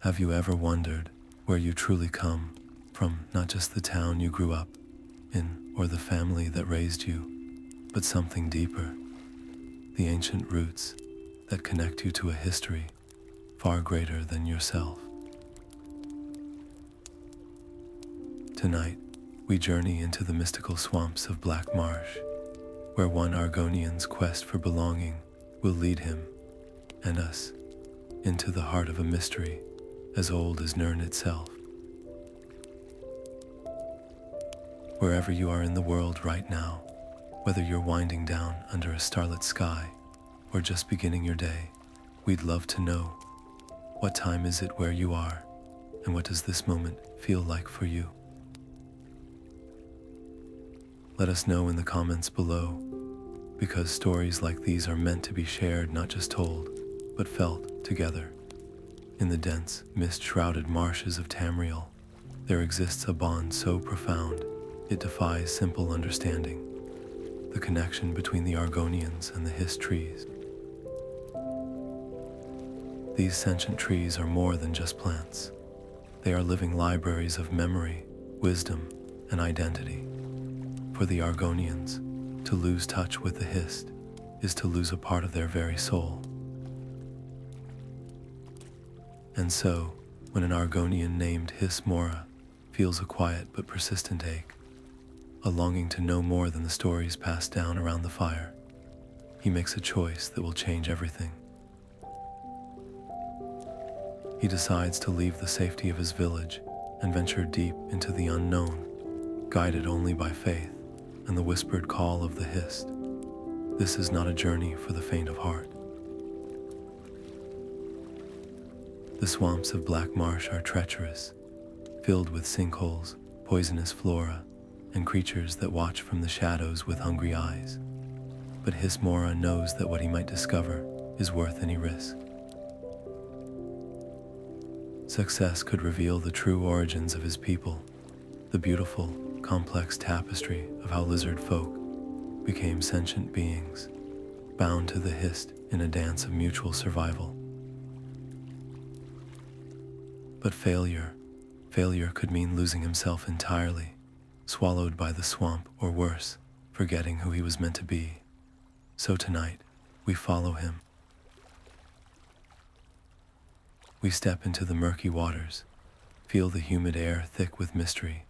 Have you ever wondered where you truly come from, not just the town you grew up in or the family that raised you, but something deeper, the ancient roots that connect you to a history far greater than yourself? Tonight, we journey into the mystical swamps of Black Marsh, where one Argonian's quest for belonging will lead him and us into the heart of a mystery as old as Nirn itself. Wherever you are in the world right now, whether you're winding down under a starlit sky or just beginning your day, we'd love to know, what time is it where you are, and what does this moment feel like for you? Let us know in the comments below, because stories like these are meant to be shared, not just told, but felt together. In the dense, mist-shrouded marshes of Tamriel, there exists a bond so profound it defies simple understanding: the connection between the Argonians and the Hist trees. These sentient trees are more than just plants. They are living libraries of memory, wisdom, and identity. For the Argonians, to lose touch with the Hist is to lose a part of their very soul. And so, when an Argonian named Hiss-Mora feels a quiet but persistent ache, a longing to know more than the stories passed down around the fire, he makes a choice that will change everything. He decides to leave the safety of his village and venture deep into the unknown, guided only by faith and the whispered call of the Hist. This is not a journey for the faint of heart. The swamps of Black Marsh are treacherous, filled with sinkholes, poisonous flora, and creatures that watch from the shadows with hungry eyes. But Hiss-Mora knows that what he might discover is worth any risk. Success could reveal the true origins of his people, the beautiful, complex tapestry of how lizard folk became sentient beings, bound to the Hist in a dance of mutual survival. But failure could mean losing himself entirely, swallowed by the swamp, or worse, forgetting who he was meant to be. So tonight, we follow him. We step into the murky waters, feel the humid air thick with mystery,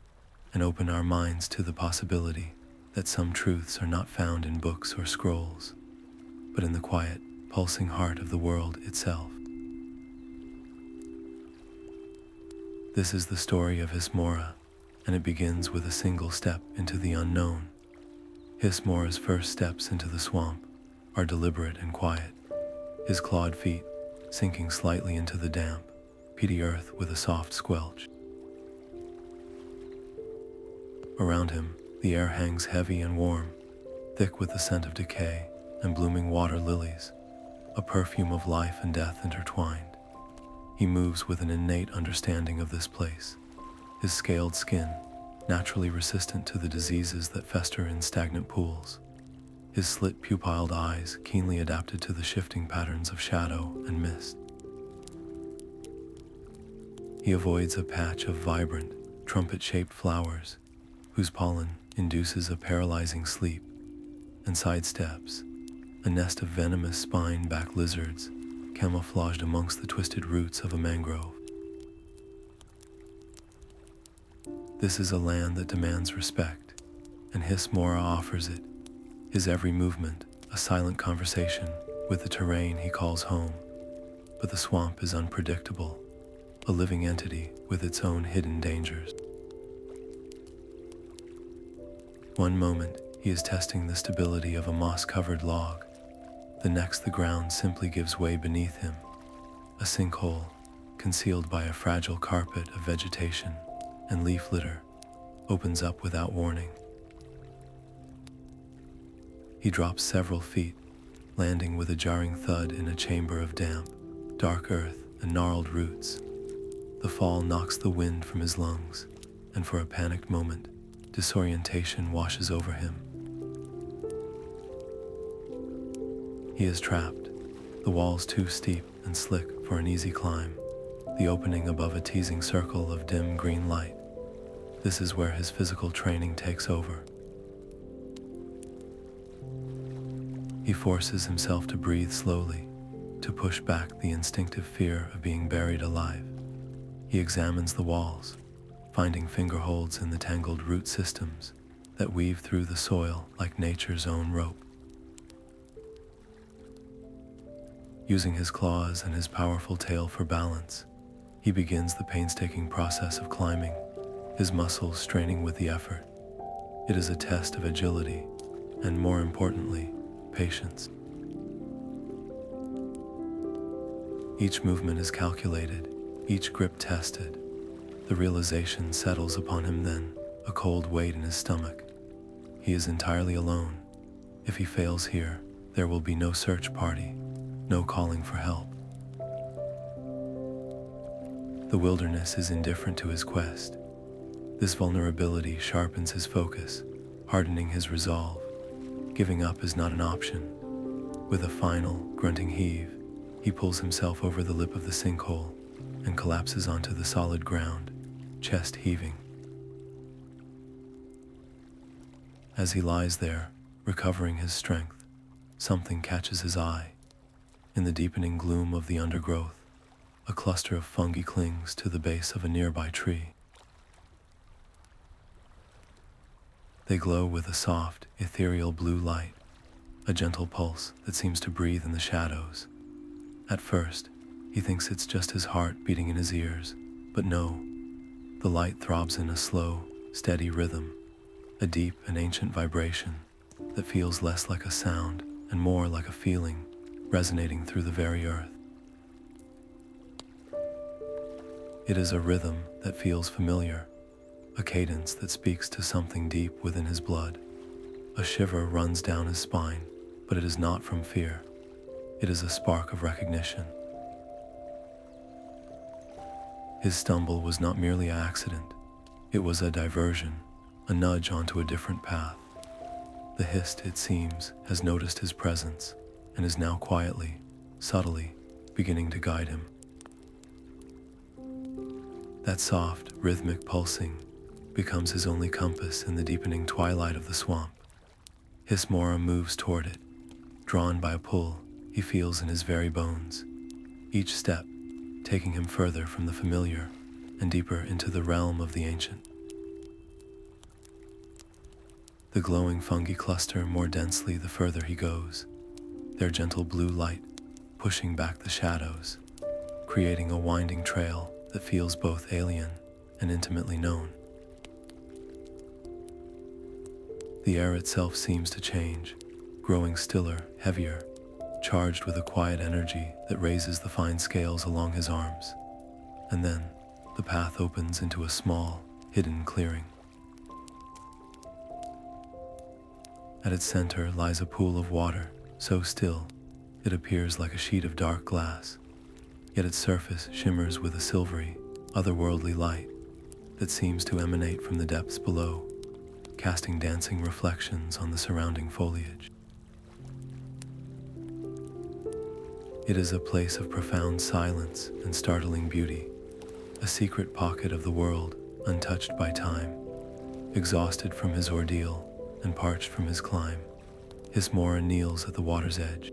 and open our minds to the possibility that some truths are not found in books or scrolls, but in the quiet, pulsing heart of the world itself. This is the story of Hiss-Mora, and it begins with a single step into the unknown. Hiss-Mora's first steps into the swamp are deliberate and quiet, his clawed feet sinking slightly into the damp, peaty earth with a soft squelch. Around him, the air hangs heavy and warm, thick with the scent of decay and blooming water lilies, a perfume of life and death intertwined. He moves with an innate understanding of this place, his scaled skin naturally resistant to the diseases that fester in stagnant pools, his slit pupilled eyes keenly adapted to the shifting patterns of shadow and mist. He avoids a patch of vibrant, trumpet-shaped flowers, whose pollen induces a paralyzing sleep, and sidesteps a nest of venomous spine-back lizards camouflaged amongst the twisted roots of a mangrove. This is a land that demands respect, and Hiss-Mora offers it, his every movement a silent conversation with the terrain he calls home. But the swamp is unpredictable, a living entity with its own hidden dangers. One moment, he is testing the stability of a moss-covered log. The next, the ground simply gives way beneath him. A sinkhole, concealed by a fragile carpet of vegetation and leaf litter, opens up without warning. He drops several feet, landing with a jarring thud in a chamber of damp, dark earth and gnarled roots. The fall knocks the wind from his lungs, and for a panicked moment, disorientation washes over him. He is trapped, the walls too steep and slick for an easy climb. the opening above a teasing circle of dim green light. This is where his physical training takes over. He forces himself to breathe slowly, to push back the instinctive fear of being buried alive. He examines the walls, finding fingerholds in the tangled root systems that weave through the soil like nature's own rope. Using his claws and his powerful tail for balance, he begins the painstaking process of climbing, his muscles straining with the effort. It is a test of agility, and more importantly, patience. Each movement is calculated, each grip tested. The realization settles upon him then, a cold weight in his stomach. He is entirely alone. If he fails here, there will be no search party, no calling for help. The wilderness is indifferent to his quest. This vulnerability sharpens his focus, hardening his resolve. Giving up is not an option. With a final, grunting heave, he pulls himself over the lip of the sinkhole and collapses onto the solid ground, chest heaving. As he lies there, recovering his strength, something catches his eye. In the deepening gloom of the undergrowth, a cluster of fungi clings to the base of a nearby tree. They glow with a soft, ethereal blue light, a gentle pulse that seems to breathe in the shadows. At first, he thinks it's just his heart beating in his ears, but no, the light throbs in a slow, steady rhythm, a deep and ancient vibration that feels less like a sound and more like a feeling resonating through the very earth. It is a rhythm that feels familiar, a cadence that speaks to something deep within his blood. A shiver runs down his spine, but it is not from fear. It is a spark of recognition. His stumble was not merely an accident. It was a diversion, a nudge onto a different path. The Hist, it seems, has noticed his presence and is now quietly, subtly, beginning to guide him. That soft, rhythmic pulsing becomes his only compass in the deepening twilight of the swamp. Hiss-Mora moves toward it, drawn by a pull he feels in his very bones, each step taking him further from the familiar and deeper into the realm of the ancient. The glowing fungi cluster more densely the further he goes, their gentle blue light pushing back the shadows, creating a winding trail that feels both alien and intimately known. The air itself seems to change, growing stiller, heavier, charged with a quiet energy that raises the fine scales along his arms. And then, the path opens into a small, hidden clearing. At its center lies a pool of water, so still, it appears like a sheet of dark glass. Yet its surface shimmers with a silvery, otherworldly light that seems to emanate from the depths below, casting dancing reflections on the surrounding foliage. It is a place of profound silence and startling beauty, a secret pocket of the world untouched by time. Exhausted from his ordeal and parched from his climb, Hiss-Mora kneels at the water's edge.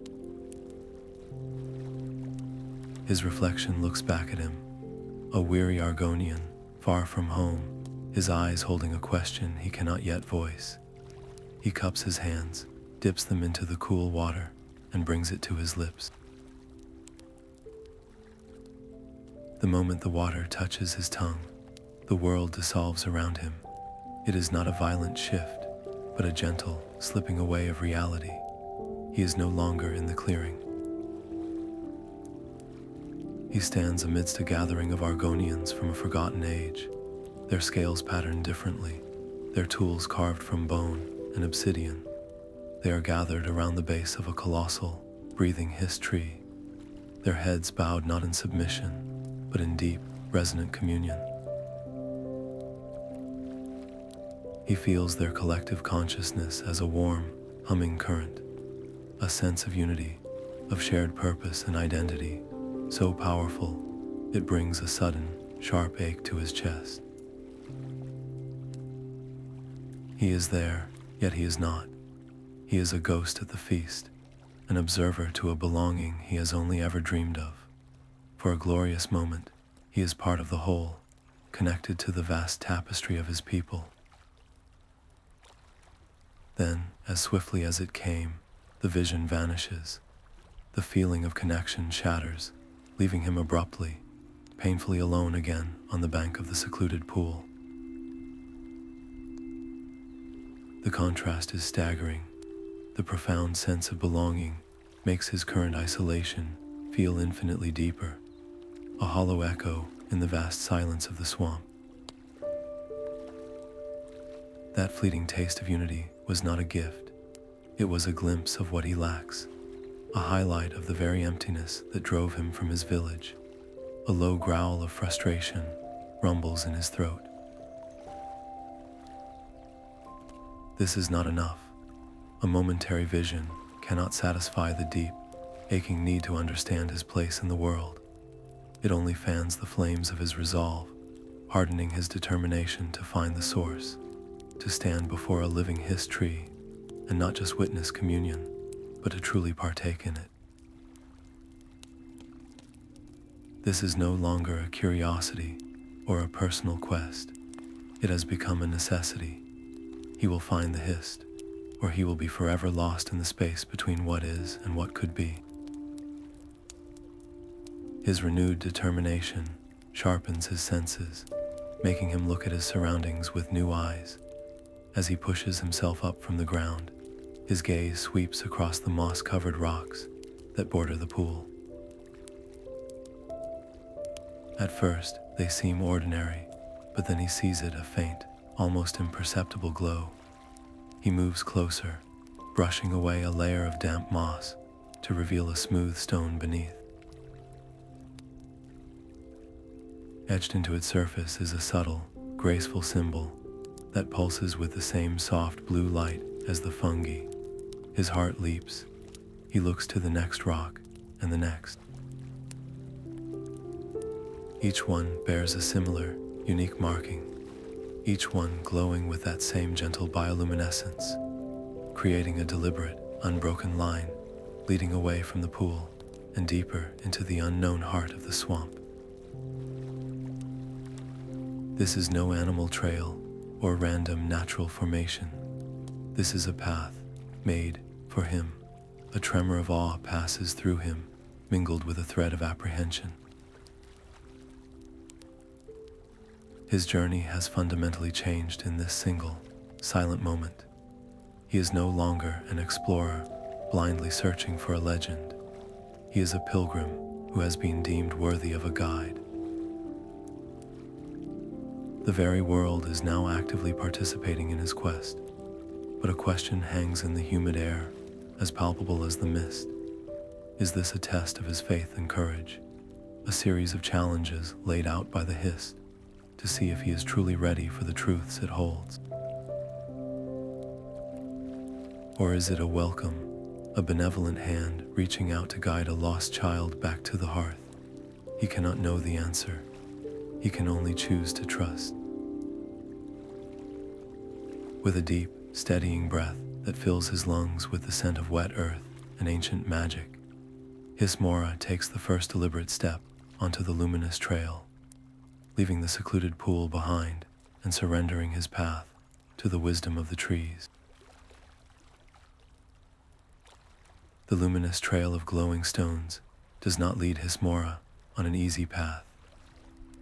His reflection looks back at him, a weary Argonian, far from home, his eyes holding a question he cannot yet voice. He cups his hands, dips them into the cool water, and brings it to his lips. The moment the water touches his tongue, the world dissolves around him. It is not a violent shift, but a gentle slipping away of reality. He is no longer in the clearing. He stands amidst a gathering of Argonians from a forgotten age, their scales patterned differently, their tools carved from bone and obsidian. They are gathered around the base of a colossal, breathing Hist tree, their heads bowed not in submission, but in deep, resonant communion. He feels their collective consciousness as a warm, humming current, a sense of unity, of shared purpose and identity, so powerful It brings a sudden, sharp ache to his chest. He is there, yet he is not. He is a ghost at the feast, an observer to a belonging he has only ever dreamed of. For a glorious moment, he is part of the whole, connected to the vast tapestry of his people. Then, as swiftly as it came, the vision vanishes. The feeling of connection shatters, leaving him abruptly, painfully alone again on the bank of the secluded pool. The contrast is staggering. The profound sense of belonging makes his current isolation feel infinitely deeper, a hollow echo in the vast silence of the swamp. That fleeting taste of unity was not a gift. It was a glimpse of what he lacks, a highlight of the very emptiness that drove him from his village. A low growl of frustration rumbles in his throat. This is not enough. A momentary vision cannot satisfy the deep, aching need to understand his place in the world. It only fans the flames of his resolve, hardening his determination to find the source, to stand before a living Hist tree, and not just witness communion, but to truly partake in it. This is no longer a curiosity or a personal quest. It has become a necessity. He will find the Hist, or he will be forever lost in the space between what is and what could be. His renewed determination sharpens his senses, making him look at his surroundings with new eyes. As he pushes himself up from the ground, his gaze sweeps across the moss-covered rocks that border the pool. At first, they seem ordinary, but then he sees it a faint, almost imperceptible glow. He moves closer, brushing away a layer of damp moss to reveal a smooth stone beneath. Etched into its surface is a subtle, graceful symbol that pulses with the same soft blue light as the fungi. His heart leaps. He looks to the next rock and the next. Each one bears a similar, unique marking, each one glowing with that same gentle bioluminescence, creating a deliberate, unbroken line leading away from the pool and deeper into the unknown heart of the swamp. This is no animal trail or random natural formation. This is a path made for him. A tremor of awe passes through him, mingled with a thread of apprehension. His journey has fundamentally changed in this single, silent moment. He is no longer an explorer, blindly searching for a legend. He is a pilgrim who has been deemed worthy of a guide. The very world is now actively participating in his quest, but a question hangs in the humid air, as palpable as the mist. Is this a test of his faith and courage? A series of challenges laid out by the Hist to see if he is truly ready for the truths it holds? Or is it a welcome, a benevolent hand reaching out to guide a lost child back to the hearth? He cannot know the answer. He can only choose to trust. With a deep, steadying breath that fills his lungs with the scent of wet earth and ancient magic, Hiss-Mora takes the first deliberate step onto the luminous trail, leaving the secluded pool behind and surrendering his path to the wisdom of the trees. The luminous trail of glowing stones does not lead Hiss-Mora on an easy path.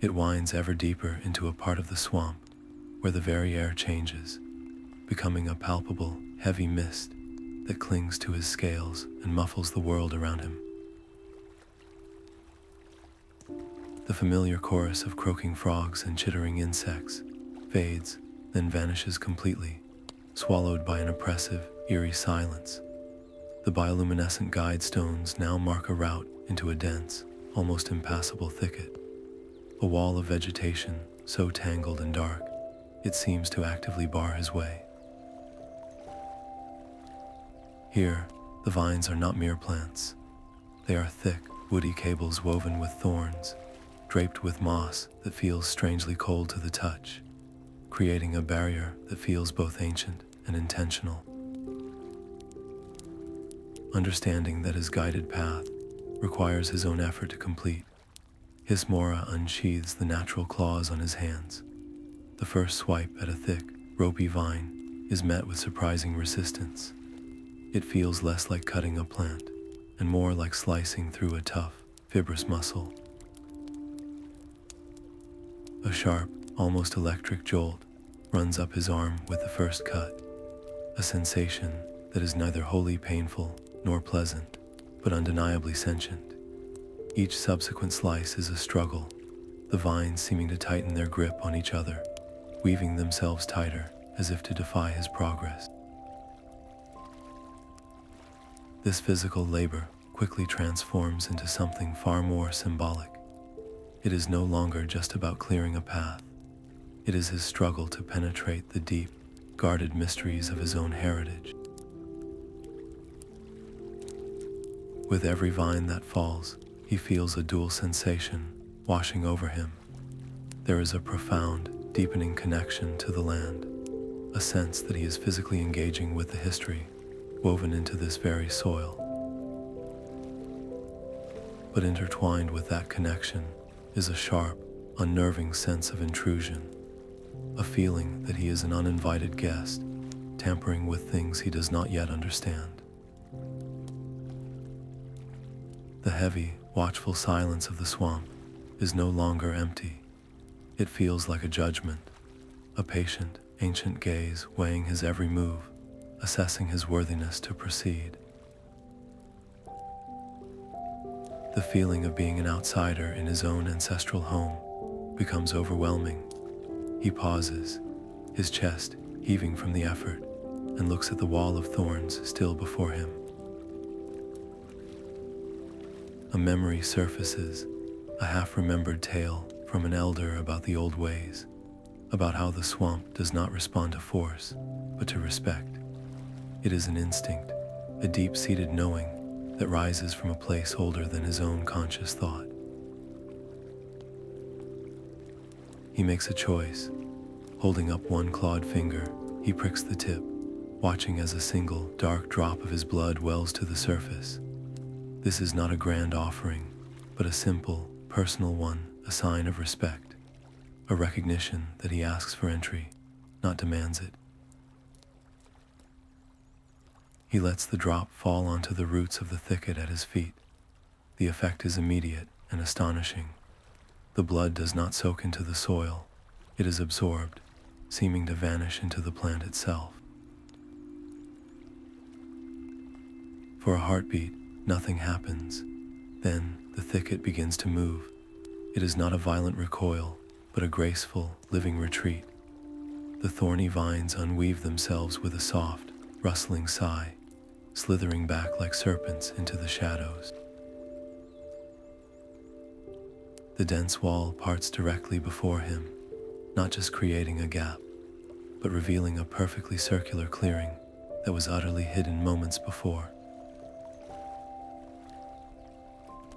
It winds ever deeper into a part of the swamp where the very air changes, becoming a palpable, heavy mist that clings to his scales and muffles the world around him. The familiar chorus of croaking frogs and chittering insects fades, then vanishes completely, swallowed by an oppressive, eerie silence. The bioluminescent guide stones now mark a route into a dense, almost impassable thicket, a wall of vegetation so tangled and dark, it seems to actively bar his way. Here, the vines are not mere plants. They are thick, woody cables woven with thorns, draped with moss that feels strangely cold to the touch, creating a barrier that feels both ancient and intentional. Understanding that his guided path requires his own effort to complete, Hiss-Mora unsheathes the natural claws on his hands. The first swipe at a thick, ropey vine is met with surprising resistance. It feels less like cutting a plant and more like slicing through a tough, fibrous muscle. A sharp, almost electric jolt runs up his arm with the first cut, a sensation that is neither wholly painful nor pleasant, but undeniably sentient. Each subsequent slice is a struggle, the vines seeming to tighten their grip on each other, weaving themselves tighter as if to defy his progress. This physical labor quickly transforms into something far more symbolic. It is no longer just about clearing a path. It is his struggle to penetrate the deep, guarded mysteries of his own heritage. With every vine that falls, he feels a dual sensation washing over him. There is a profound, deepening connection to the land, a sense that he is physically engaging with the history woven into this very soil. But intertwined with that connection is a sharp, unnerving sense of intrusion, a feeling that he is an uninvited guest, tampering with things he does not yet understand. The heavy, watchful silence of the swamp is no longer empty. It feels like a judgment, a patient, ancient gaze weighing his every move, assessing his worthiness to proceed. The feeling of being an outsider in his own ancestral home becomes overwhelming. He pauses, his chest heaving from the effort, and looks at the wall of thorns still before him. A memory surfaces, a half-remembered tale from an elder about the old ways, about how the swamp does not respond to force, but to respect. It is an instinct, a deep-seated knowing that rises from a place older than his own conscious thought. He makes a choice. Holding up one clawed finger, he pricks the tip, watching as a single, dark drop of his blood wells to the surface. This is not a grand offering, but a simple, personal one, a sign of respect, a recognition that he asks for entry, not demands it. He lets the drop fall onto the roots of the thicket at his feet. The effect is immediate and astonishing. The blood does not soak into the soil. It is absorbed, seeming to vanish into the plant itself. For a heartbeat, nothing happens. Then the thicket begins to move. It is not a violent recoil, but a graceful, living retreat. The thorny vines unweave themselves with a soft, rustling sigh, slithering back like serpents into the shadows. The dense wall parts directly before him, not just creating a gap, but revealing a perfectly circular clearing that was utterly hidden moments before.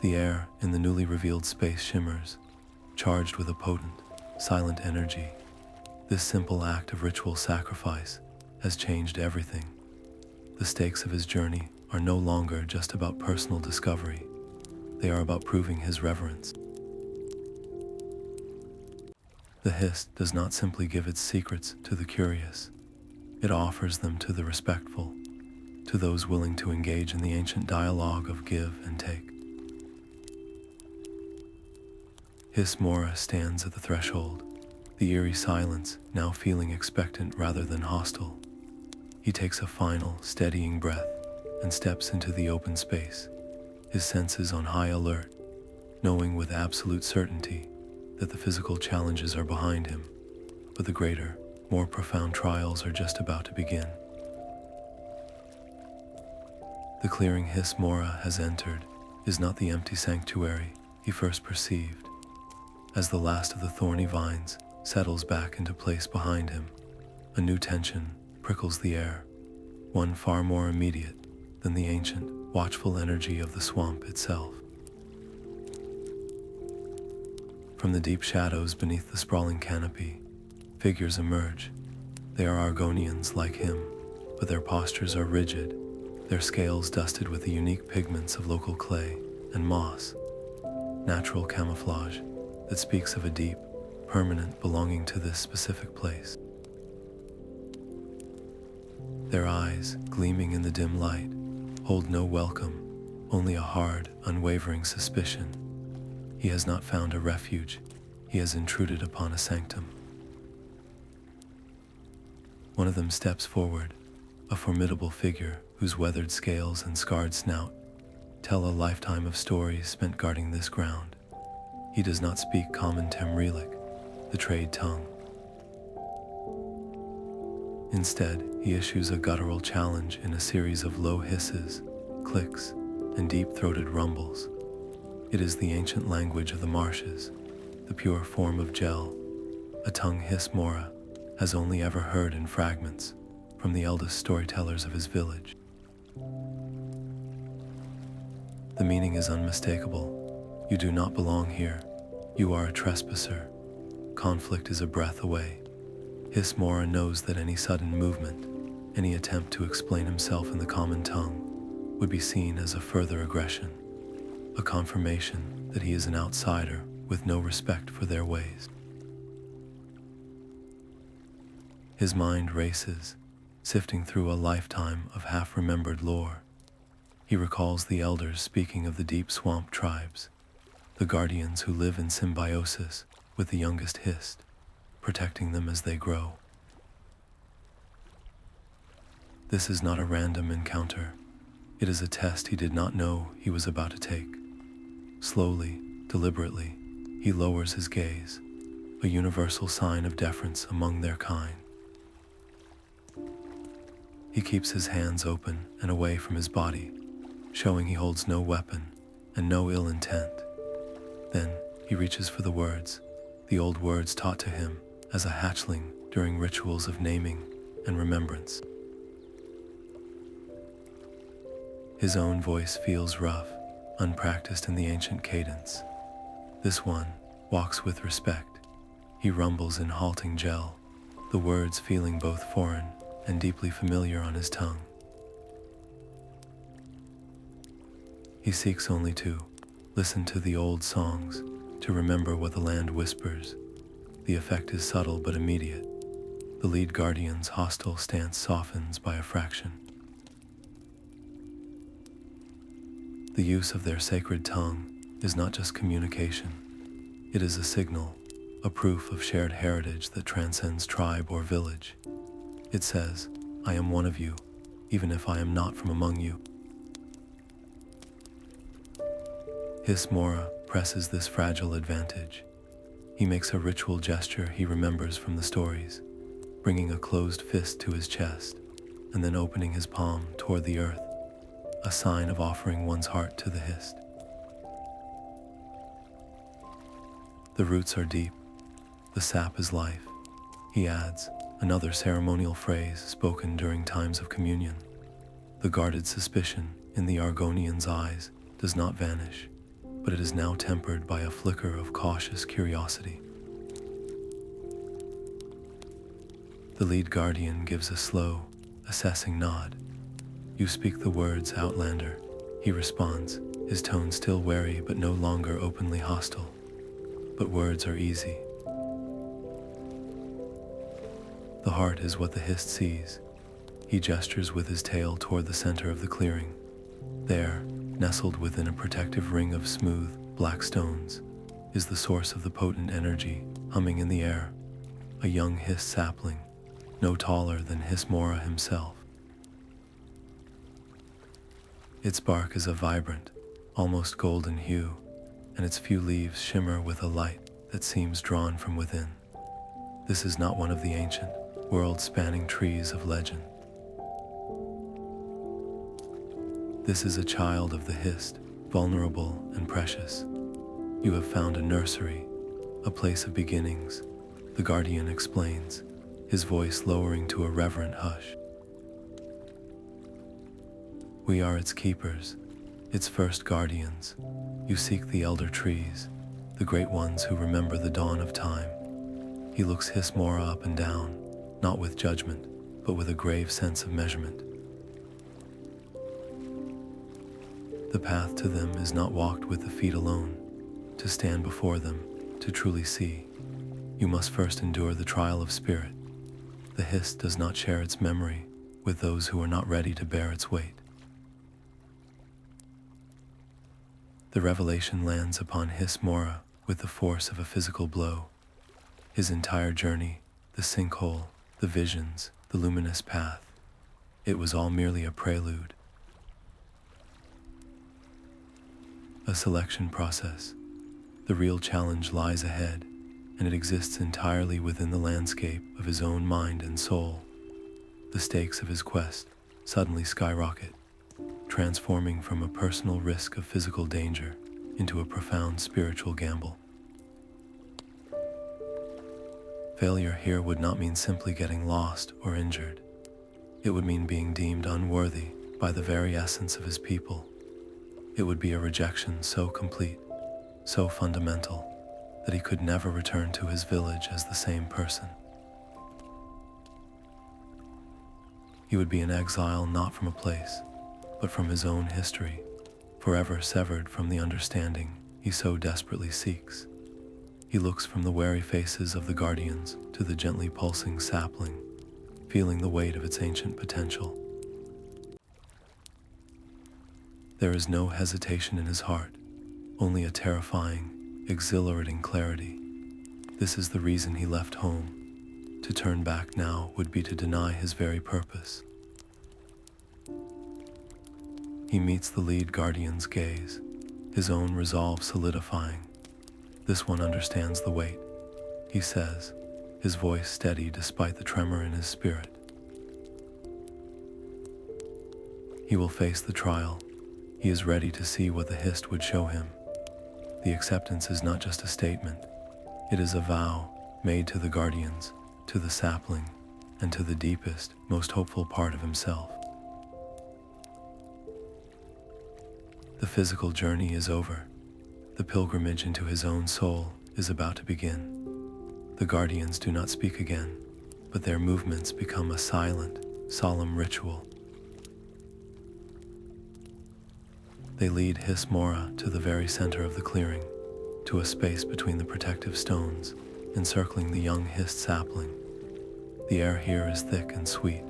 The air in the newly revealed space shimmers, charged with a potent, silent energy. This simple act of ritual sacrifice has changed everything. The stakes of his journey are no longer just about personal discovery. They are about proving his reverence. The Hist does not simply give its secrets to the curious. It offers them to the respectful, to those willing to engage in the ancient dialogue of give and take. Hiss-Mora stands at the threshold, the eerie silence now feeling expectant rather than hostile. He takes a final, steadying breath and steps into the open space, his senses on high alert, knowing with absolute certainty that the physical challenges are behind him, but the greater, more profound trials are just about to begin. The clearing Hiss-Mora has entered is not the empty sanctuary he first perceived. As the last of the thorny vines settles back into place behind him, a new tension prickles the air, one far more immediate than the ancient, watchful energy of the swamp itself. From the deep shadows beneath the sprawling canopy, figures emerge. They are Argonians like him, but their postures are rigid, their scales dusted with the unique pigments of local clay and moss, natural camouflage that speaks of a deep, permanent belonging to this specific place. Their eyes, gleaming in the dim light, hold no welcome, only a hard, unwavering suspicion. He has not found a refuge, he has intruded upon a sanctum. One of them steps forward, a formidable figure whose weathered scales and scarred snout tell a lifetime of stories spent guarding this ground. He does not speak common Temrelic, the trade tongue. Instead, he issues a guttural challenge in a series of low hisses, clicks, and deep-throated rumbles. It is the ancient language of the marshes, the pure form of gel, a tongue Hiss-Mora has only ever heard in fragments from the eldest storytellers of his village. The meaning is unmistakable. You do not belong here. You are a trespasser. Conflict is a breath away. Hiss-Mora knows that any sudden movement, any attempt to explain himself in the common tongue, would be seen as a further aggression, a confirmation that he is an outsider with no respect for their ways. His mind races, sifting through a lifetime of half-remembered lore. He recalls the elders speaking of the deep swamp tribes, the guardians who live in symbiosis with the youngest Hist, protecting them as they grow. This is not a random encounter. It is a test he did not know he was about to take. Slowly, deliberately, he lowers his gaze, a universal sign of deference among their kind. He keeps his hands open and away from his body, showing he holds no weapon and no ill intent. Then he reaches for the words, the old words taught to him as a hatchling during rituals of naming and remembrance. His own voice feels rough, unpracticed in the ancient cadence. This one walks with respect. He rumbles in halting gel, the words feeling both foreign and deeply familiar on his tongue. He seeks only to listen to the old songs, to remember what the land whispers. The effect is subtle but immediate. The lead guardian's hostile stance softens by a fraction. The use of their sacred tongue is not just communication. It is a signal, a proof of shared heritage that transcends tribe or village. It says, I am one of you, even if I am not from among you. Hiss-Mora presses this fragile advantage. He makes a ritual gesture he remembers from the stories, bringing a closed fist to his chest, and then opening his palm toward the earth, a sign of offering one's heart to the Hist. The roots are deep. The sap is life. He adds, another ceremonial phrase spoken during times of communion. The guarded suspicion in the Argonian's eyes does not vanish, but it is now tempered by a flicker of cautious curiosity. The lead guardian gives a slow, assessing nod. You speak the words, Outlander, he responds, his tone still wary but no longer openly hostile. But words are easy. The heart is what the Hist sees. He gestures with his tail toward the center of the clearing. There, nestled within a protective ring of smooth, black stones, is the source of the potent energy humming in the air, a young Hist sapling, no taller than Hiss-Mora himself. Its bark is a vibrant, almost golden hue, and its few leaves shimmer with a light that seems drawn from within. This is not one of the ancient, world-spanning trees of legend. This is a child of the Hist, vulnerable and precious. You have found a nursery, a place of beginnings, the guardian explains, his voice lowering to a reverent hush. We are its keepers, its first guardians. You seek the elder trees, the great ones who remember the dawn of time. He looks Hiss-Mora up and down, not with judgment, but with a grave sense of measurement. The path to them is not walked with the feet alone. To stand before them, to truly see, you must first endure the trial of spirit. The Hist does not share its memory with those who are not ready to bear its weight. The revelation lands upon Hiss-Mora with the force of a physical blow. His entire journey, the sinkhole, the visions, the luminous path, it was all merely a prelude. A selection process. The real challenge lies ahead, and it exists entirely within the landscape of his own mind and soul. The stakes of his quest suddenly skyrocket, transforming from a personal risk of physical danger into a profound spiritual gamble. Failure here would not mean simply getting lost or injured. It would mean being deemed unworthy by the very essence of his people. It would be a rejection so complete, so fundamental, that he could never return to his village as the same person. He would be an exile not from a place, but from his own history, forever severed from the understanding he so desperately seeks. He looks from the wary faces of the guardians to the gently pulsing sapling, feeling the weight of its ancient potential. There is no hesitation in his heart, only a terrifying, exhilarating clarity. This is the reason he left home. To turn back now would be to deny his very purpose. He meets the lead guardian's gaze, his own resolve solidifying. This one understands the weight, he says, his voice steady despite the tremor in his spirit. He will face the trial. He is ready to see what the Hist would show him. The acceptance is not just a statement. It is a vow made to the guardians, to the sapling, and to the deepest, most hopeful part of himself. The physical journey is over. The pilgrimage into his own soul is about to begin. The guardians do not speak again, but their movements become a silent, solemn ritual. They lead Hiss-Mora to the very center of the clearing, to a space between the protective stones, encircling the young Hist sapling. The air here is thick and sweet,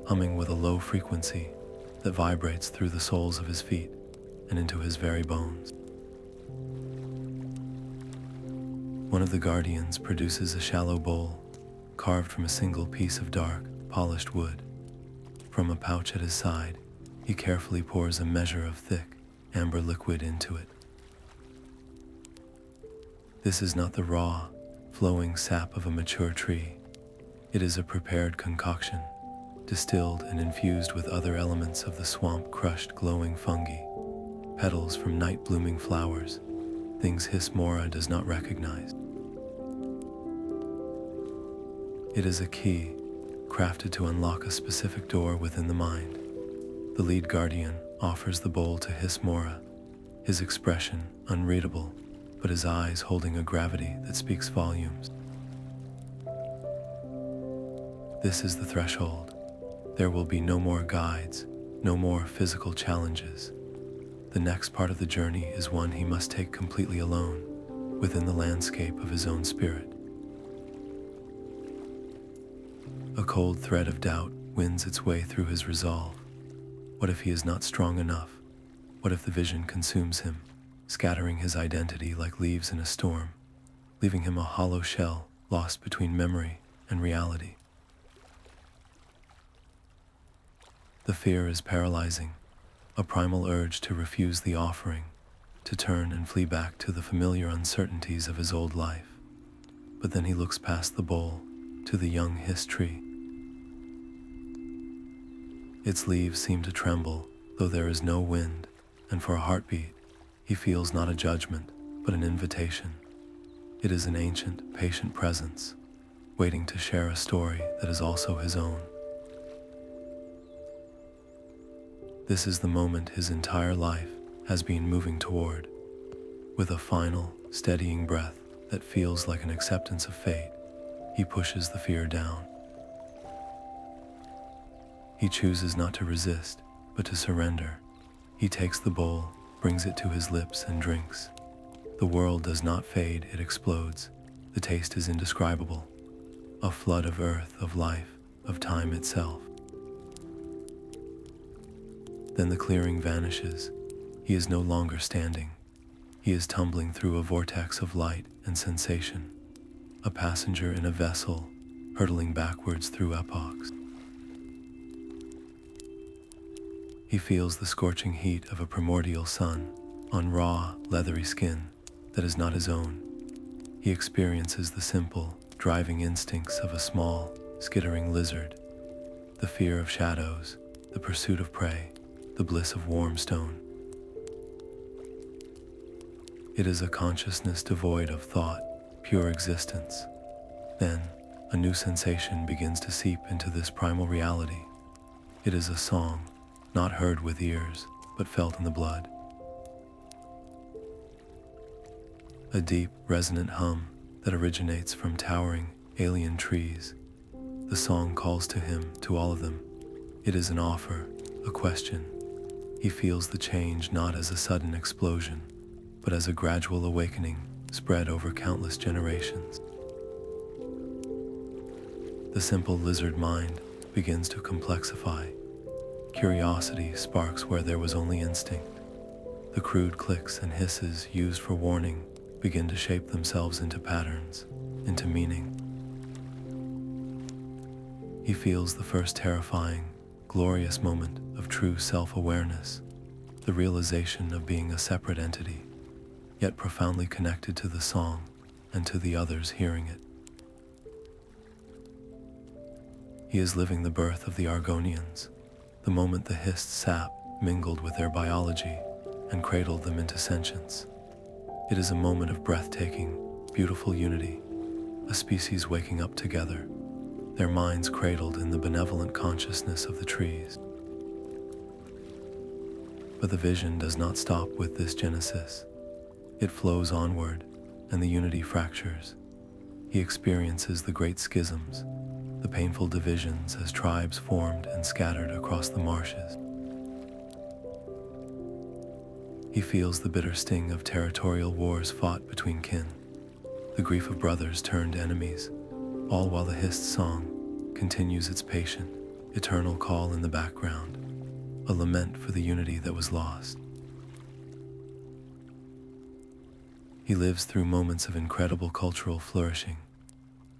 humming with a low frequency that vibrates through the soles of his feet and into his very bones. One of the guardians produces a shallow bowl, carved from a single piece of dark, polished wood. From a pouch at his side, he carefully pours a measure of thick, amber liquid into it. This is not the raw, flowing sap of a mature tree. It is a prepared concoction, distilled and infused with other elements of the swamp-crushed glowing fungi, petals from night-blooming flowers, things Hiss-Mora does not recognize. It is a key, crafted to unlock a specific door within the mind. The lead guardian offers the bowl to Hiss-Mora, his expression unreadable, but his eyes holding a gravity that speaks volumes. This is the threshold. There will be no more guides, no more physical challenges. The next part of the journey is one he must take completely alone, within the landscape of his own spirit. A cold thread of doubt wins its way through his resolve. What if he is not strong enough? What if the vision consumes him, scattering his identity like leaves in a storm, leaving him a hollow shell lost between memory and reality? The fear is paralyzing, a primal urge to refuse the offering, to turn and flee back to the familiar uncertainties of his old life. But then he looks past the bowl to the young Hist tree. Its leaves seem to tremble, though there is no wind, and for a heartbeat, he feels not a judgment, but an invitation. It is an ancient, patient presence, waiting to share a story that is also his own. This is the moment his entire life has been moving toward. With a final, steadying breath that feels like an acceptance of fate. He pushes the fear down. He chooses not to resist, but to surrender. He takes the bowl, brings it to his lips, and drinks. The world does not fade, it explodes. The taste is indescribable. A flood of earth, of life, of time itself. Then the clearing vanishes. He is no longer standing. He is tumbling through a vortex of light and sensation. A passenger in a vessel, hurtling backwards through epochs. He feels the scorching heat of a primordial sun on raw, leathery skin that is not his own. He experiences the simple, driving instincts of a small, skittering lizard, the fear of shadows, the pursuit of prey, the bliss of warm stone. It is a consciousness devoid of thought, pure existence. Then, a new sensation begins to seep into this primal reality. It is a song, not heard with ears, but felt in the blood. A deep, resonant hum that originates from towering, alien trees. The song calls to him, to all of them. It is an offer, a question. He feels the change not as a sudden explosion, but as a gradual awakening spread over countless generations. The simple lizard mind begins to complexify. Curiosity sparks where there was only instinct. The crude clicks and hisses used for warning begin to shape themselves into patterns, into meaning. He feels the first terrifying, glorious moment of true self-awareness, the realization of being a separate entity, yet profoundly connected to the song and to the others hearing it. He is living the birth of the Argonians, the moment the Hist sap mingled with their biology and cradled them into sentience. It is a moment of breathtaking, beautiful unity, a species waking up together, their minds cradled in the benevolent consciousness of the trees. But the vision does not stop with this genesis. It flows onward, and the unity fractures. He experiences the great schisms, the painful divisions as tribes formed and scattered across the marshes. He feels the bitter sting of territorial wars fought between kin, the grief of brothers turned enemies, all while the Hist song continues its patient, eternal call in the background, a lament for the unity that was lost. He lives through moments of incredible cultural flourishing,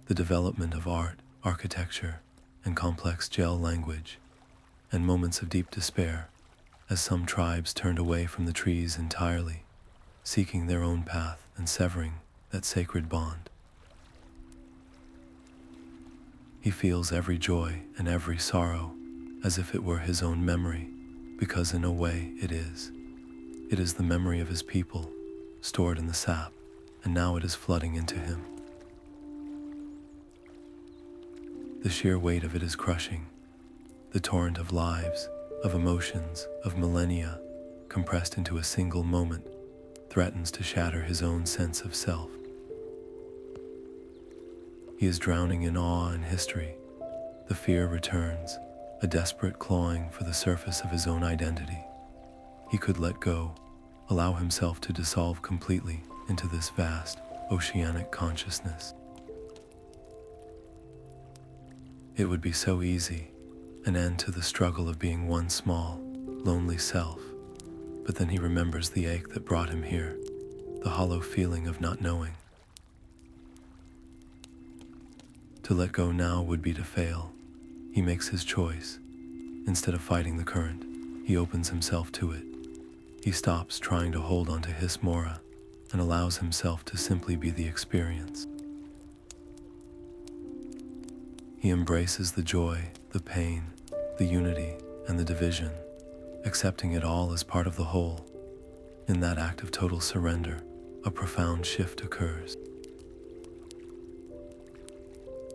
the development of art, architecture, and complex gel language, and moments of deep despair as some tribes turned away from the trees entirely, seeking their own path and severing that sacred bond. He feels every joy and every sorrow as if it were his own memory, because in a way it is. It is the memory of his people, stored in the sap, and now it is flooding into him. The sheer weight of it is crushing. The torrent of lives, of emotions, of millennia, compressed into a single moment, threatens to shatter his own sense of self. He is drowning in awe and history. The fear returns, a desperate clawing for the surface of his own identity. He could let go, allow himself to dissolve completely into this vast, oceanic consciousness. It would be so easy, an end to the struggle of being one small, lonely self. But then he remembers the ache that brought him here, the hollow feeling of not knowing. To let go now would be to fail. He makes his choice. Instead of fighting the current, he opens himself to it. He stops trying to hold on to Hiss-Mora and allows himself to simply be the experience. He embraces the joy, the pain, the unity, and the division, accepting it all as part of the whole. In that act of total surrender, a profound shift occurs.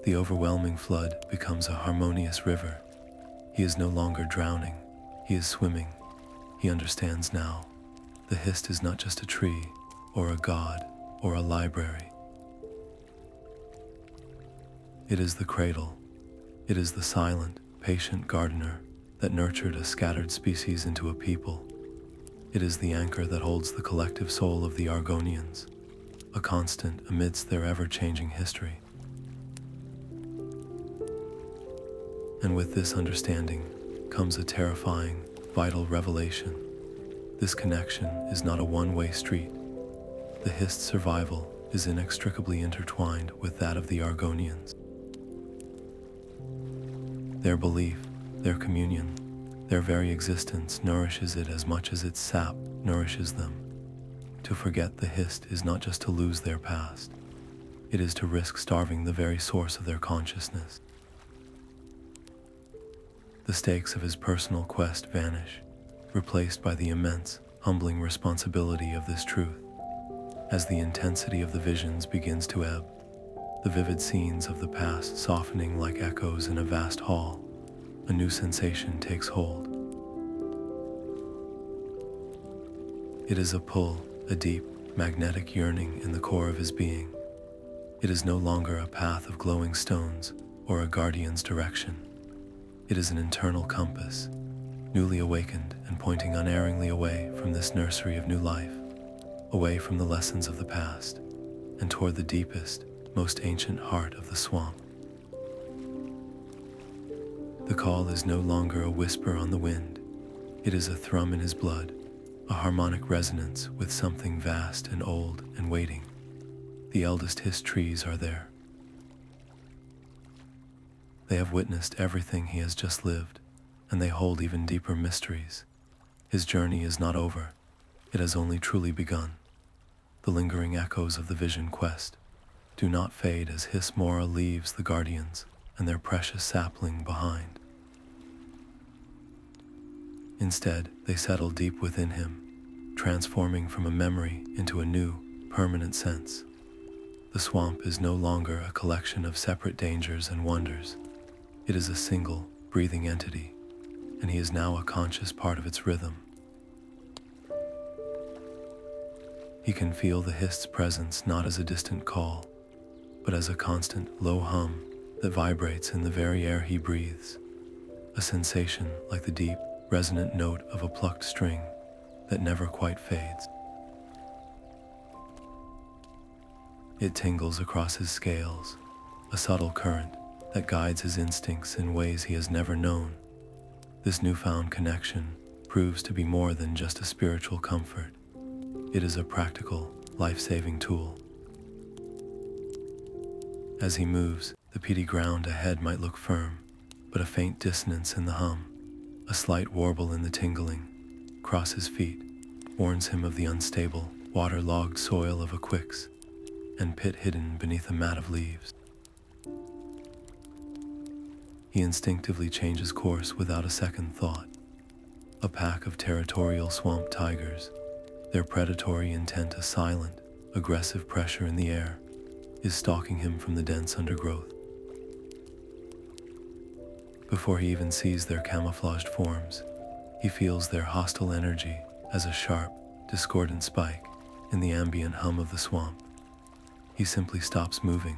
The overwhelming flood becomes a harmonious river. He is no longer drowning, he is swimming. He understands now. The Hist is not just a tree, or a god, or a library. It is the cradle. It is the silent, patient gardener that nurtured a scattered species into a people. It is the anchor that holds the collective soul of the Argonians, a constant amidst their ever-changing history. And with this understanding comes a terrifying, vital revelation. This connection is not a one-way street. The Hist's survival is inextricably intertwined with that of the Argonians. Their belief, their communion, their very existence nourishes it as much as its sap nourishes them. To forget the Hist is not just to lose their past. It is to risk starving the very source of their consciousness. The stakes of his personal quest vanish, replaced by the immense, humbling responsibility of this truth. As the intensity of the visions begins to ebb, the vivid scenes of the past softening like echoes in a vast hall, a new sensation takes hold. It is a pull, a deep, magnetic yearning in the core of his being. It is no longer a path of glowing stones or a guardian's direction. It is an internal compass, newly awakened and pointing unerringly away from this nursery of new life, away from the lessons of the past, and toward the deepest, most ancient heart of the swamp. The call is no longer a whisper on the wind. It is a thrum in his blood, a harmonic resonance with something vast and old and waiting. The eldest Hist trees are there. They have witnessed everything he has just lived, and they hold even deeper mysteries. His journey is not over. It has only truly begun. The lingering echoes of the vision quest do not fade as Hiss-Mora leaves the Guardians and their precious sapling behind. Instead, they settle deep within him, transforming from a memory into a new, permanent sense. The swamp is no longer a collection of separate dangers and wonders. It is a single, breathing entity, and he is now a conscious part of its rhythm. He can feel the Hist's presence not as a distant call, but as a constant, low hum that vibrates in the very air he breathes, a sensation like the deep, resonant note of a plucked string that never quite fades. It tingles across his scales, a subtle current that guides his instincts in ways he has never known. This newfound connection proves to be more than just a spiritual comfort. It is a practical, life-saving tool. As he moves, the peaty ground ahead might look firm, but a faint dissonance in the hum, a slight warble in the tingling, across his feet, warns him of the unstable, water-logged soil of a quicks and pit hidden beneath a mat of leaves. He instinctively changes course without a second thought. A pack of territorial swamp tigers, their predatory intent a silent, aggressive pressure in the air, is stalking him from the dense undergrowth. Before he even sees their camouflaged forms, he feels their hostile energy as a sharp, discordant spike in the ambient hum of the swamp. He simply stops moving,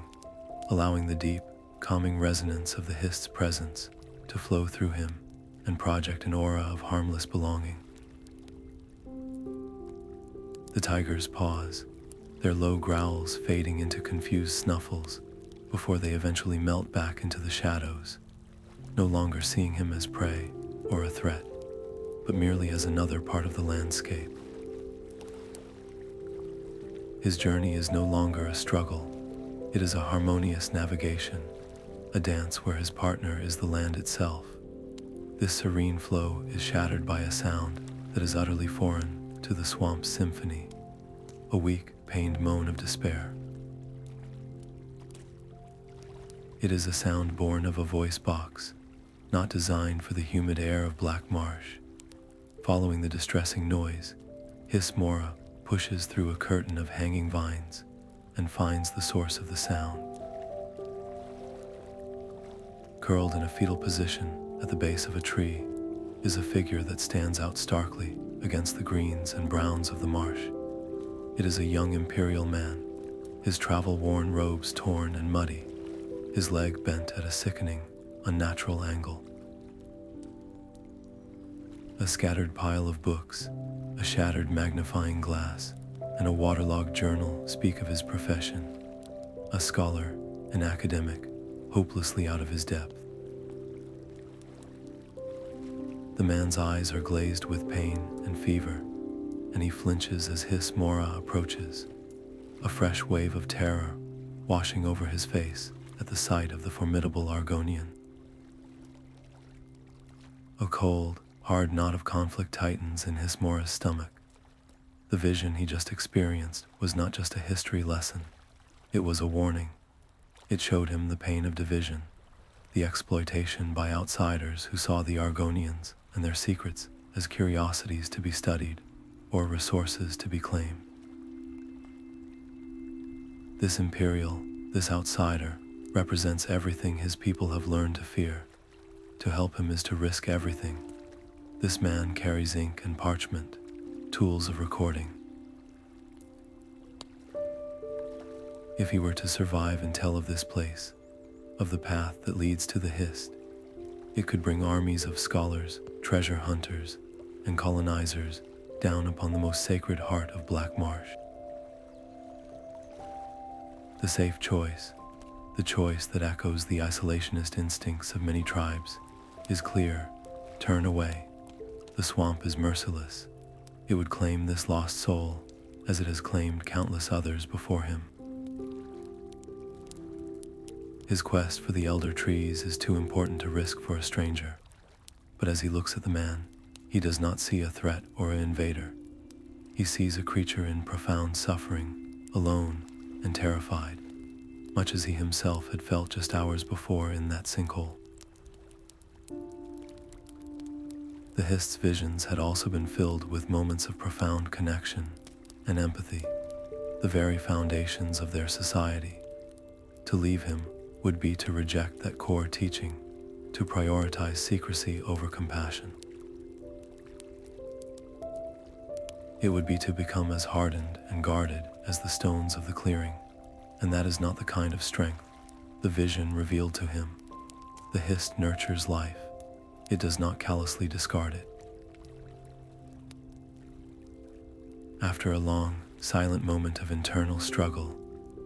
allowing the deep, calming resonance of the Hist's presence to flow through him and project an aura of harmless belonging. The tigers pause, their low growls fading into confused snuffles before they eventually melt back into the shadows, no longer seeing him as prey or a threat, but merely as another part of the landscape. His journey is no longer a struggle. It is a harmonious navigation, a dance where his partner is the land itself. This serene flow is shattered by a sound that is utterly foreign to the swamp's symphony, a weak, pained moan of despair. It is a sound born of a voice box, not designed for the humid air of Black Marsh. Following the distressing noise, Hiss-Mora pushes through a curtain of hanging vines and finds the source of the sound. Curled in a fetal position at the base of a tree is a figure that stands out starkly against the greens and browns of the marsh. It is a young imperial man, his travel-worn robes torn and muddy, his leg bent at a sickening, unnatural angle. A scattered pile of books, a shattered magnifying glass, and a waterlogged journal speak of his profession. A scholar, an academic, hopelessly out of his depth. The man's eyes are glazed with pain and fever, and he flinches as Hiss-Mora approaches, a fresh wave of terror washing over his face at the sight of the formidable Argonian. A cold, hard knot of conflict tightens in Hiss-Mora's stomach. The vision he just experienced was not just a history lesson, it was a warning. It showed him the pain of division, the exploitation by outsiders who saw the Argonians and their secrets as curiosities to be studied or resources to be claimed. This imperial, this outsider, represents everything his people have learned to fear. To help him is to risk everything. This man carries ink and parchment, tools of recording. If he were to survive and tell of this place, of the path that leads to the Hist, it could bring armies of scholars, treasure hunters, and colonizers down upon the most sacred heart of Black Marsh. The safe choice, the choice that echoes the isolationist instincts of many tribes, is clear. Turn away. The swamp is merciless. It would claim this lost soul, as it has claimed countless others before him. His quest for the elder trees is too important to risk for a stranger, but as he looks at the man, he does not see a threat or an invader. He sees a creature in profound suffering, alone and terrified, much as he himself had felt just hours before in that sinkhole. The Hist's visions had also been filled with moments of profound connection and empathy, the very foundations of their society. To leave him would be to reject that core teaching, to prioritize secrecy over compassion. It would be to become as hardened and guarded as the stones of the clearing, and that is not the kind of strength the vision revealed to him. The Hist nurtures life. It does not callously discard it. After a long, silent moment of internal struggle,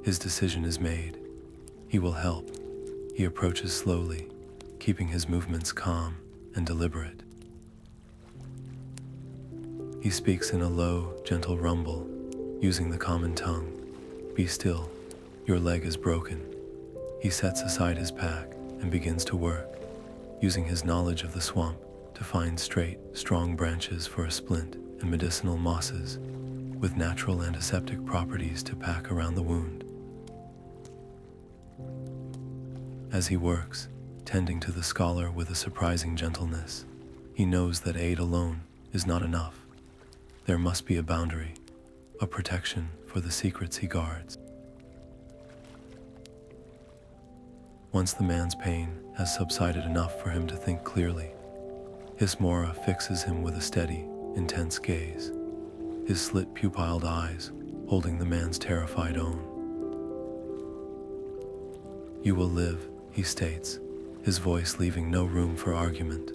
his decision is made. He will help. He approaches slowly, keeping his movements calm and deliberate. He speaks in a low, gentle rumble, using the common tongue. Be still. Your leg is broken. He sets aside his pack and begins to work, using his knowledge of the swamp to find straight, strong branches for a splint and medicinal mosses, with natural antiseptic properties to pack around the wound. As he works, tending to the scholar with a surprising gentleness, he knows that aid alone is not enough. There must be a boundary, a protection for the secrets he guards. Once the man's pain has subsided enough for him to think clearly, Hiss-Mora fixes him with a steady, intense gaze, his slit pupilled eyes holding the man's terrified own. You will live, he states, his voice leaving no room for argument.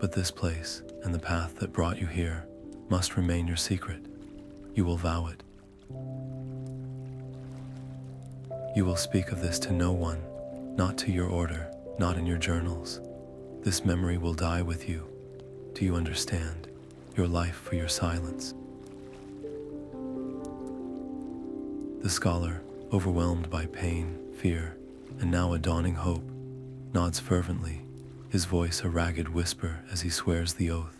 But this place and the path that brought you here must remain your secret. You will vow it. You will speak of this to no one, not to your order, not in your journals. This memory will die with you. Do you understand? Your life for your silence. The scholar, overwhelmed by pain, fear, and now a dawning hope, nods fervently, his voice a ragged whisper as he swears the oath.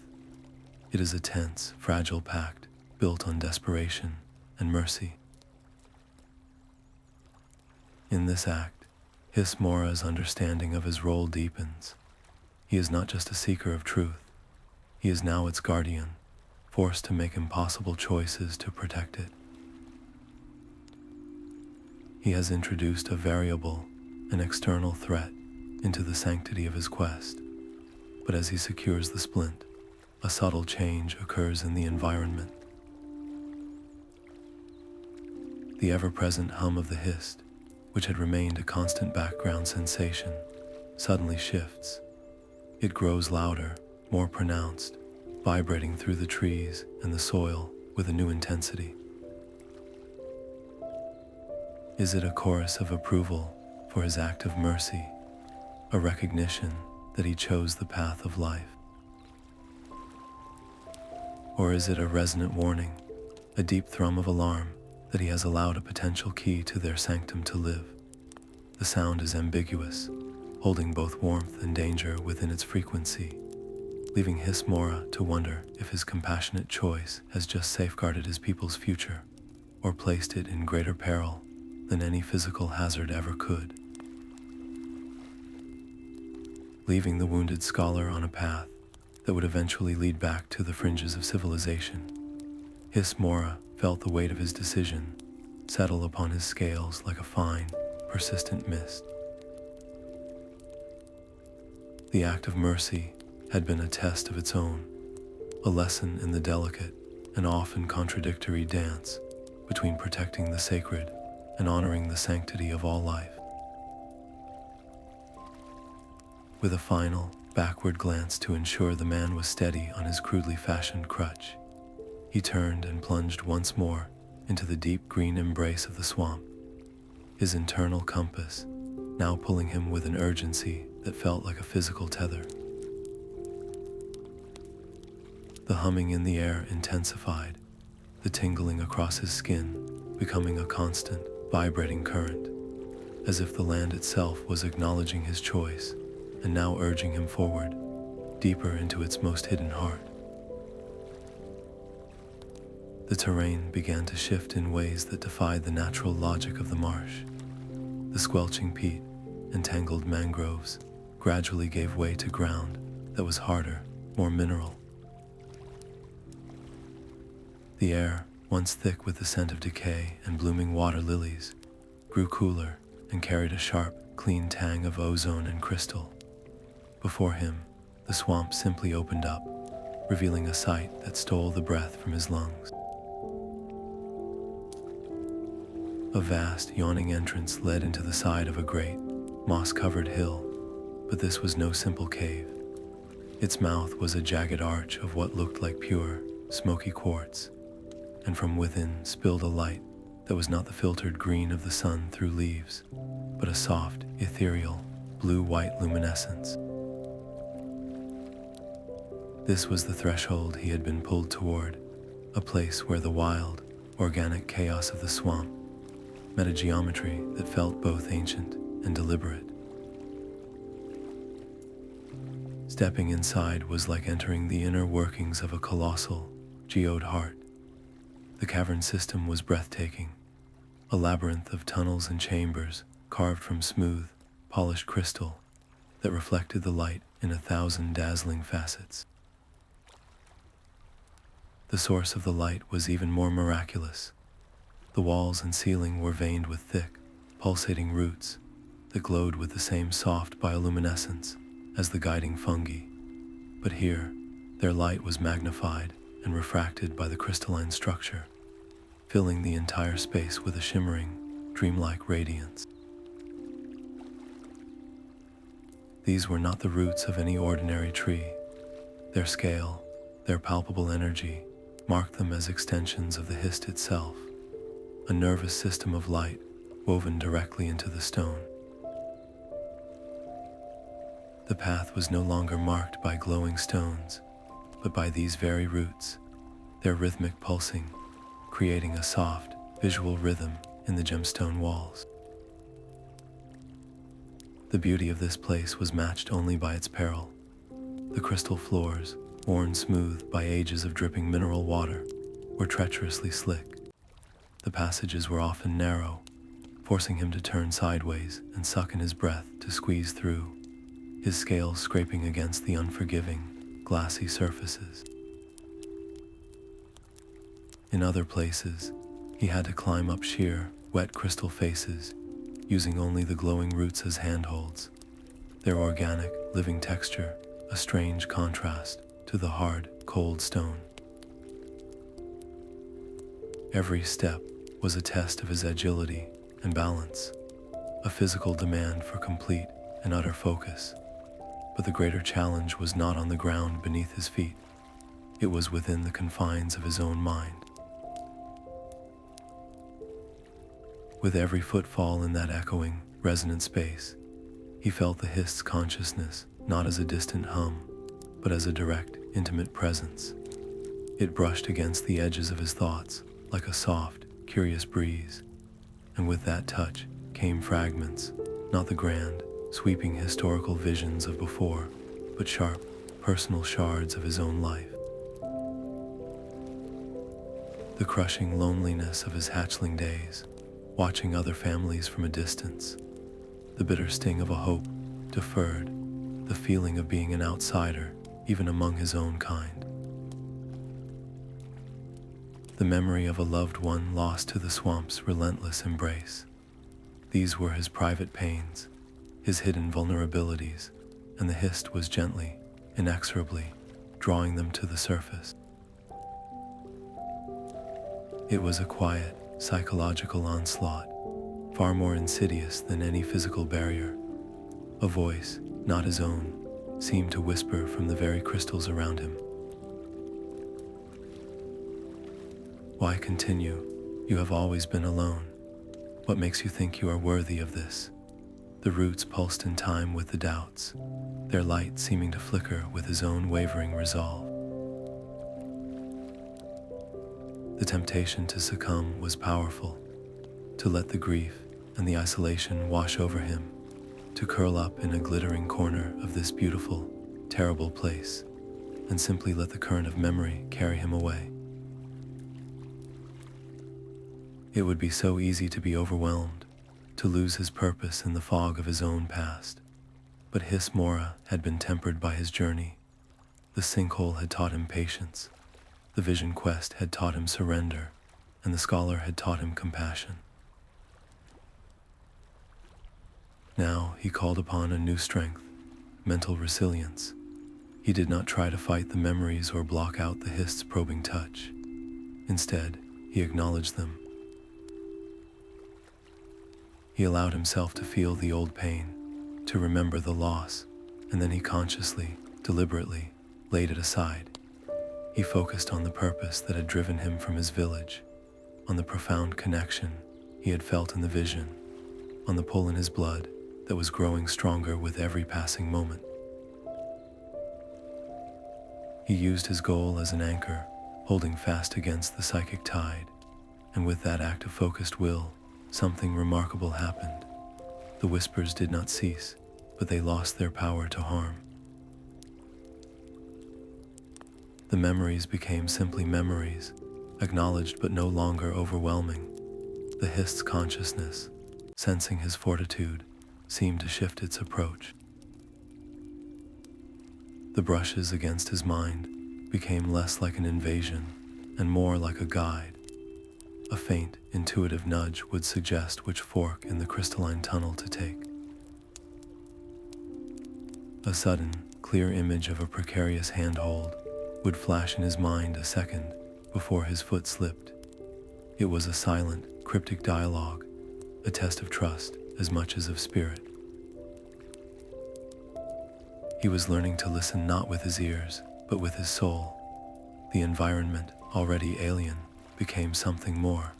It is a tense, fragile pact built on desperation and mercy. In this act, Hiss-Mora's understanding of his role deepens. He is not just a seeker of truth. He is now its guardian, forced to make impossible choices to protect it. He has introduced a variable, an external threat, into the sanctity of his quest. But as he secures the splint, a subtle change occurs in the environment. The ever-present hum of the Hist, which had remained a constant background sensation, suddenly shifts. It grows louder, more pronounced, vibrating through the trees and the soil with a new intensity. Is it a chorus of approval for his act of mercy, a recognition that he chose the path of life? Or is it a resonant warning, a deep thrum of alarm that he has allowed a potential key to their sanctum to live? The sound is ambiguous, holding both warmth and danger within its frequency, leaving Hiss-Mora to wonder if his compassionate choice has just safeguarded his people's future, or placed it in greater peril than any physical hazard ever could. Leaving the wounded scholar on a path that would eventually lead back to the fringes of civilization, Hiss-Mora felt the weight of his decision settle upon his scales like a fine, persistent mist. The act of mercy had been a test of its own, a lesson in the delicate and often contradictory dance between protecting the sacred and honoring the sanctity of all life. With a final, backward glance to ensure the man was steady on his crudely fashioned crutch, he turned and plunged once more into the deep green embrace of the swamp, his internal compass now pulling him with an urgency that felt like a physical tether. The humming in the air intensified, the tingling across his skin becoming a constant, vibrating current, as if the land itself was acknowledging his choice and now urging him forward, deeper into its most hidden heart. The terrain began to shift in ways that defied the natural logic of the marsh. The squelching peat and tangled mangroves gradually gave way to ground that was harder, more mineral. The air, once thick with the scent of decay and blooming water lilies, grew cooler and carried a sharp, clean tang of ozone and crystal. Before him, the swamp simply opened up, revealing a sight that stole the breath from his lungs. A vast, yawning entrance led into the side of a great, moss-covered hill, but this was no simple cave. Its mouth was a jagged arch of what looked like pure, smoky quartz, and from within spilled a light that was not the filtered green of the sun through leaves, but a soft, ethereal, blue-white luminescence. This was the threshold he had been pulled toward, a place where the wild, organic chaos of the swamp met a geometry that felt both ancient and deliberate. Stepping inside was like entering the inner workings of a colossal, geode heart. The cavern system was breathtaking, a labyrinth of tunnels and chambers carved from smooth, polished crystal that reflected the light in 1,000 dazzling facets. The source of the light was even more miraculous. The walls and ceiling were veined with thick, pulsating roots that glowed with the same soft bioluminescence as the guiding fungi. But here, their light was magnified and refracted by the crystalline structure, filling the entire space with a shimmering, dreamlike radiance. These were not the roots of any ordinary tree. Their scale, their palpable energy, marked them as extensions of the Hist itself, a nervous system of light woven directly into the stone. The path was no longer marked by glowing stones, but by these very roots, their rhythmic pulsing, creating a soft, visual rhythm in the gemstone walls. The beauty of this place was matched only by its peril. The crystal floors, worn smooth by ages of dripping mineral water, were treacherously slick. The passages were often narrow, forcing him to turn sideways and suck in his breath to squeeze through, his scales scraping against the unforgiving, glassy surfaces. In other places, he had to climb up sheer, wet crystal faces, using only the glowing roots as handholds, their organic, living texture a strange contrast to the hard, cold stone. Every step was a test of his agility and balance, a physical demand for complete and utter focus. But the greater challenge was not on the ground beneath his feet. It was within the confines of his own mind. With every footfall in that echoing, resonant space, he felt the Hist's consciousness not as a distant hum, but as a direct, intimate presence. It brushed against the edges of his thoughts like a soft, curious breeze, and with that touch came fragments, not the grand, sweeping historical visions of before, but sharp, personal shards of his own life. The crushing loneliness of his hatchling days, watching other families from a distance, the bitter sting of a hope deferred, the feeling of being an outsider even among his own kind. The memory of a loved one lost to the swamp's relentless embrace. These were his private pains, his hidden vulnerabilities, and the Hist was gently, inexorably, drawing them to the surface. It was a quiet, psychological onslaught, far more insidious than any physical barrier. A voice, not his own, seemed to whisper from the very crystals around him. Why continue? You have always been alone. What makes you think you are worthy of this? The roots pulsed in time with the doubts, their light seeming to flicker with his own wavering resolve. The temptation to succumb was powerful, to let the grief and the isolation wash over him, to curl up in a glittering corner of this beautiful, terrible place, and simply let the current of memory carry him away. It would be so easy to be overwhelmed, to lose his purpose in the fog of his own past. But Hiss-Mora had been tempered by his journey. The Sinkhole had taught him patience, the vision quest had taught him surrender, and the scholar had taught him compassion. Now he called upon a new strength, mental resilience. He did not try to fight the memories or block out the Hist's probing touch. Instead, he acknowledged them. He allowed himself to feel the old pain, to remember the loss, and then he consciously, deliberately, laid it aside. He focused on the purpose that had driven him from his village, on the profound connection he had felt in the vision, on the pull in his blood that was growing stronger with every passing moment. He used his goal as an anchor, holding fast against the psychic tide, and with that act of focused will, something remarkable happened. The whispers did not cease, but they lost their power to harm. The memories became simply memories, acknowledged but no longer overwhelming. The Hist's consciousness, sensing his fortitude, seemed to shift its approach. The brushes against his mind became less like an invasion and more like a guide. A faint, intuitive nudge would suggest which fork in the crystalline tunnel to take. A sudden, clear image of a precarious handhold would flash in his mind a second before his foot slipped. It was a silent, cryptic dialogue, a test of trust as much as of spirit. He was learning to listen not with his ears, but with his soul. The environment, already alien, became something more,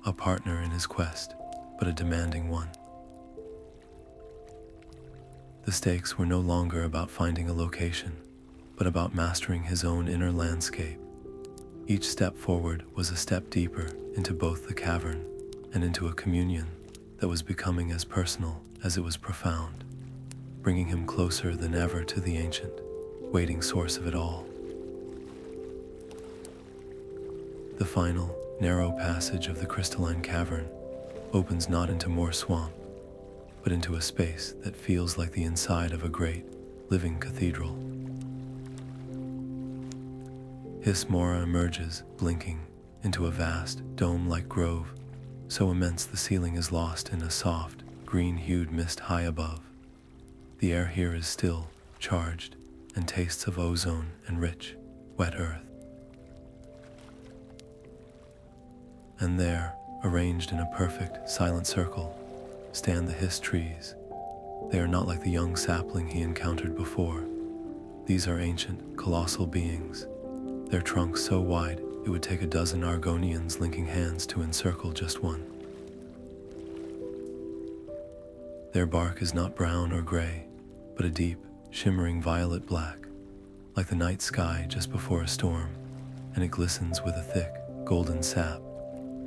a partner in his quest, but a demanding one. The stakes were no longer about finding a location, but about mastering his own inner landscape. Each step forward was a step deeper into both the cavern and into a communion that was becoming as personal as it was profound, bringing him closer than ever to the ancient, waiting source of it all. The final, narrow passage of the crystalline cavern opens not into more swamp, but into a space that feels like the inside of a great, living cathedral. Hiss-Mora emerges, blinking, into a vast, dome-like grove, so immense the ceiling is lost in a soft, green-hued mist high above. The air here is still, charged, and tastes of ozone and rich, wet earth. And there, Arranged in a perfect, silent circle, stand the Hist trees. They are not like the young sapling he encountered before. These are ancient, colossal beings, their trunks so wide it would take a dozen Argonians linking hands to encircle just one. Their bark is not brown or gray, but a deep, shimmering violet black, like the night sky just before a storm, and it glistens with a thick, golden sap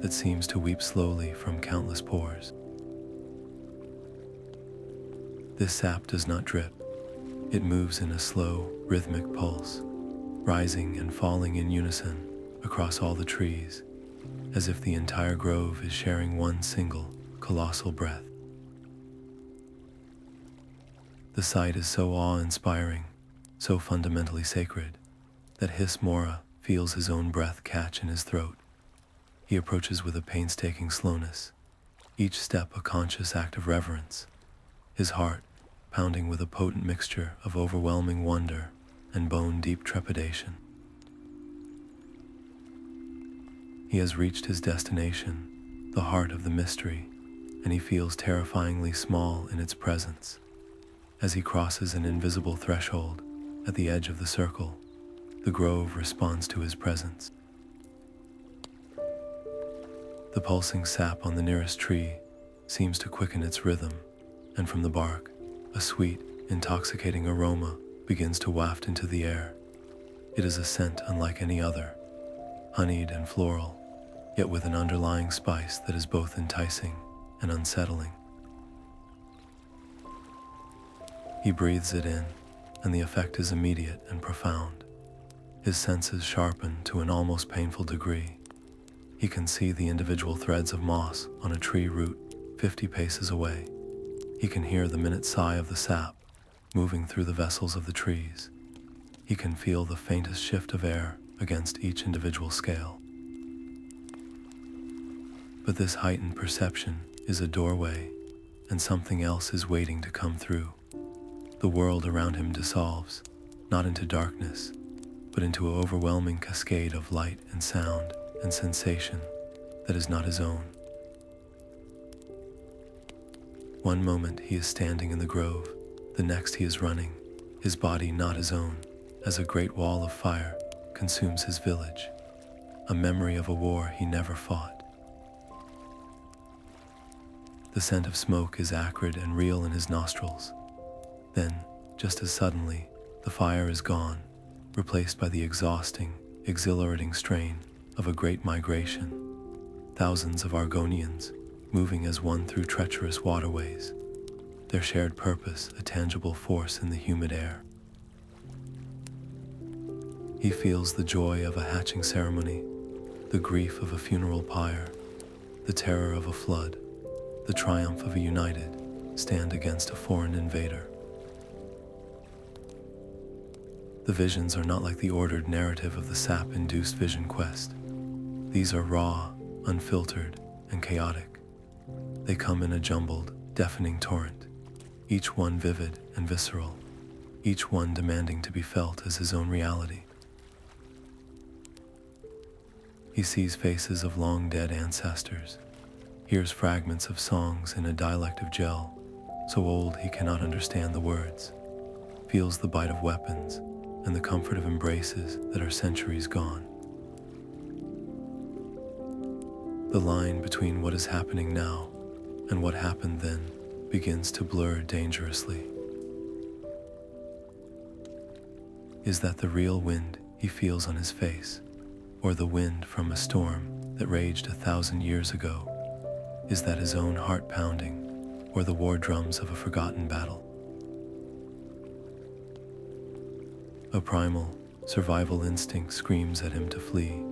that seems to weep slowly from countless pores. This sap does not drip. It moves in a slow, rhythmic pulse, rising and falling in unison across all the trees, as if the entire grove is sharing one single, colossal breath. The sight is so awe-inspiring, so fundamentally sacred, that Hiss-Mora feels his own breath catch in his throat. He approaches with a painstaking slowness, each step a conscious act of reverence, his heart pounding with a potent mixture of overwhelming wonder and bone-deep trepidation. He has reached his destination, the heart of the mystery, and he feels terrifyingly small in its presence. As he crosses an invisible threshold at the edge of the circle, the grove responds to his presence. The pulsing sap on the nearest tree seems to quicken its rhythm, and from the bark, a sweet, intoxicating aroma begins to waft into the air. It is a scent unlike any other, honeyed and floral, yet with an underlying spice that is both enticing and unsettling. He breathes it in, and the effect is immediate and profound. His senses sharpen to an almost painful degree. He can see the individual threads of moss on a tree root 50 paces away. He can hear the minute sigh of the sap moving through the vessels of the trees. He can feel the faintest shift of air against each individual scale. But this heightened perception is a doorway, and something else is waiting to come through. The world around him dissolves, not into darkness, but into an overwhelming cascade of light and sound and sensation that is not his own. One moment he is standing in the grove, the next he is running, his body not his own, as a great wall of fire consumes his village, a memory of a war he never fought. The scent of smoke is acrid and real in his nostrils. Then, just as suddenly, the fire is gone, replaced by the exhausting, exhilarating strain of a great migration. Thousands of Argonians, moving as one through treacherous waterways, their shared purpose a tangible force in the humid air. He feels the joy of a hatching ceremony, the grief of a funeral pyre, the terror of a flood, the triumph of a united stand against a foreign invader. The visions are not like the ordered narrative of the sap-induced vision quest. These are raw, unfiltered, and chaotic. They come in a jumbled, deafening torrent, each one vivid and visceral, each one demanding to be felt as his own reality. He sees faces of long-dead ancestors, hears fragments of songs in a dialect of gel, so old he cannot understand the words, feels the bite of weapons and the comfort of embraces that are centuries gone. The line between what is happening now and what happened then begins to blur dangerously. Is that the real wind he feels on his face, or the wind from a storm that raged 1,000 years ago? Is that his own heart pounding, or the war drums of a forgotten battle? A primal, survival instinct screams at him to flee,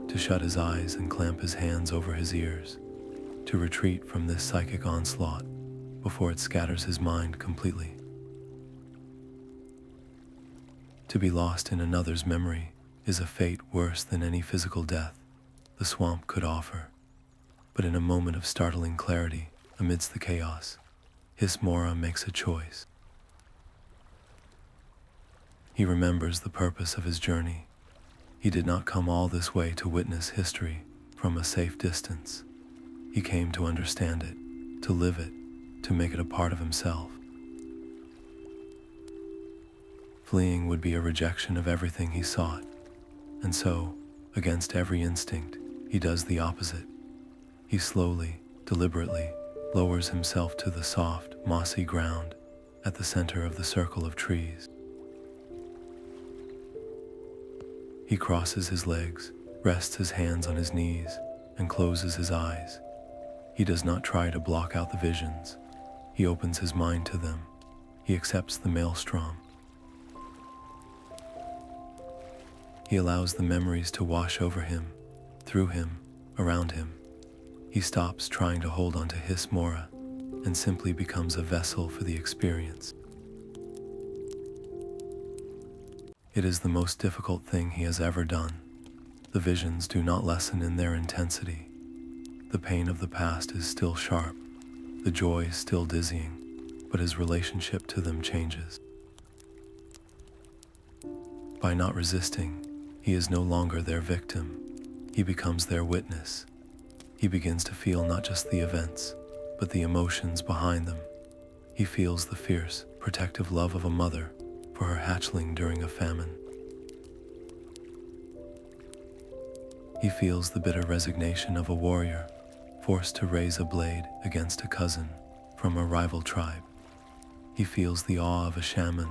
to shut his eyes and clamp his hands over his ears, to retreat from this psychic onslaught before it scatters his mind completely. To be lost in another's memory is a fate worse than any physical death the swamp could offer. But in a moment of startling clarity amidst the chaos, Hiss-Mora makes a choice. He remembers the purpose of his journey. He did not come all this way to witness history from a safe distance. He came to understand it, to live it, to make it a part of himself. Fleeing would be a rejection of everything he sought, and so, against every instinct, he does the opposite. He slowly, deliberately, lowers himself to the soft, mossy ground at the center of the circle of trees. He crosses his legs, rests his hands on his knees, and closes his eyes. He does not try to block out the visions. He opens his mind to them. He accepts the maelstrom. He allows the memories to wash over him, through him, around him. He stops trying to hold on to Hiss-Mora and simply becomes a vessel for the experience. It is the most difficult thing he has ever done. The visions do not lessen in their intensity. The pain of the past is still sharp, the joy is still dizzying, but his relationship to them changes. By not resisting, he is no longer their victim. He becomes their witness. He begins to feel not just the events, but the emotions behind them. He feels the fierce, protective love of a mother for her hatchling during a famine. He feels the bitter resignation of a warrior forced to raise a blade against a cousin from a rival tribe. He feels the awe of a shaman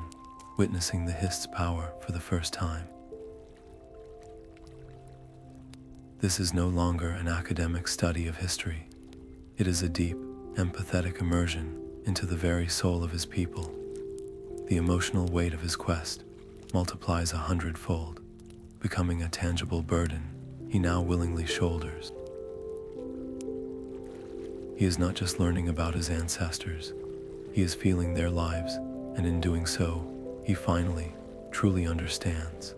witnessing the Hist's power for the first time. This is no longer an academic study of history. It is a deep, empathetic immersion into the very soul of his people. The emotional weight of his quest multiplies 100-fold, becoming a tangible burden he now willingly shoulders. He is not just learning about his ancestors, he is feeling their lives, and in doing so, he finally, truly understands.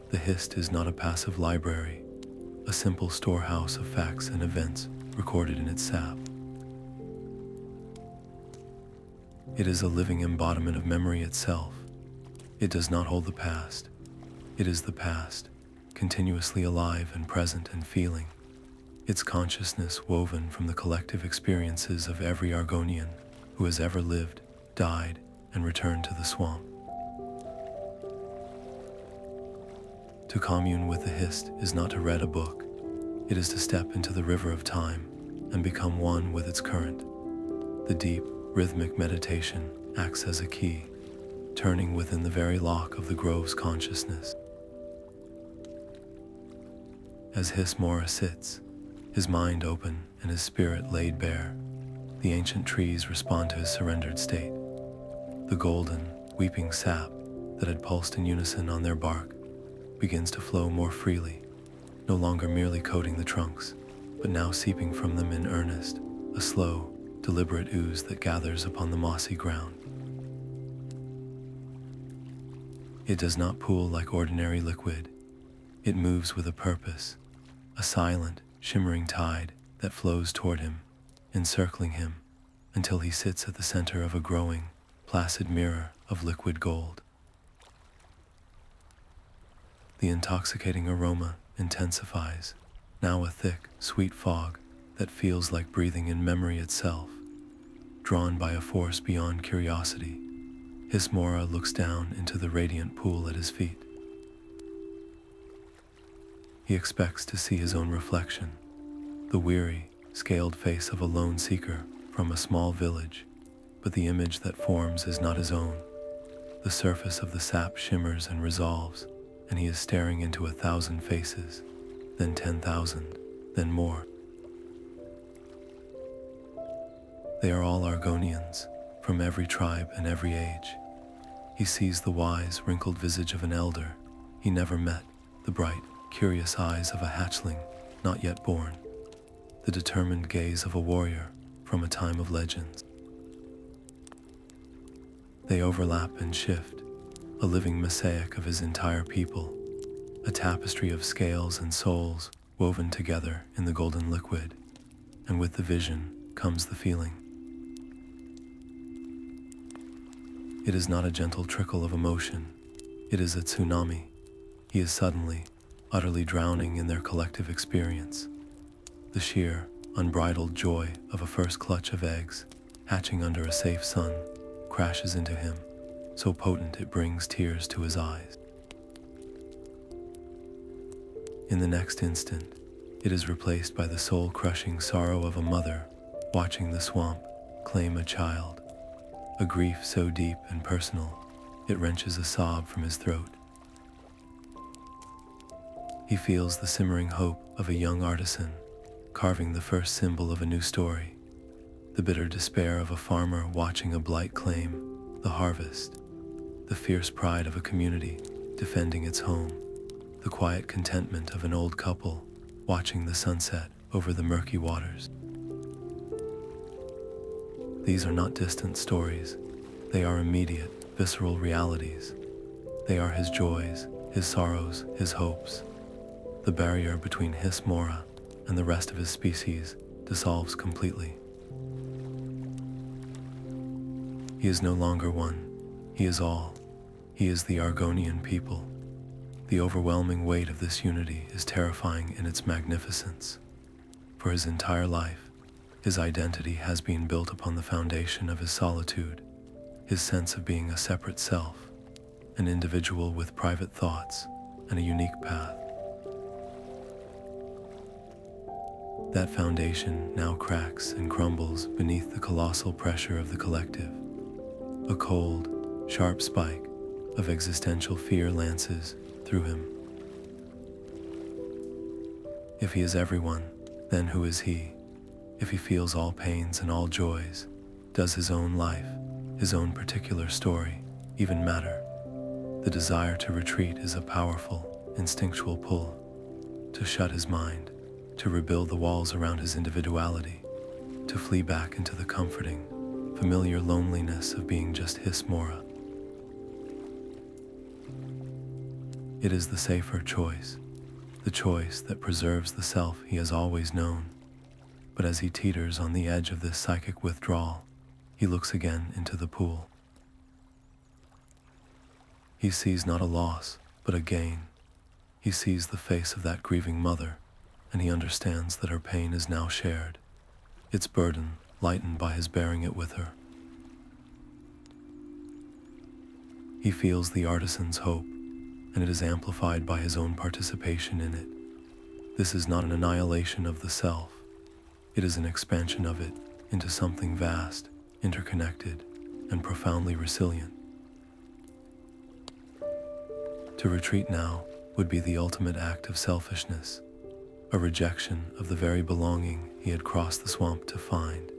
The Hist is not a passive library, a simple storehouse of facts and events recorded in its sap. It is a living embodiment of memory itself. It does not hold the past. It is the past, continuously alive and present and feeling, its consciousness woven from the collective experiences of every Argonian who has ever lived, died, and returned to the swamp. To commune with the Hist is not to read a book. It is to step into the river of time and become one with its current. The deep, rhythmic meditation acts as a key, turning within the very lock of the grove's consciousness. As Hiss-Mora sits, his mind open and his spirit laid bare, the ancient trees respond to his surrendered state. The golden, weeping sap that had pulsed in unison on their bark begins to flow more freely, no longer merely coating the trunks, but now seeping from them in earnest, a slow, deliberate ooze that gathers upon the mossy ground. It does not pool like ordinary liquid. It moves with a purpose, a silent, shimmering tide that flows toward him, encircling him, until he sits at the center of a growing, placid mirror of liquid gold. The intoxicating aroma intensifies, now a thick, sweet fog that feels like breathing in memory itself. Drawn by a force beyond curiosity, Hiss-Mora looks down into the radiant pool at his feet. He expects to see his own reflection, the weary, scaled face of a lone seeker from a small village, but the image that forms is not his own. The surface of the sap shimmers and resolves, and he is staring into 1,000 faces, then 10,000, then more. They are all Argonians, from every tribe and every age. He sees the wise, wrinkled visage of an elder he never met, the bright, curious eyes of a hatchling not yet born, the determined gaze of a warrior from a time of legends. They overlap and shift, a living mosaic of his entire people, a tapestry of scales and souls woven together in the golden liquid, and with the vision comes the feeling. It is not a gentle trickle of emotion, it is a tsunami. He is suddenly, utterly drowning in their collective experience. The sheer, unbridled joy of a first clutch of eggs, hatching under a safe sun, crashes into him, so potent it brings tears to his eyes. In the next instant, it is replaced by the soul-crushing sorrow of a mother watching the swamp claim a child, a grief so deep and personal, it wrenches a sob from his throat. He feels the simmering hope of a young artisan, carving the first symbol of a new story, the bitter despair of a farmer watching a blight claim the harvest, the fierce pride of a community defending its home, the quiet contentment of an old couple watching the sunset over the murky waters. These are not distant stories. They are immediate, visceral realities. They are his joys, his sorrows, his hopes. The barrier between Hiss-Mora and the rest of his species dissolves completely. He is no longer one. He is all. He is the Argonian people. The overwhelming weight of this unity is terrifying in its magnificence. For his entire life, his identity has been built upon the foundation of his solitude, his sense of being a separate self, an individual with private thoughts and a unique path. That foundation now cracks and crumbles beneath the colossal pressure of the collective. A cold, sharp spike of existential fear lances through him. If he is everyone, then who is he? If he feels all pains and all joys, does his own life, his own particular story, even matter? The desire to retreat is a powerful, instinctual pull, to shut his mind, to rebuild the walls around his individuality, to flee back into the comforting, familiar loneliness of being just Hiss-Mora. It is the safer choice, the choice that preserves the self he has always known. But as he teeters on the edge of this psychic withdrawal, he looks again into the pool. He sees not a loss, but a gain. He sees the face of that grieving mother, and he understands that her pain is now shared, its burden lightened by his bearing it with her. He feels the artisan's hope, and it is amplified by his own participation in it. This is not an annihilation of the self. It is an expansion of it into something vast, interconnected, and profoundly resilient. To retreat now would be the ultimate act of selfishness, a rejection of the very belonging he had crossed the swamp to find.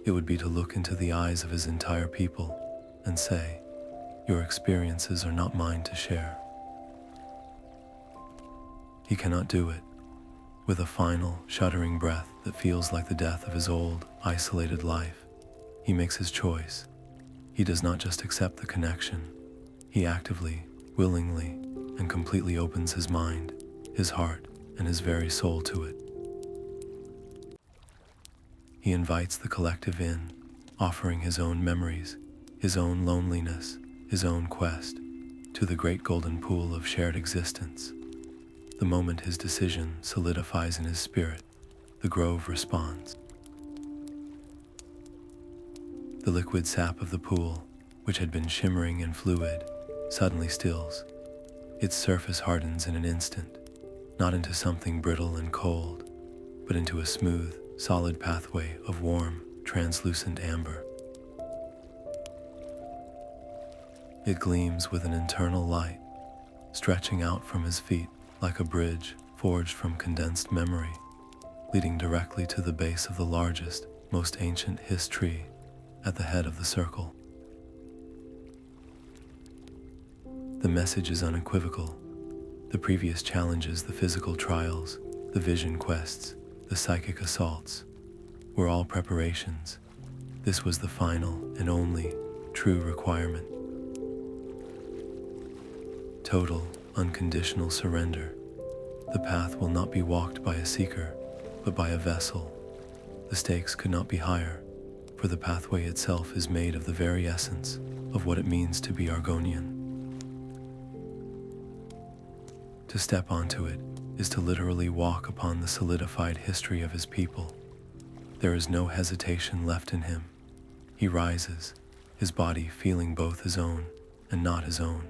It would be to look into the eyes of his entire people and say, "Your experiences are not mine to share." He cannot do it. With a final, shuddering breath that feels like the death of his old, isolated life, he makes his choice. He does not just accept the connection. He actively, willingly, and completely opens his mind, his heart, and his very soul to it. He invites the collective in, offering his own memories, his own loneliness, his own quest, to the great golden pool of shared existence. The moment his decision solidifies in his spirit, the grove responds. The liquid sap of the pool, which had been shimmering and fluid, suddenly stills. Its surface hardens in an instant, not into something brittle and cold, but into a smooth, solid pathway of warm, translucent amber. It gleams with an internal light, stretching out from his feet like a bridge forged from condensed memory, leading directly to the base of the largest, most ancient Hist tree at the head of the circle. The message is unequivocal. The previous challenges, the physical trials, the vision quests, the psychic assaults, were all preparations. This was the final and only true requirement. Total, unconditional surrender. The path will not be walked by a seeker, but by a vessel. The stakes could not be higher, for the pathway itself is made of the very essence of what it means to be Argonian. To step onto it is to literally walk upon the solidified history of his people, There is no hesitation left in him. He rises, his body feeling both his own and not his own.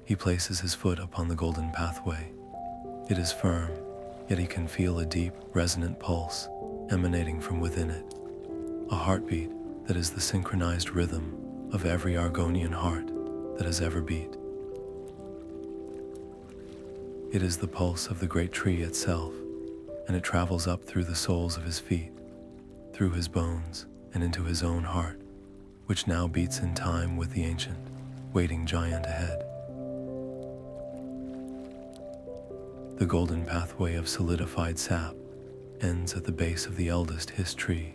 He places his foot upon the golden pathway. It is firm, yet he can feel a deep, resonant pulse emanating from within it, a heartbeat that is the synchronized rhythm of every Argonian heart that has ever beat. It is the pulse of the great tree itself, and it travels up through the soles of his feet, through his bones, and into his own heart, which now beats in time with the ancient, waiting giant ahead. The golden pathway of solidified sap ends at the base of the eldest Hist tree,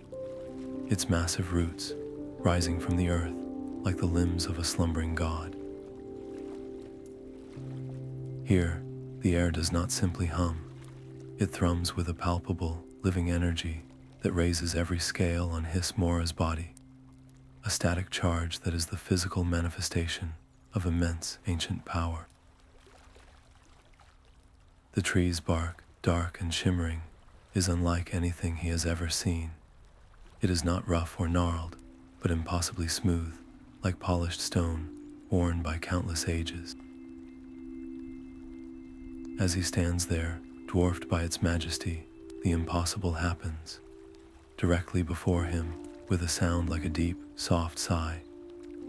its massive roots rising from the earth like the limbs of a slumbering god. Here, the air does not simply hum, it thrums with a palpable, living energy that raises every scale on Hiss-Mora's body, a static charge that is the physical manifestation of immense ancient power. The tree's bark, dark and shimmering, is unlike anything he has ever seen. It is not rough or gnarled, but impossibly smooth, like polished stone, worn by countless ages. As he stands there, dwarfed by its majesty, the impossible happens. Directly before him, with a sound like a deep, soft sigh,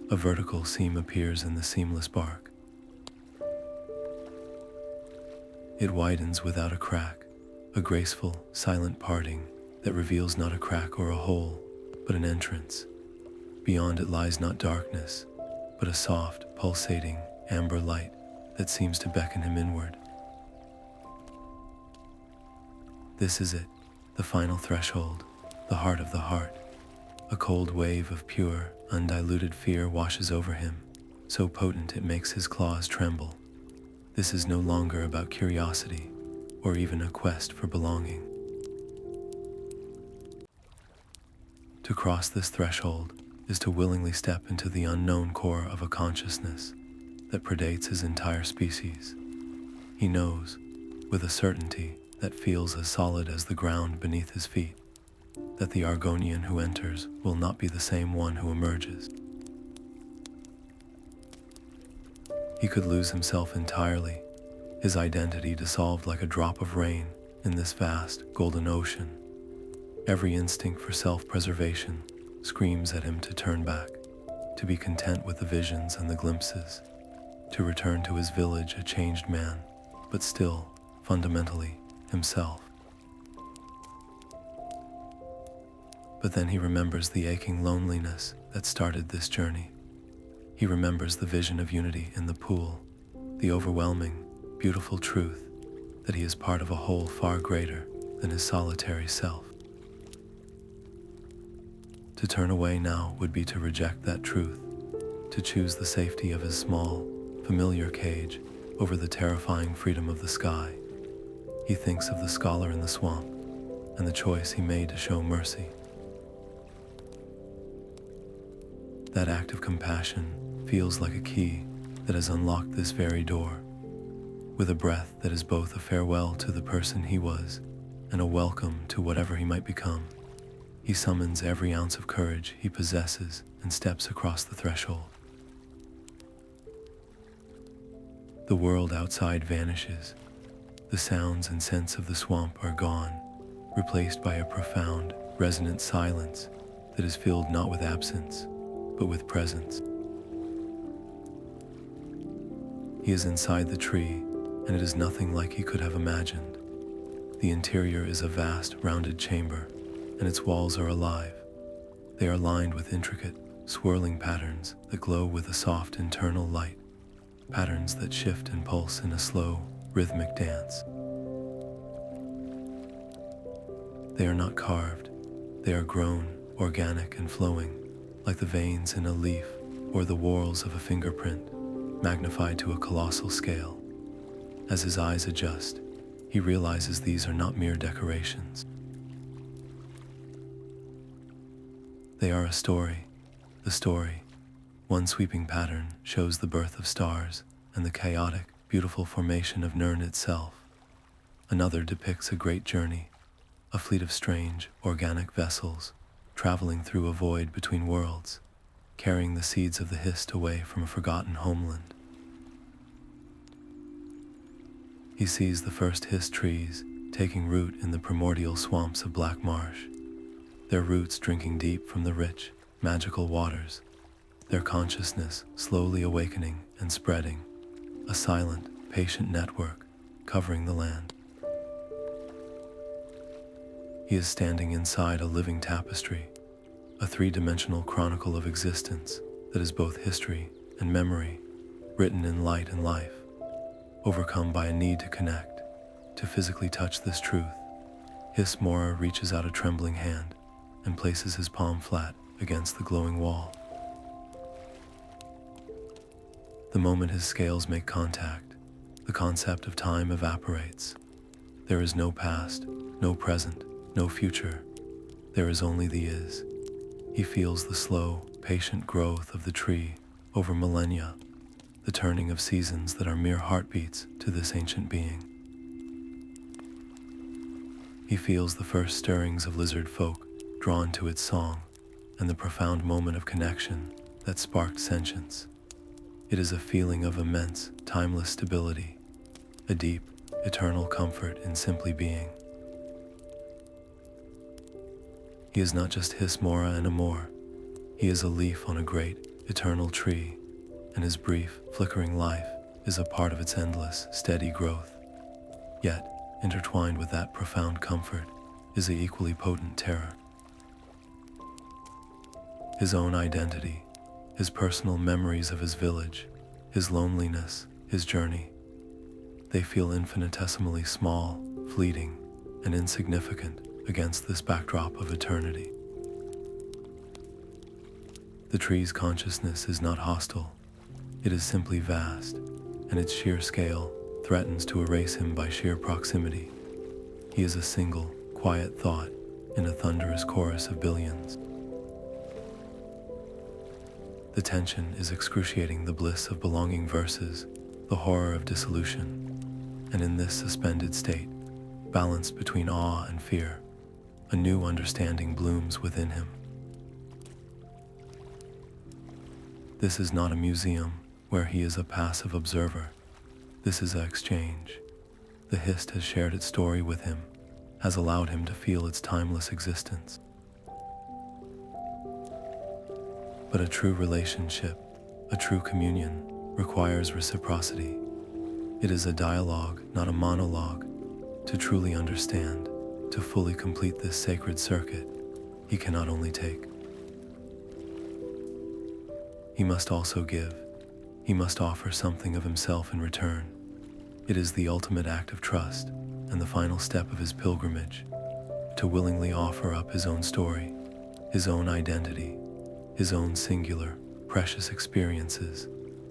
a vertical seam appears in the seamless bark. It widens without a crack, a graceful, silent parting that reveals not a crack or a hole, but an entrance. Beyond it lies not darkness, but a soft, pulsating, amber light that seems to beckon him inward. This is it, the final threshold, the heart of the heart. A cold wave of pure, undiluted fear washes over him, so potent it makes his claws tremble. This is no longer about curiosity, or even a quest for belonging. To cross this threshold is to willingly step into the unknown core of a consciousness that predates his entire species. He knows, with a certainty that feels as solid as the ground beneath his feet, that the Argonian who enters will not be the same one who emerges. He could lose himself entirely, his identity dissolved like a drop of rain in this vast, golden ocean. Every instinct for self-preservation screams at him to turn back, to be content with the visions and the glimpses, to return to his village a changed man, but still, fundamentally, himself. But then he remembers the aching loneliness that started this journey. He remembers the vision of unity in the pool, the overwhelming, beautiful truth that he is part of a whole far greater than his solitary self. To turn away now would be to reject that truth, to choose the safety of his small, familiar cage over the terrifying freedom of the sky. He thinks of the scholar in the swamp and the choice he made to show mercy. That act of compassion feels like a key that has unlocked this very door, with a breath that is both a farewell to the person he was and a welcome to whatever he might become. He summons every ounce of courage he possesses and steps across the threshold. The world outside vanishes. The sounds and scents of the swamp are gone, replaced by a profound, resonant silence that is filled not with absence, but with presence. He is inside the tree, and it is nothing like he could have imagined. The interior is a vast, rounded chamber, and its walls are alive. They are lined with intricate, swirling patterns that glow with a soft internal light, patterns that shift and pulse in a slow, rhythmic dance. They are not carved, they are grown, organic and flowing, like the veins in a leaf or the whorls of a fingerprint, magnified to a colossal scale. As his eyes adjust, he realizes these are not mere decorations. They are a story, the story. One sweeping pattern shows the birth of stars and the chaotic, beautiful formation of Nirn itself. Another depicts a great journey a fleet of strange, organic vessels, traveling through a void between worlds, carrying the seeds of the Hist away from a forgotten homeland. He sees the first Hist trees taking root in the primordial swamps of Black Marsh, their roots drinking deep from the rich, magical waters, their consciousness slowly awakening and spreading, a silent, patient network covering the land. He is standing inside a living tapestry, a three-dimensional chronicle of existence that is both history and memory, written in light and life. Overcome by a need to connect, to physically touch this truth, Hiss-Mora reaches out a trembling hand and places his palm flat against the glowing wall. The moment his scales make contact, the concept of time evaporates. There is no past, no present, no future. There is only the is. He feels the slow, patient growth of the tree over millennia, the turning of seasons that are mere heartbeats to this ancient being. He feels the first stirrings of lizard folk drawn to its song, and the profound moment of connection that sparked sentience. It is a feeling of immense, timeless stability, a deep, eternal comfort in simply being. He is not just Hiss-Mora and Amor. He is a leaf on a great, eternal tree, and his brief, flickering life is a part of its endless, steady growth. Yet, intertwined with that profound comfort is the equally potent terror. His own identity, his personal memories of his village, his loneliness, his journey. They feel infinitesimally small, fleeting, and insignificant against this backdrop of eternity. The tree's consciousness is not hostile. It is simply vast, and its sheer scale threatens to erase him by sheer proximity. He is a single, quiet thought in a thunderous chorus of billions. The tension is excruciating, the bliss of belonging versus the horror of dissolution. And in this suspended state, balanced between awe and fear, a new understanding blooms within him. This is not a museum where he is a passive observer. This is an exchange. The Hist has shared its story with him, has allowed him to feel its timeless existence. But a true relationship, a true communion, requires reciprocity. It is a dialogue, not a monologue. To truly understand, to fully complete this sacred circuit, he cannot only take. He must also give. He must offer something of himself in return. It is the ultimate act of trust and the final step of his pilgrimage, to willingly offer up his own story, his own identity, his own singular, precious experiences,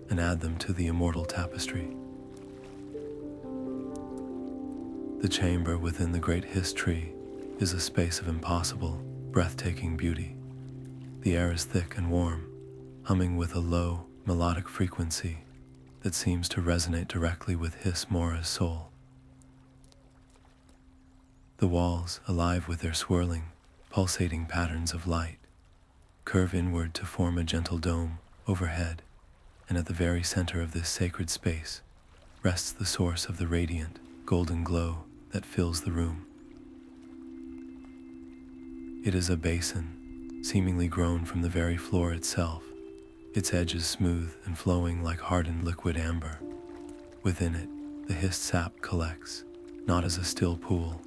and add them to the immortal tapestry. The chamber within the great Hist tree is a space of impossible, breathtaking beauty. The air is thick and warm, humming with a low, melodic frequency that seems to resonate directly with Hiss-Mora's soul. The walls, alive with their swirling, pulsating patterns of light, curve inward to form a gentle dome overhead, and at the very center of this sacred space rests the source of the radiant, golden glow that fills the room. It is a basin, seemingly grown from the very floor itself, its edges smooth and flowing like hardened liquid amber. Within it, the Hist sap collects, not as a still pool,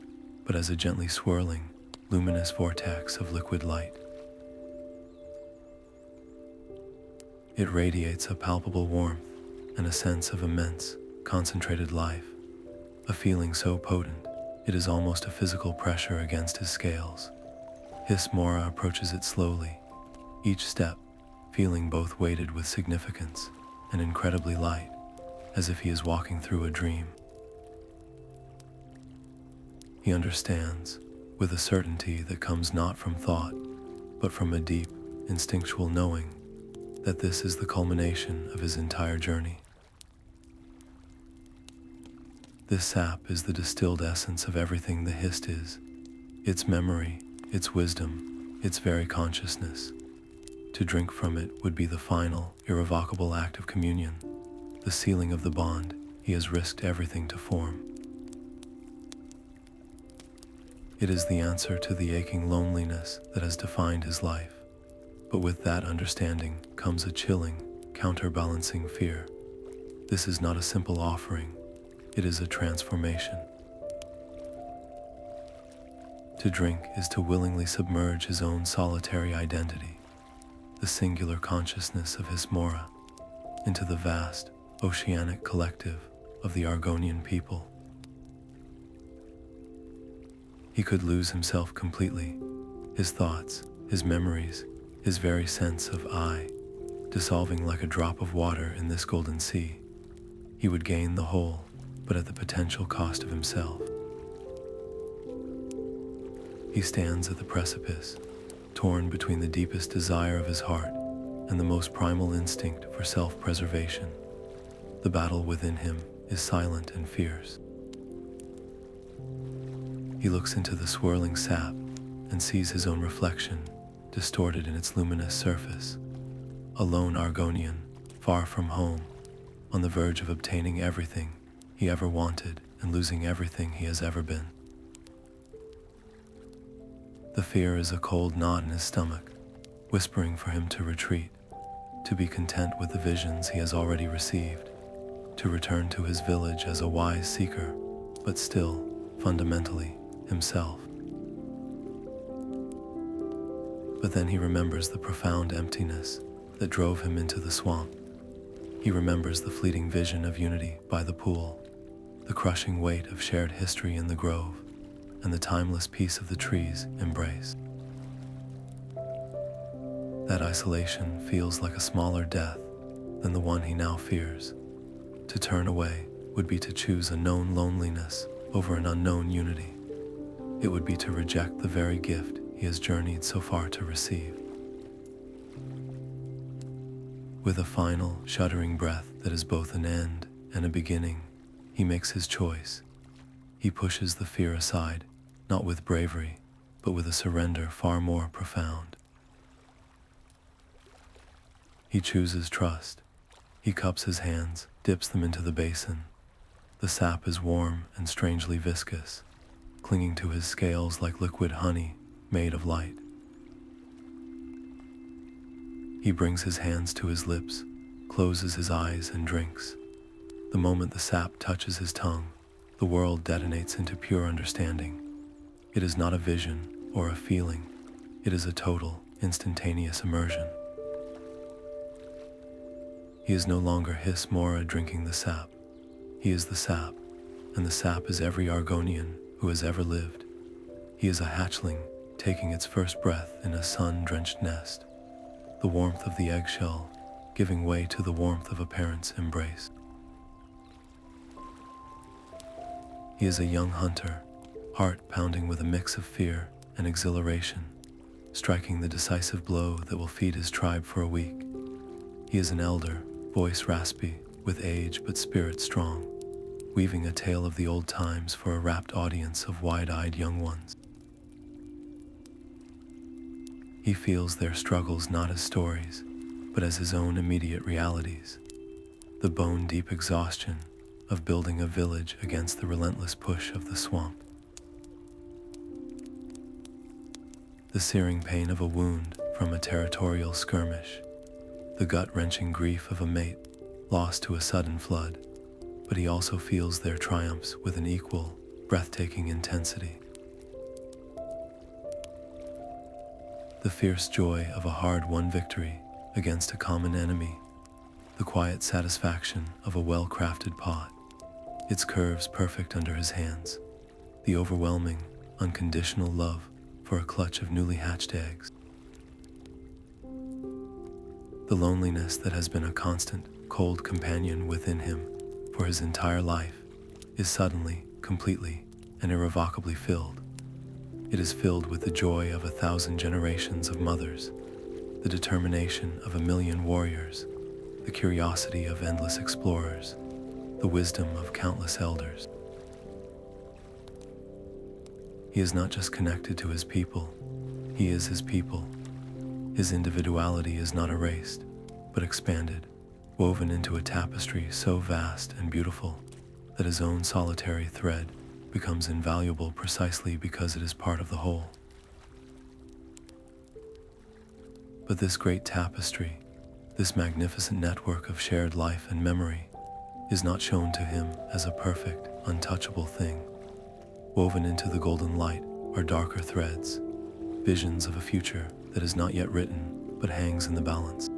but as a gently swirling, luminous vortex of liquid light. It radiates a palpable warmth and a sense of immense, concentrated life, a feeling so potent, it is almost a physical pressure against his scales. Hiss-Mora approaches it slowly, each step feeling both weighted with significance and incredibly light, as if he is walking through a dream. He understands, with a certainty that comes not from thought, but from a deep, instinctual knowing, that this is the culmination of his entire journey. This sap is the distilled essence of everything the Hist is, its memory, its wisdom, its very consciousness. To drink from it would be the final, irrevocable act of communion, the sealing of the bond he has risked everything to form. It is the answer to the aching loneliness that has defined his life. But with that understanding comes a chilling, counterbalancing fear. This is not a simple offering, it is a transformation. To drink is to willingly submerge his own solitary identity, the singular consciousness of Hiss-Mora, into the vast, oceanic collective of the Argonian people. He could lose himself completely, his thoughts, his memories, his very sense of I, dissolving like a drop of water in this golden sea. He would gain the whole, but at the potential cost of himself. He stands at the precipice, torn between the deepest desire of his heart and the most primal instinct for self-preservation. The battle within him is silent and fierce. He looks into the swirling sap and sees his own reflection, distorted in its luminous surface. A lone Argonian, far from home, on the verge of obtaining everything he ever wanted and losing everything he has ever been. The fear is a cold knot in his stomach, whispering for him to retreat, to be content with the visions he has already received, to return to his village as a wise seeker, but still, fundamentally, himself. But then he remembers the profound emptiness that drove him into the swamp. He remembers the fleeting vision of unity by the pool, the crushing weight of shared history in the grove, and the timeless peace of the trees' embrace. That isolation feels like a smaller death than the one he now fears. To turn away would be to choose a known loneliness over an unknown unity. It would be to reject the very gift he has journeyed so far to receive. With a final, shuddering breath that is both an end and a beginning, he makes his choice. He pushes the fear aside, not with bravery, but with a surrender far more profound. He chooses trust. He cups his hands, dips them into the basin. The sap is warm and strangely viscous, clinging to his scales like liquid honey made of light. He brings his hands to his lips, closes his eyes and drinks. The moment the sap touches his tongue, the world detonates into pure understanding. It is not a vision or a feeling. It is a total, instantaneous immersion. He is no longer Hiss-Mora drinking the sap. He is the sap, and the sap is every Argonian who has ever lived. He is a hatchling taking its first breath in a sun-drenched nest, the warmth of the eggshell giving way to the warmth of a parent's embrace. He is a young hunter, heart pounding with a mix of fear and exhilaration, striking the decisive blow that will feed his tribe for a week. He is an elder, voice raspy, with age but spirit strong, weaving a tale of the old times for a rapt audience of wide-eyed young ones. He feels their struggles not as stories, but as his own immediate realities, the bone-deep exhaustion of building a village against the relentless push of the swamp. The searing pain of a wound from a territorial skirmish, the gut-wrenching grief of a mate lost to a sudden flood, but he also feels their triumphs with an equal, breathtaking intensity. The fierce joy of a hard-won victory against a common enemy, the quiet satisfaction of a well-crafted pot, its curves perfect under his hands, the overwhelming, unconditional love for a clutch of newly hatched eggs. The loneliness that has been a constant, cold companion within him for his entire life is suddenly, completely, and irrevocably filled. It is filled with the joy of 1,000 generations of mothers, the determination of 1,000,000 warriors, the curiosity of endless explorers, the wisdom of countless elders. He is not just connected to his people, he is his people. His individuality is not erased, but expanded, woven into a tapestry so vast and beautiful that his own solitary thread becomes invaluable precisely because it is part of the whole. But this great tapestry, this magnificent network of shared life and memory, is not shown to him as a perfect, untouchable thing. Woven into the golden light are darker threads, visions of a future that is not yet written but hangs in the balance.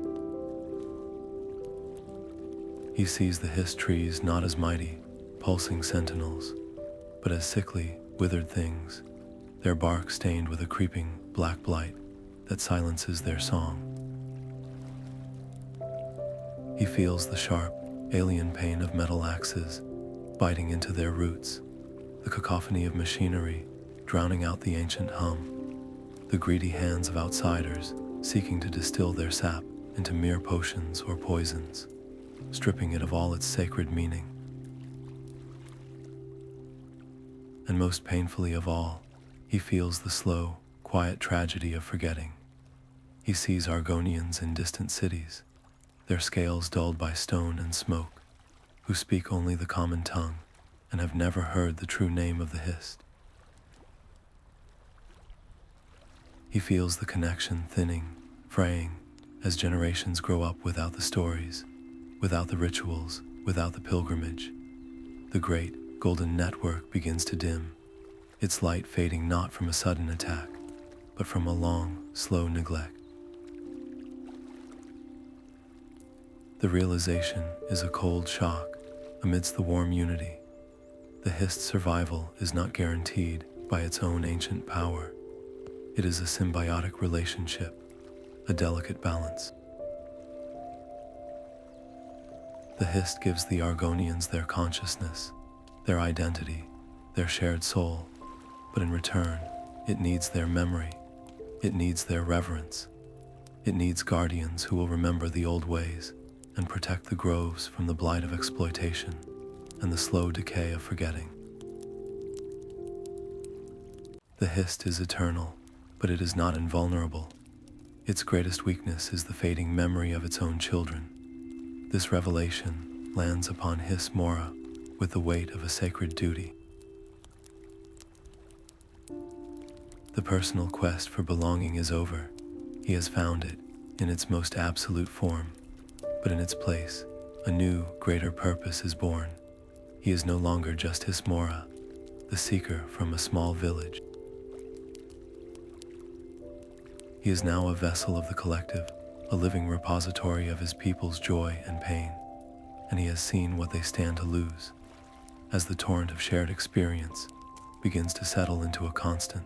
He sees the Hist trees not as mighty, pulsing sentinels, but as sickly, withered things, their bark stained with a creeping black blight that silences their song. He feels the sharp, alien pain of metal axes biting into their roots, the cacophony of machinery drowning out the ancient hum, the greedy hands of outsiders seeking to distill their sap into mere potions or poisons, stripping it of all its sacred meaning. And most painfully of all, he feels the slow, quiet tragedy of forgetting. He sees Argonians in distant cities, their scales dulled by stone and smoke, who speak only the common tongue and have never heard the true name of the Hist. He feels the connection thinning, fraying, as generations grow up without the stories, without the rituals, without the pilgrimage. The great, golden network begins to dim, its light fading not from a sudden attack, but from a long, slow neglect. The realization is a cold shock amidst the warm unity. The Hist's survival is not guaranteed by its own ancient power. It is a symbiotic relationship, a delicate balance. The Hist gives the Argonians their consciousness, their identity, their shared soul, but in return, it needs their memory, it needs their reverence, it needs guardians who will remember the old ways and protect the groves from the blight of exploitation and the slow decay of forgetting. The Hist is eternal, but it is not invulnerable. Its greatest weakness is the fading memory of its own children. This revelation lands upon Hiss-Mora with the weight of a sacred duty. The personal quest for belonging is over. He has found it in its most absolute form, but in its place, a new, greater purpose is born. He is no longer just Hiss-Mora, the seeker from a small village. He is now a vessel of the collective, a living repository of his people's joy and pain, and he has seen what they stand to lose. As the torrent of shared experience begins to settle into a constant,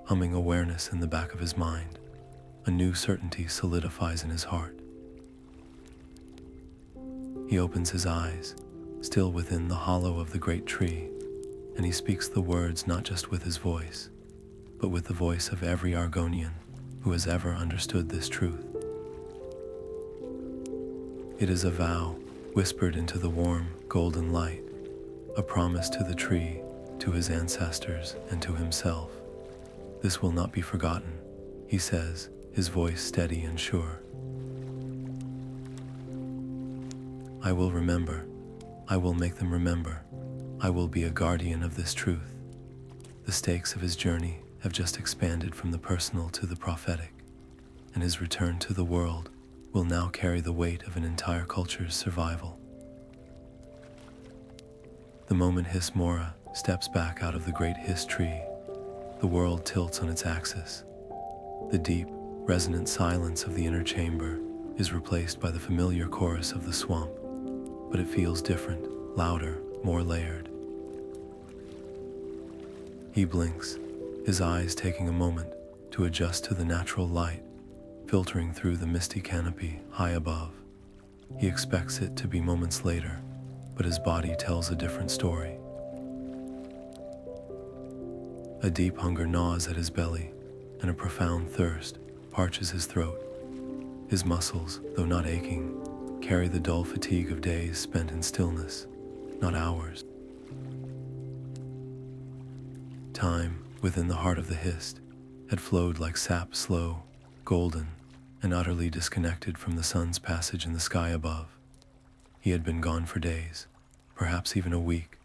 humming awareness in the back of his mind, a new certainty solidifies in his heart. He opens his eyes, still within the hollow of the great tree, and he speaks the words not just with his voice, but with the voice of every Argonian who has ever understood this truth. It is a vow whispered into the warm, golden light, a promise to the tree, to his ancestors, and to himself. This will not be forgotten, he says, his voice steady and sure. I will remember. I will make them remember. I will be a guardian of this truth. The stakes of his journey have just expanded from the personal to the prophetic, and his return to the world will now carry the weight of an entire culture's survival. The moment Hiss-Mora steps back out of the great Hist tree, the world tilts on its axis. The deep, resonant silence of the inner chamber is replaced by the familiar chorus of the swamp, but it feels different, louder, more layered. He blinks, his eyes taking a moment to adjust to the natural light filtering through the misty canopy high above. He expects it to be moments later, but his body tells a different story. A deep hunger gnaws at his belly, and a profound thirst parches his throat. His muscles, though not aching, carry the dull fatigue of days spent in stillness, not hours. Time, within the heart of the Hist, had flowed like sap, slow, golden, and utterly disconnected from the sun's passage in the sky above. He had been gone for days, perhaps even a week,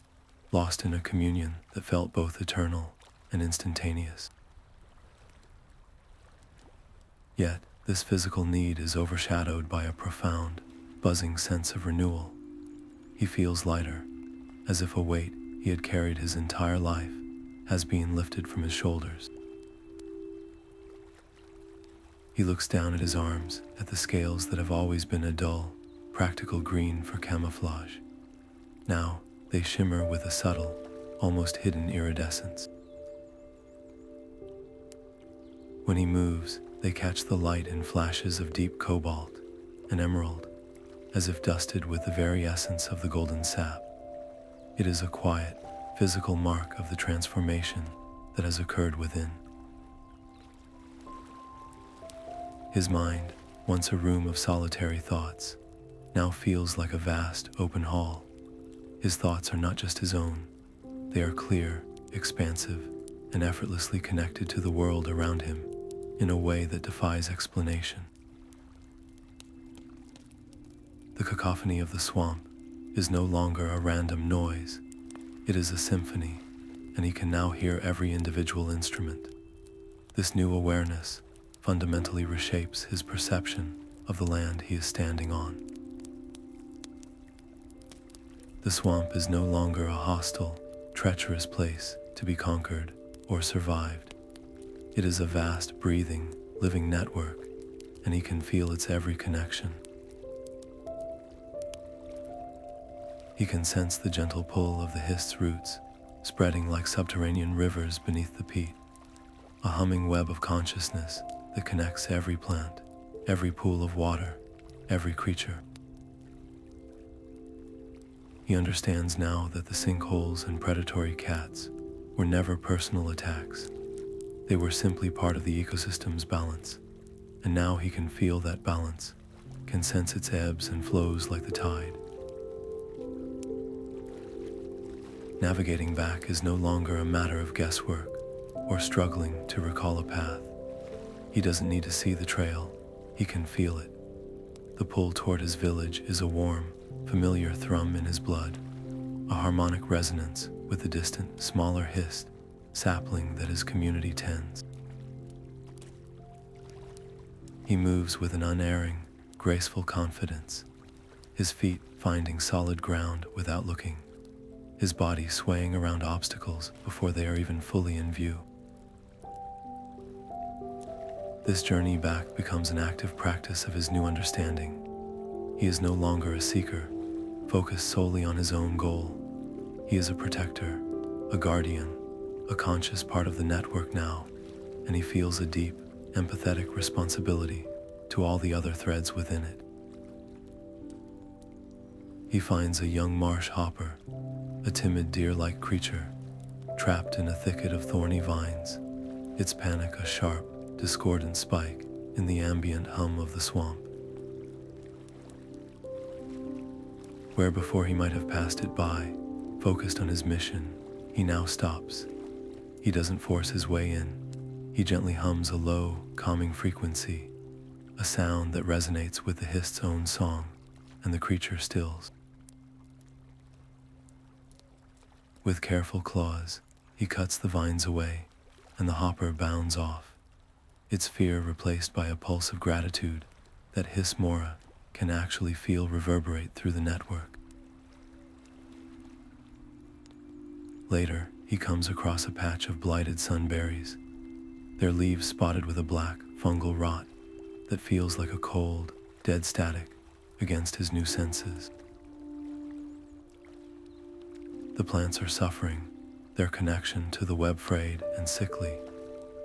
lost in a communion that felt both eternal and instantaneous. Yet, this physical need is overshadowed by a profound, buzzing sense of renewal. He feels lighter, as if a weight he had carried his entire life has been lifted from his shoulders. He looks down at his arms, at the scales that have always been a dull, practical green for camouflage. Now, they shimmer with a subtle, almost hidden iridescence. When he moves, they catch the light in flashes of deep cobalt and emerald, as if dusted with the very essence of the golden sap. It is a quiet, physical mark of the transformation that has occurred within. His mind, once a room of solitary thoughts, now feels like a vast, open hall. His thoughts are not just his own. They are clear, expansive, and effortlessly connected to the world around him in a way that defies explanation. The cacophony of the swamp is no longer a random noise. It is a symphony, and he can now hear every individual instrument. This new awareness fundamentally reshapes his perception of the land he is standing on. The swamp is no longer a hostile, treacherous place to be conquered or survived. It is a vast, breathing, living network, and he can feel its every connection. He can sense the gentle pull of the Hist's roots, spreading like subterranean rivers beneath the peat, a humming web of consciousness that connects every plant, every pool of water, every creature. He understands now that the sinkholes and predatory cats were never personal attacks. They were simply part of the ecosystem's balance, and now he can feel that balance, can sense its ebbs and flows like the tide. Navigating back is no longer a matter of guesswork or struggling to recall a path. He doesn't need to see the trail, he can feel it. The pull toward his village is a warm, familiar thrum in his blood, a harmonic resonance with the distant, smaller Hist, sapling that his community tends. He moves with an unerring, graceful confidence, his feet finding solid ground without looking, his body swaying around obstacles before they are even fully in view. This journey back becomes an active practice of his new understanding. He is no longer a seeker, focused solely on his own goal. He is a protector, a guardian, a conscious part of the network now, and he feels a deep, empathetic responsibility to all the other threads within it. He finds a young marsh hopper, a timid deer-like creature, trapped in a thicket of thorny vines, its panic a sharp, discordant spike in the ambient hum of the swamp. Where before he might have passed it by, focused on his mission, he now stops. He doesn't force his way in. He gently hums a low, calming frequency, a sound that resonates with the Hist's own song, and the creature stills. With careful claws, he cuts the vines away, and the hopper bounds off, its fear replaced by a pulse of gratitude that Hiss-Mora can actually feel reverberate through the network. Later, he comes across a patch of blighted sunberries, their leaves spotted with a black, fungal rot that feels like a cold, dead static against his new senses. The plants are suffering, their connection to the web frayed and sickly.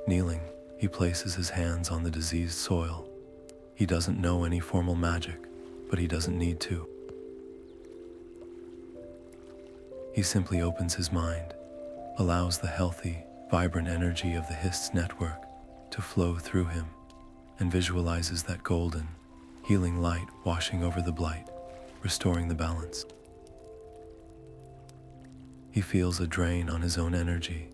Kneeling, he places his hands on the diseased soil. He doesn't know any formal magic, but he doesn't need to. He simply opens his mind, allows the healthy, vibrant energy of the Hist's network to flow through him, and visualizes that golden, healing light washing over the blight, restoring the balance. He feels a drain on his own energy,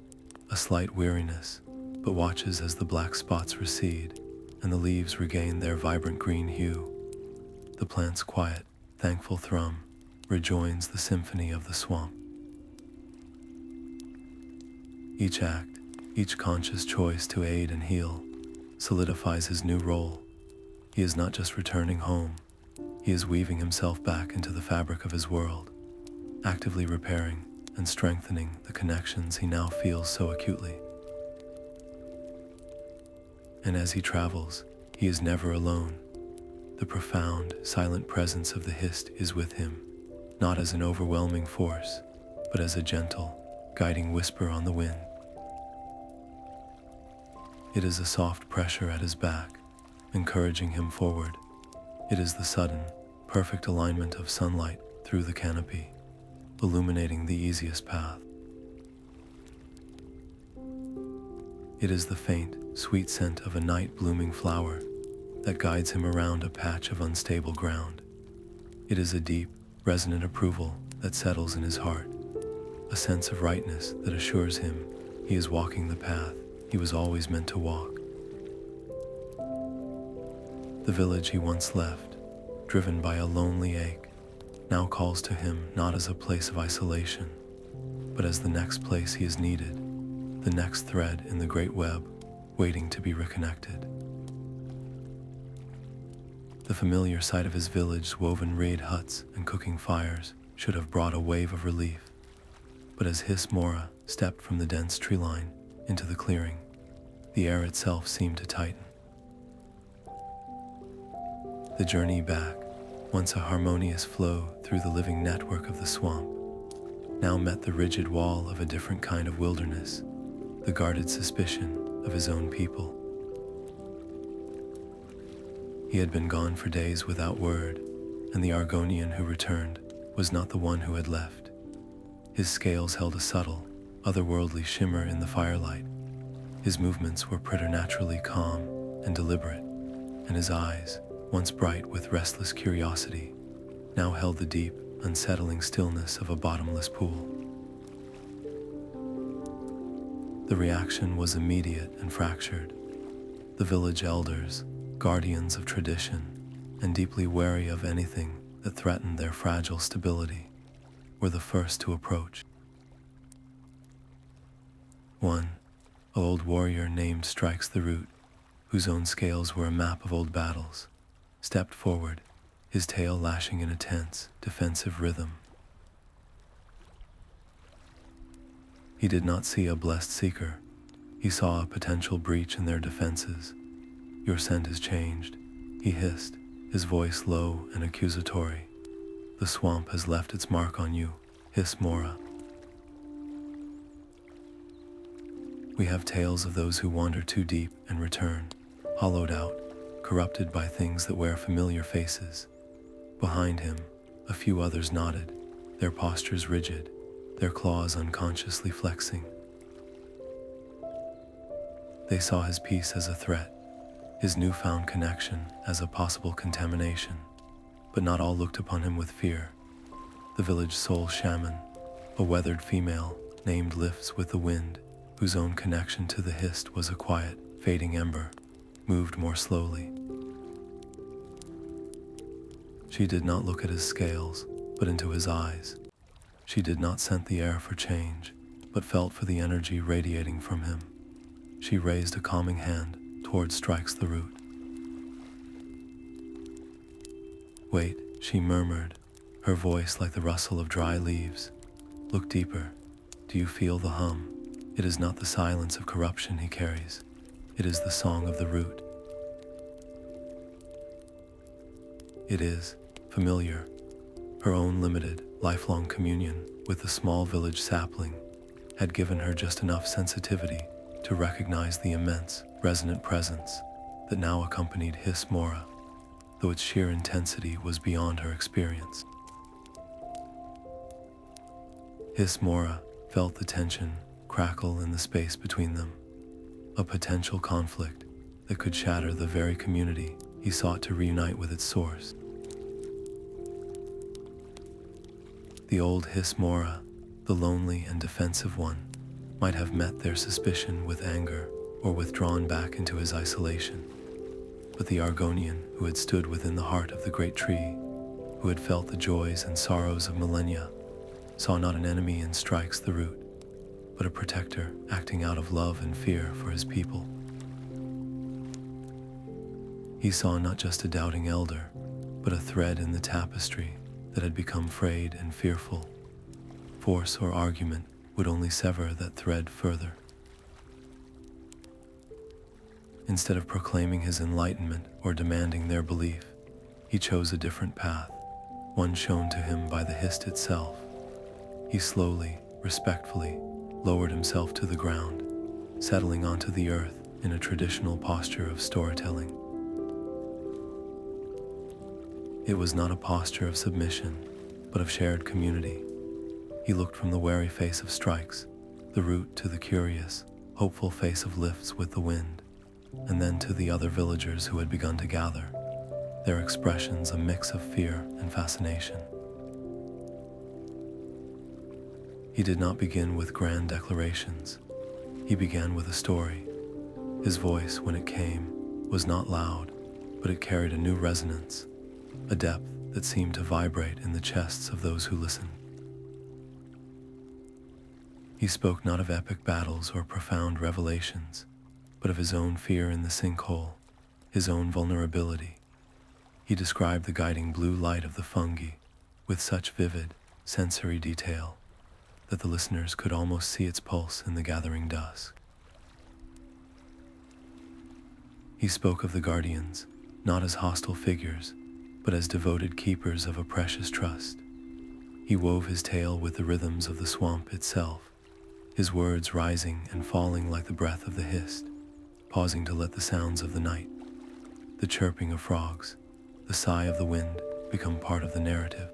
a slight weariness, but watches as the black spots recede and the leaves regain their vibrant green hue. The plant's quiet, thankful thrum rejoins the symphony of the swamp. Each act, each conscious choice to aid and heal, solidifies his new role. He is not just returning home, he is weaving himself back into the fabric of his world, actively repairing and strengthening the connections he now feels so acutely. And as he travels, he is never alone. The profound, silent presence of the Hist is with him, not as an overwhelming force, but as a gentle, guiding whisper on the wind. It is a soft pressure at his back, encouraging him forward. It is the sudden, perfect alignment of sunlight through the canopy, illuminating the easiest path. It is the faint, sweet scent of a night-blooming flower that guides him around a patch of unstable ground. It is a deep, resonant approval that settles in his heart, a sense of rightness that assures him he is walking the path he was always meant to walk. The village he once left, driven by a lonely ache, now calls to him not as a place of isolation, but as the next place he is needed, the next thread in the great web, waiting to be reconnected. The familiar sight of his village's woven reed huts and cooking fires should have brought a wave of relief, but as Hiss-Mora stepped from the dense tree line into the clearing, the air itself seemed to tighten. The journey back, once a harmonious flow through the living network of the swamp, now met the rigid wall of a different kind of wilderness, the guarded suspicion of his own people. He had been gone for days without word, and the Argonian who returned was not the one who had left. His scales held a subtle, otherworldly shimmer in the firelight. His movements were preternaturally calm and deliberate, and his eyes, once bright with restless curiosity, now held the deep, unsettling stillness of a bottomless pool. The reaction was immediate and fractured. The village elders, guardians of tradition, and deeply wary of anything that threatened their fragile stability, were the first to approach. One, an old warrior named Strikes the Root, whose own scales were a map of old battles, stepped forward, his tail lashing in a tense, defensive rhythm. He did not see a blessed seeker. He saw a potential breach in their defenses. "Your scent has changed," he hissed, his voice low and accusatory. "The swamp has left its mark on you, Hiss-Mora." We have tales of those who wander too deep and return, hollowed out, corrupted by things that wear familiar faces. Behind him, a few others nodded, their postures rigid, their claws unconsciously flexing. They saw his peace as a threat, his newfound connection as a possible contamination, but not all looked upon him with fear. The village soul shaman, a weathered female named Lifts with the Wind, whose own connection to the Hist was a quiet, fading ember, moved more slowly. She did not look at his scales, but into his eyes. She did not scent the air for change, but felt for the energy radiating from him. She raised a calming hand toward Strikes the Root. "Wait," she murmured, her voice like the rustle of dry leaves. "Look deeper. Do you feel the hum? It is not the silence of corruption he carries. It is the song of the root." It is familiar. Her own limited, lifelong communion with the small village sapling had given her just enough sensitivity to recognize the immense, resonant presence that now accompanied Hiss-Mora, though its sheer intensity was beyond her experience. Hiss-Mora felt the tension crackle in the space between them, a potential conflict that could shatter the very community he sought to reunite with its source. The old Hiss-Mora, the lonely and defensive one, might have met their suspicion with anger or withdrawn back into his isolation. But the Argonian who had stood within the heart of the great tree, who had felt the joys and sorrows of millennia, saw not an enemy in strikes the root, but a protector acting out of love and fear for his people. He saw not just a doubting elder, but a thread in the tapestry that had become frayed and fearful. Force or argument would only sever that thread further. Instead of proclaiming his enlightenment or demanding their belief, he chose a different path, one shown to him by the Hist itself. He slowly, respectfully, lowered himself to the ground, settling onto the earth in a traditional posture of storytelling. It was not a posture of submission, but of shared community. He looked from the wary face of strikes, the root, to the curious, hopeful face of lifts with the wind, and then to the other villagers who had begun to gather, their expressions a mix of fear and fascination. He did not begin with grand declarations. He began with a story. His voice, when it came, was not loud, but it carried a new resonance, a depth that seemed to vibrate in the chests of those who listened. He spoke not of epic battles or profound revelations, but of his own fear in the sinkhole, his own vulnerability. He described the guiding blue light of the fungi with such vivid, sensory detail that the listeners could almost see its pulse in the gathering dusk. He spoke of the guardians, not as hostile figures, but as devoted keepers of a precious trust. He wove his tale with the rhythms of the swamp itself, his words rising and falling like the breath of the Hist, pausing to let the sounds of the night, the chirping of frogs, the sigh of the wind become part of the narrative.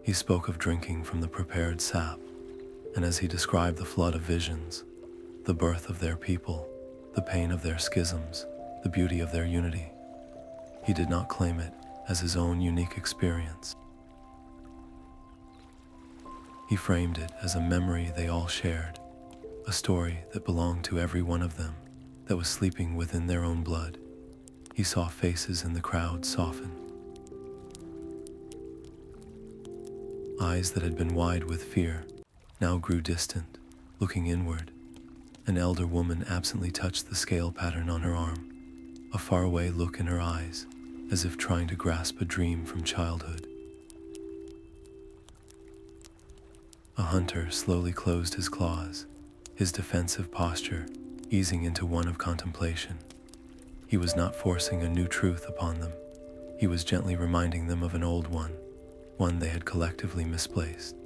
He spoke of drinking from the prepared sap, and as he described the flood of visions, the birth of their people, the pain of their schisms, the beauty of their unity, he did not claim it as his own unique experience. He framed it as a memory they all shared, a story that belonged to every one of them, that was sleeping within their own blood. He saw faces in the crowd soften. Eyes that had been wide with fear now grew distant, looking inward. An elder woman absently touched the scale pattern on her arm, a faraway look in her eyes, as if trying to grasp a dream from childhood. A hunter slowly closed his claws, his defensive posture easing into one of contemplation. He was not forcing a new truth upon them. He was gently reminding them of an old one they had collectively misplaced.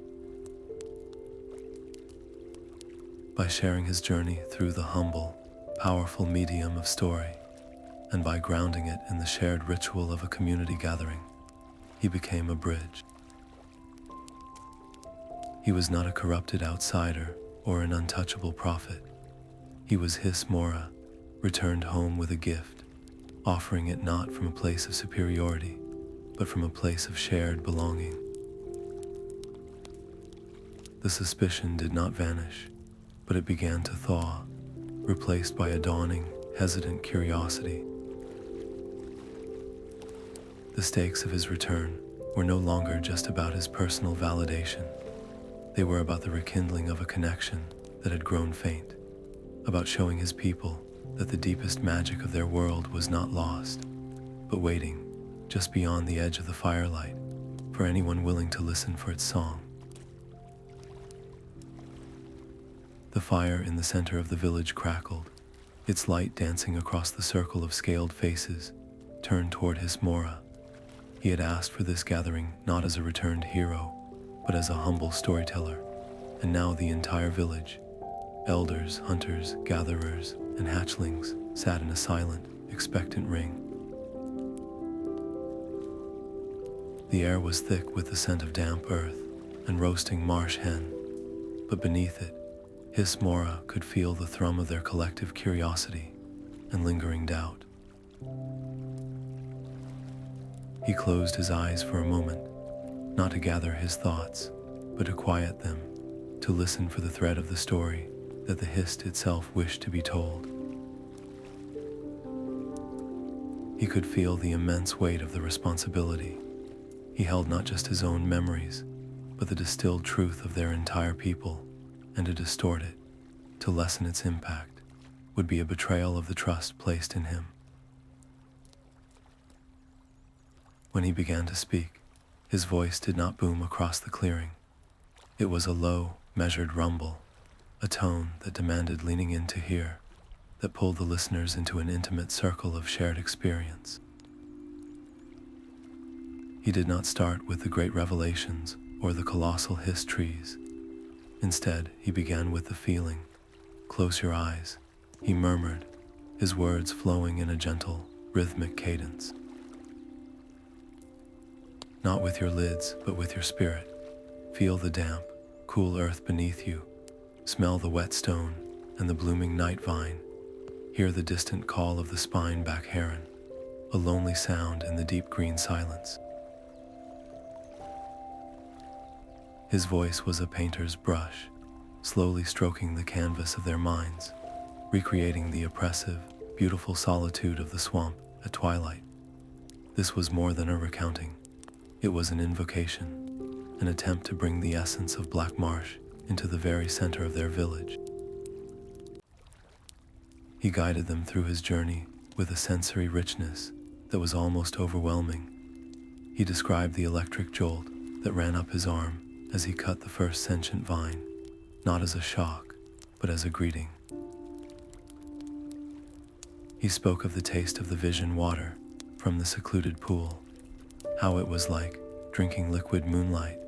By sharing his journey through the humble, powerful medium of story, and by grounding it in the shared ritual of a community gathering, he became a bridge. He was not a corrupted outsider or an untouchable prophet. He was Hiss-Mora, returned home with a gift, offering it not from a place of superiority, but from a place of shared belonging. The suspicion did not vanish, but it began to thaw, replaced by a dawning, hesitant curiosity. The stakes of his return were no longer just about his personal validation. They were about the rekindling of a connection that had grown faint, about showing his people that the deepest magic of their world was not lost, but waiting just beyond the edge of the firelight for anyone willing to listen for its song. The fire in the center of the village crackled, its light dancing across the circle of scaled faces turned toward Hiss-Mora. He had asked for this gathering not as a returned hero, but as a humble storyteller, and now the entire village, elders, hunters, gatherers, and hatchlings, sat in a silent, expectant ring. The air was thick with the scent of damp earth and roasting marsh hen, but beneath it, Hiss-Mora could feel the thrum of their collective curiosity and lingering doubt. He closed his eyes for a moment, not to gather his thoughts, but to quiet them, to listen for the thread of the story that the Hist itself wished to be told. He could feel the immense weight of the responsibility. He held not just his own memories, but the distilled truth of their entire people, and to distort it, to lessen its impact, would be a betrayal of the trust placed in him. When he began to speak, his voice did not boom across the clearing. It was a low, measured rumble, a tone that demanded leaning in to hear, that pulled the listeners into an intimate circle of shared experience. He did not start with the great revelations or the colossal Hist trees. Instead, he began with the feeling. "Close your eyes," he murmured, his words flowing in a gentle, rhythmic cadence. "Not with your lids, but with your spirit. Feel the damp, cool earth beneath you. Smell the wet stone and the blooming night vine. Hear the distant call of the spine-back heron, a lonely sound in the deep green silence." His voice was a painter's brush, slowly stroking the canvas of their minds, recreating the oppressive, beautiful solitude of the swamp at twilight. This was more than a recounting. It was an invocation, an attempt to bring the essence of Black Marsh into the very center of their village. He guided them through his journey with a sensory richness that was almost overwhelming. He described the electric jolt that ran up his arm as he cut the first sentient vine, not as a shock, but as a greeting. He spoke of the taste of the vision water from the secluded pool, how it was like drinking liquid moonlight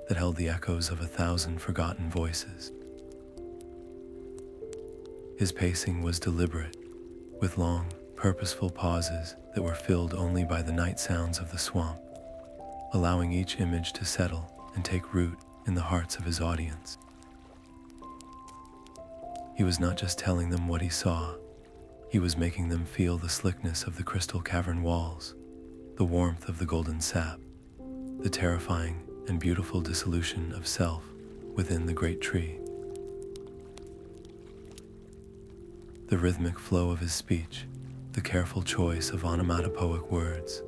that held the echoes of 1,000 forgotten voices. His pacing was deliberate, with long, purposeful pauses that were filled only by the night sounds of the swamp, allowing each image to settle and take root in the hearts of his audience. He was not just telling them what he saw, he was making them feel the slickness of the crystal cavern walls, the warmth of the golden sap, the terrifying and beautiful dissolution of self within the great tree. The rhythmic flow of his speech, the careful choice of onomatopoeic words,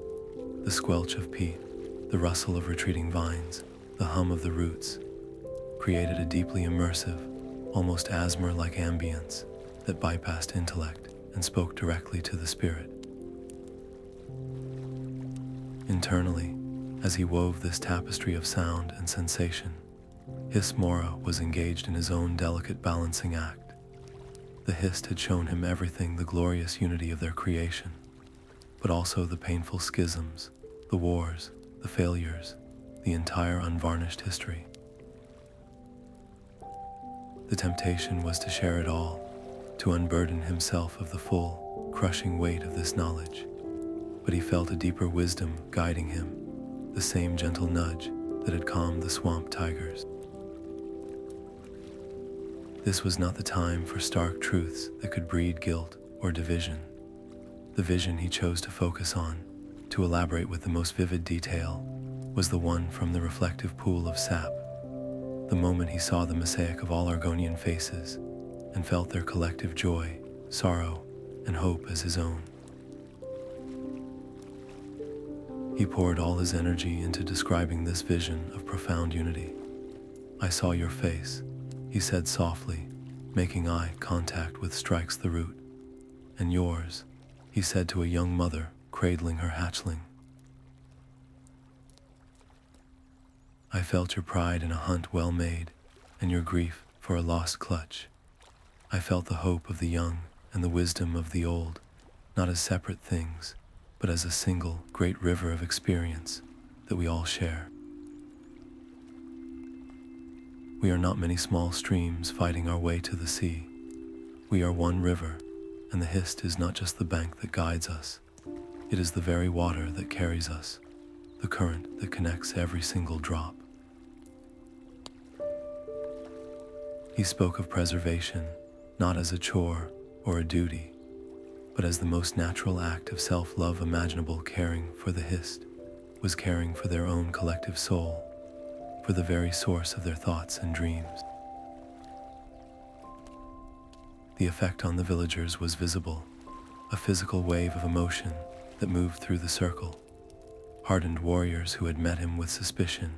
the squelch of peat, the rustle of retreating vines, the hum of the roots, created a deeply immersive, almost asthma-like ambience that bypassed intellect and spoke directly to the spirit. Internally, as he wove this tapestry of sound and sensation, Hiss-Mora was engaged in his own delicate balancing act. The Hist had shown him everything, the glorious unity of their creation, but also the painful schisms, the wars, the failures, the entire unvarnished history. The temptation was to share it all, to unburden himself of the full, crushing weight of this knowledge. But he felt a deeper wisdom guiding him, the same gentle nudge that had calmed the swamp tigers. This was not the time for stark truths that could breed guilt or division. The vision he chose to focus on, to elaborate with the most vivid detail, was the one from the reflective pool of sap. The moment he saw the mosaic of all Argonian faces and felt their collective joy, sorrow, and hope as his own. He poured all his energy into describing this vision of profound unity. "I saw your face," he said softly, making eye contact with Strikes the Root. "And yours," he said to a young mother cradling her hatchling. "I felt your pride in a hunt well made, and your grief for a lost clutch. I felt the hope of the young and the wisdom of the old, not as separate things, but as a single great river of experience that we all share. We are not many small streams fighting our way to the sea. We are one river, and the Hist is not just the bank that guides us. It is the very water that carries us, the current that connects every single drop." He spoke of preservation, not as a chore or a duty, but as the most natural act of self-love imaginable. Caring for the Hist was caring for their own collective soul, for the very source of their thoughts and dreams. The effect on the villagers was visible, a physical wave of emotion that moved through the circle. Hardened warriors who had met him with suspicion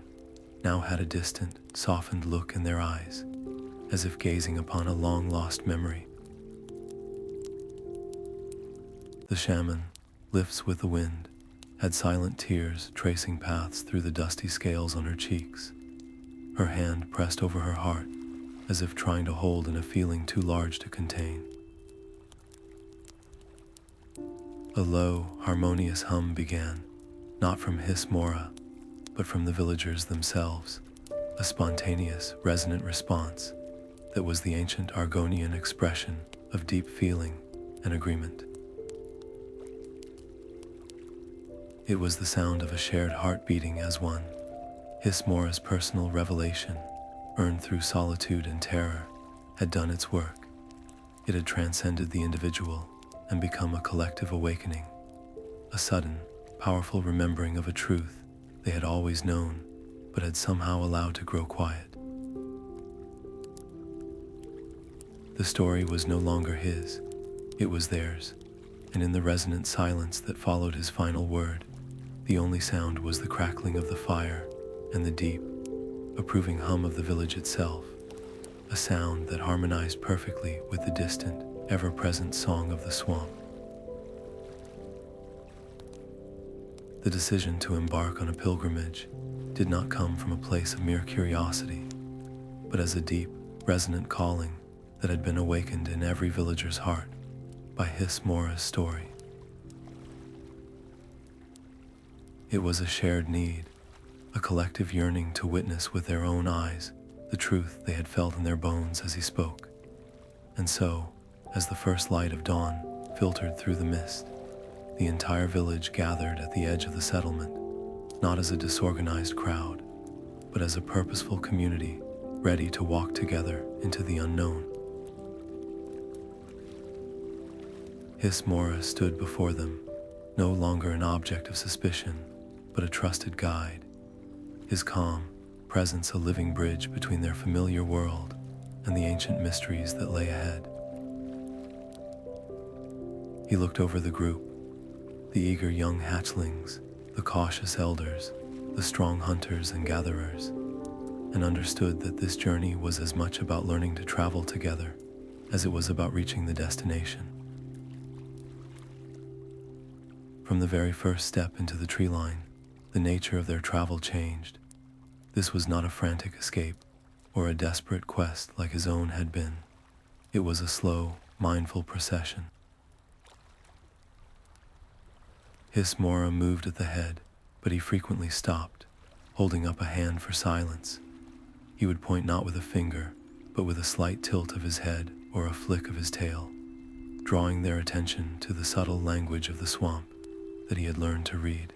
now had a distant, softened look in their eyes, as if gazing upon a long-lost memory. The shaman, lifts with the wind, had silent tears tracing paths through the dusty scales on her cheeks, her hand pressed over her heart, as if trying to hold in a feeling too large to contain. A low, harmonious hum began, not from Hiss-Mora, but from the villagers themselves, a spontaneous, resonant response that was the ancient Argonian expression of deep feeling and agreement. It was the sound of a shared heart beating as one. Hiss-Mora's personal revelation, earned through solitude and terror, had done its work. It had transcended the individual and become a collective awakening, a sudden, powerful remembering of a truth they had always known, but had somehow allowed to grow quiet. The story was no longer his, it was theirs, and in the resonant silence that followed his final word, the only sound was the crackling of the fire and the deep, approving hum of the village itself, a sound that harmonized perfectly with the distant, ever-present song of the swamp. The decision to embark on a pilgrimage did not come from a place of mere curiosity, but as a deep, resonant calling that had been awakened in every villager's heart by Hiss-Mora's story. It was a shared need, a collective yearning to witness with their own eyes the truth they had felt in their bones as he spoke. And so, as the first light of dawn filtered through the mist, the entire village gathered at the edge of the settlement, not as a disorganized crowd, but as a purposeful community ready to walk together into the unknown. Hiss-Mora stood before them, no longer an object of suspicion, but a trusted guide, his calm presence a living bridge between their familiar world and the ancient mysteries that lay ahead. He looked over the group, the eager young hatchlings, the cautious elders, the strong hunters and gatherers, and understood that this journey was as much about learning to travel together as it was about reaching the destination. From the very first step into the tree line, the nature of their travel changed. This was not a frantic escape or a desperate quest like his own had been. It was a slow, mindful procession. Hiss-Mora moved at the head, but he frequently stopped, holding up a hand for silence. He would point not with a finger, but with a slight tilt of his head or a flick of his tail, drawing their attention to the subtle language of the swamp that he had learned to read.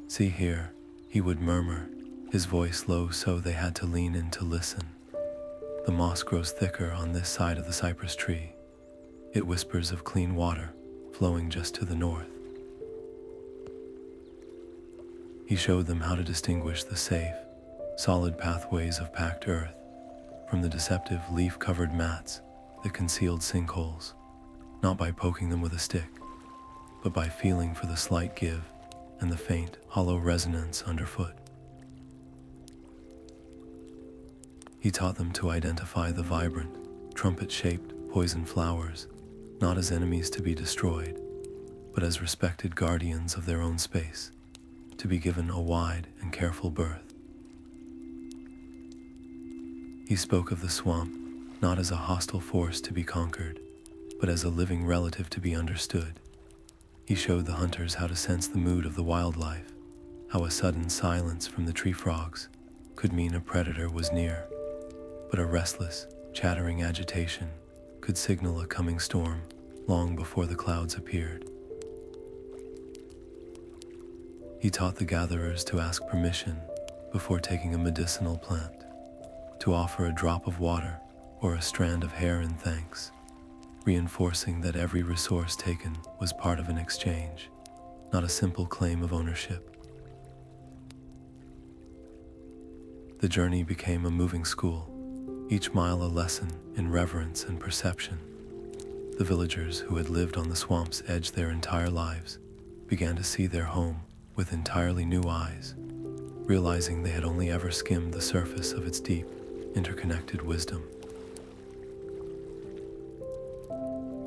"See here," he would murmur, his voice low so they had to lean in to listen. "The moss grows thicker on this side of the cypress tree. It whispers of clean water flowing just to the north." He showed them how to distinguish the safe, solid pathways of packed earth from the deceptive leaf-covered mats that concealed sinkholes, not by poking them with a stick, but by feeling for the slight give and the faint, hollow resonance underfoot. He taught them to identify the vibrant, trumpet-shaped poison flowers, not as enemies to be destroyed, but as respected guardians of their own space, to be given a wide and careful berth. He spoke of the swamp not as a hostile force to be conquered, but as a living relative to be understood. He showed the hunters how to sense the mood of the wildlife, how a sudden silence from the tree frogs could mean a predator was near, but a restless, chattering agitation could signal a coming storm long before the clouds appeared. He taught the gatherers to ask permission before taking a medicinal plant, to offer a drop of water or a strand of hair in thanks, reinforcing that every resource taken was part of an exchange, not a simple claim of ownership. The journey became a moving school, each mile a lesson in reverence and perception. The villagers who had lived on the swamp's edge their entire lives began to see their home with entirely new eyes, realizing they had only ever skimmed the surface of its deep, interconnected wisdom.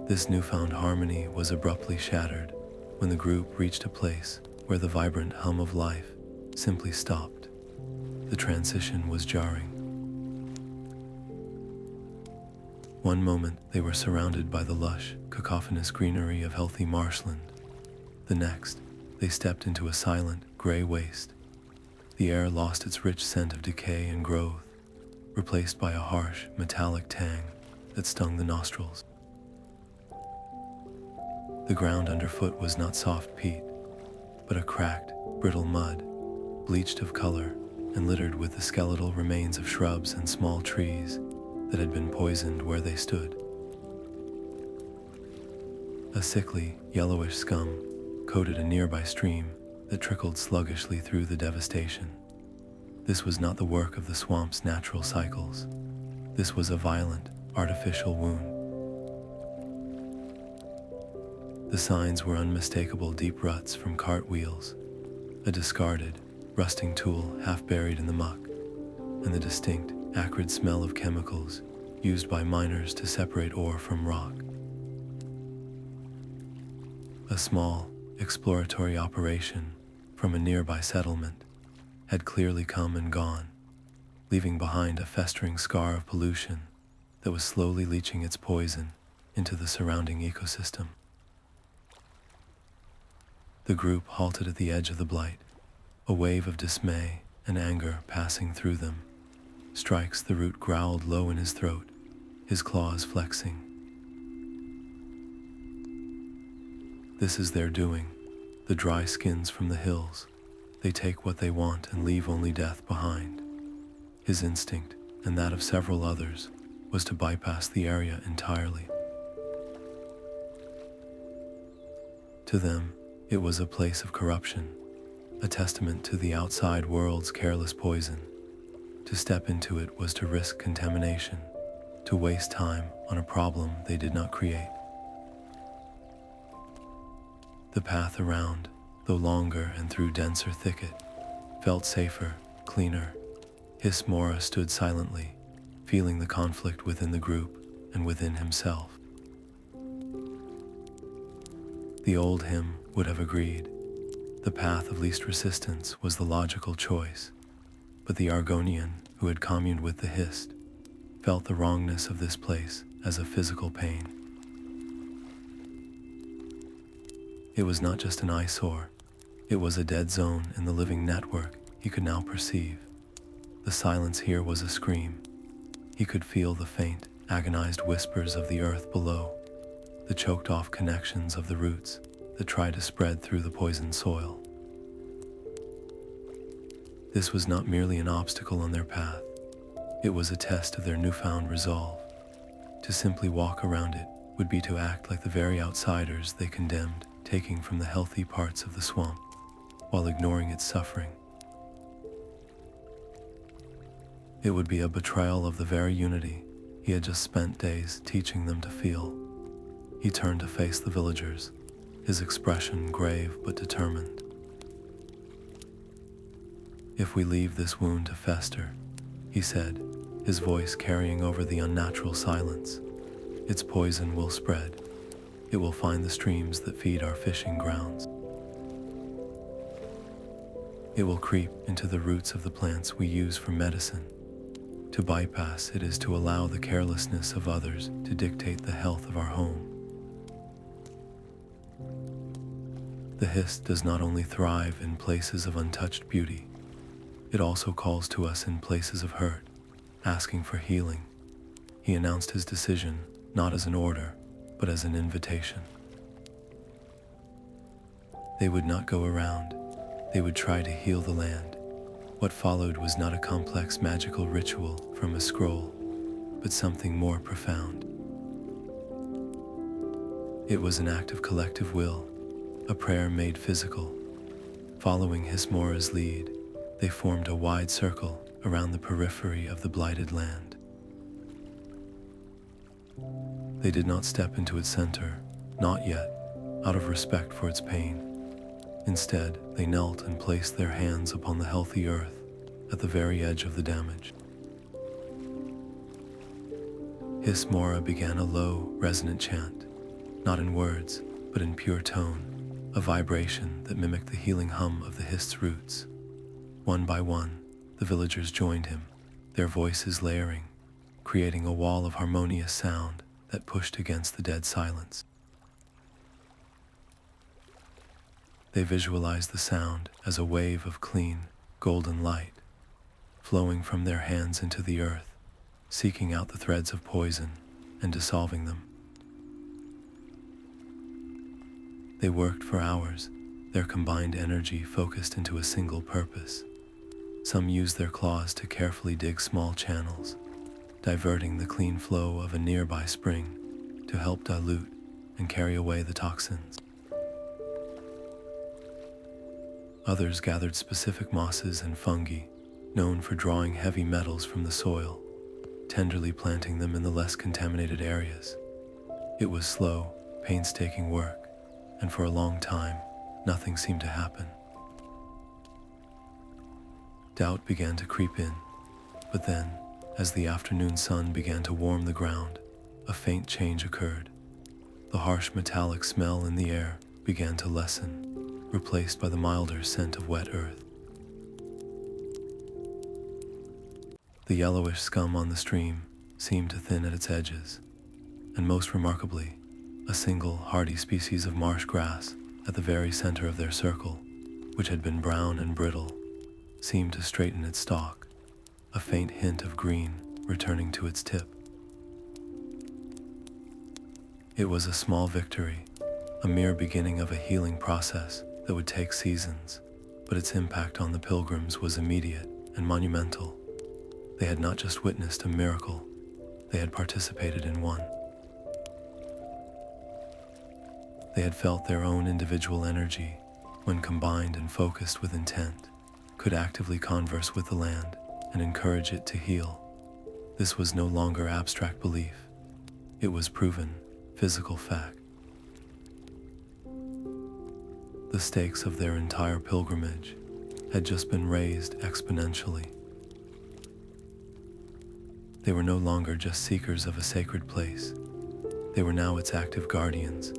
This newfound harmony was abruptly shattered when the group reached a place where the vibrant hum of life simply stopped. The transition was jarring. One moment they were surrounded by the lush, cacophonous greenery of healthy marshland. The next, they stepped into a silent, gray waste. The air lost its rich scent of decay and growth, replaced by a harsh, metallic tang that stung the nostrils. The ground underfoot was not soft peat, but a cracked, brittle mud, bleached of color and littered with the skeletal remains of shrubs and small trees that had been poisoned where they stood. A sickly, yellowish scum coated a nearby stream that trickled sluggishly through the devastation. This was not the work of the swamp's natural cycles. This was a violent, artificial wound. The signs were unmistakable deep ruts from cartwheels, a discarded, rusting tool half buried in the muck, and the distinct, acrid smell of chemicals used by miners to separate ore from rock. A small, exploratory operation from a nearby settlement had clearly come and gone, leaving behind a festering scar of pollution that was slowly leaching its poison into the surrounding ecosystem. The group halted at the edge of the Blight, a wave of dismay and anger passing through them. Strikes the root growled low in his throat, his claws flexing. This is their doing, the dry skins from the hills. They take what they want and leave only death behind. His instinct, and that of several others, was to bypass the area entirely. To them, it was a place of corruption, a testament to the outside world's careless poison. To step into it was to risk contamination, to waste time on a problem they did not create. The path around, though longer and through denser thicket, felt safer, cleaner. Hiss-Mora stood silently, feeling the conflict within the group and within himself. The old him would have agreed. The path of least resistance was the logical choice, but the Argonian, who had communed with the Hist, felt the wrongness of this place as a physical pain. It was not just an eyesore, it was a dead zone in the living network he could now perceive. The silence here was a scream. He could feel the faint, agonized whispers of the earth below, the choked-off connections of the roots that tried to spread through the poisoned soil. This was not merely an obstacle on their path. It was a test of their newfound resolve. To simply walk around it would be to act like the very outsiders they condemned, taking from the healthy parts of the swamp, while ignoring its suffering. It would be a betrayal of the very unity he had just spent days teaching them to feel. He turned to face the villagers, his expression grave but determined. "If we leave this wound to fester," he said, his voice carrying over the unnatural silence, "its poison will spread. It will find the streams that feed our fishing grounds. It will creep into the roots of the plants we use for medicine. To bypass it is to allow the carelessness of others to dictate the health of our home." The Hist does not only thrive in places of untouched beauty, it also calls to us in places of hurt, asking for healing. He announced his decision not as an order, but as an invitation. They would not go around, they would try to heal the land. What followed was not a complex magical ritual from a scroll, but something more profound. It was an act of collective will, a prayer made physical. Following Hiss-Mora's lead, they formed a wide circle around the periphery of the blighted land. They did not step into its center, not yet, out of respect for its pain. Instead, they knelt and placed their hands upon the healthy earth at the very edge of the damage. Hiss-Mora began a low, resonant chant, not in words, but in pure tone, a vibration that mimicked the healing hum of the Hist's roots. One by one, the villagers joined him, their voices layering, creating a wall of harmonious sound that pushed against the dead silence. They visualized the sound as a wave of clean, golden light, flowing from their hands into the earth, seeking out the threads of poison and dissolving them. They worked for hours, their combined energy focused into a single purpose. Some used their claws to carefully dig small channels, diverting the clean flow of a nearby spring to help dilute and carry away the toxins. Others gathered specific mosses and fungi, known for drawing heavy metals from the soil, tenderly planting them in the less contaminated areas. It was slow, painstaking work, and for a long time, nothing seemed to happen. Doubt began to creep in, but then, as the afternoon sun began to warm the ground, a faint change occurred. The harsh metallic smell in the air began to lessen, replaced by the milder scent of wet earth. The yellowish scum on the stream seemed to thin at its edges, and most remarkably, a single hardy species of marsh grass at the very center of their circle, which had been brown and brittle, seemed to straighten its stalk, a faint hint of green returning to its tip. It was a small victory, a mere beginning of a healing process that would take seasons, but its impact on the pilgrims was immediate and monumental. They had not just witnessed a miracle, they had participated in one. They had felt their own individual energy, when combined and focused with intent, could actively converse with the land and encourage it to heal. This was no longer abstract belief. It was proven, physical fact. The stakes of their entire pilgrimage had just been raised exponentially. They were no longer just seekers of a sacred place. They were now its active guardians,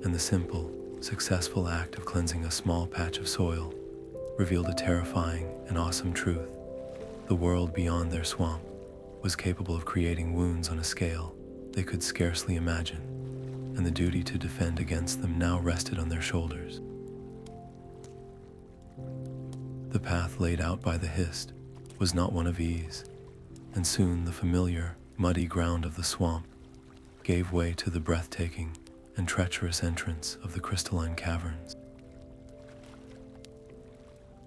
and the simple, successful act of cleansing a small patch of soil revealed a terrifying and awesome truth. The world beyond their swamp was capable of creating wounds on a scale they could scarcely imagine, and the duty to defend against them now rested on their shoulders. The path laid out by the Hist was not one of ease, and soon the familiar, muddy ground of the swamp gave way to the breathtaking and treacherous entrance of the crystalline caverns.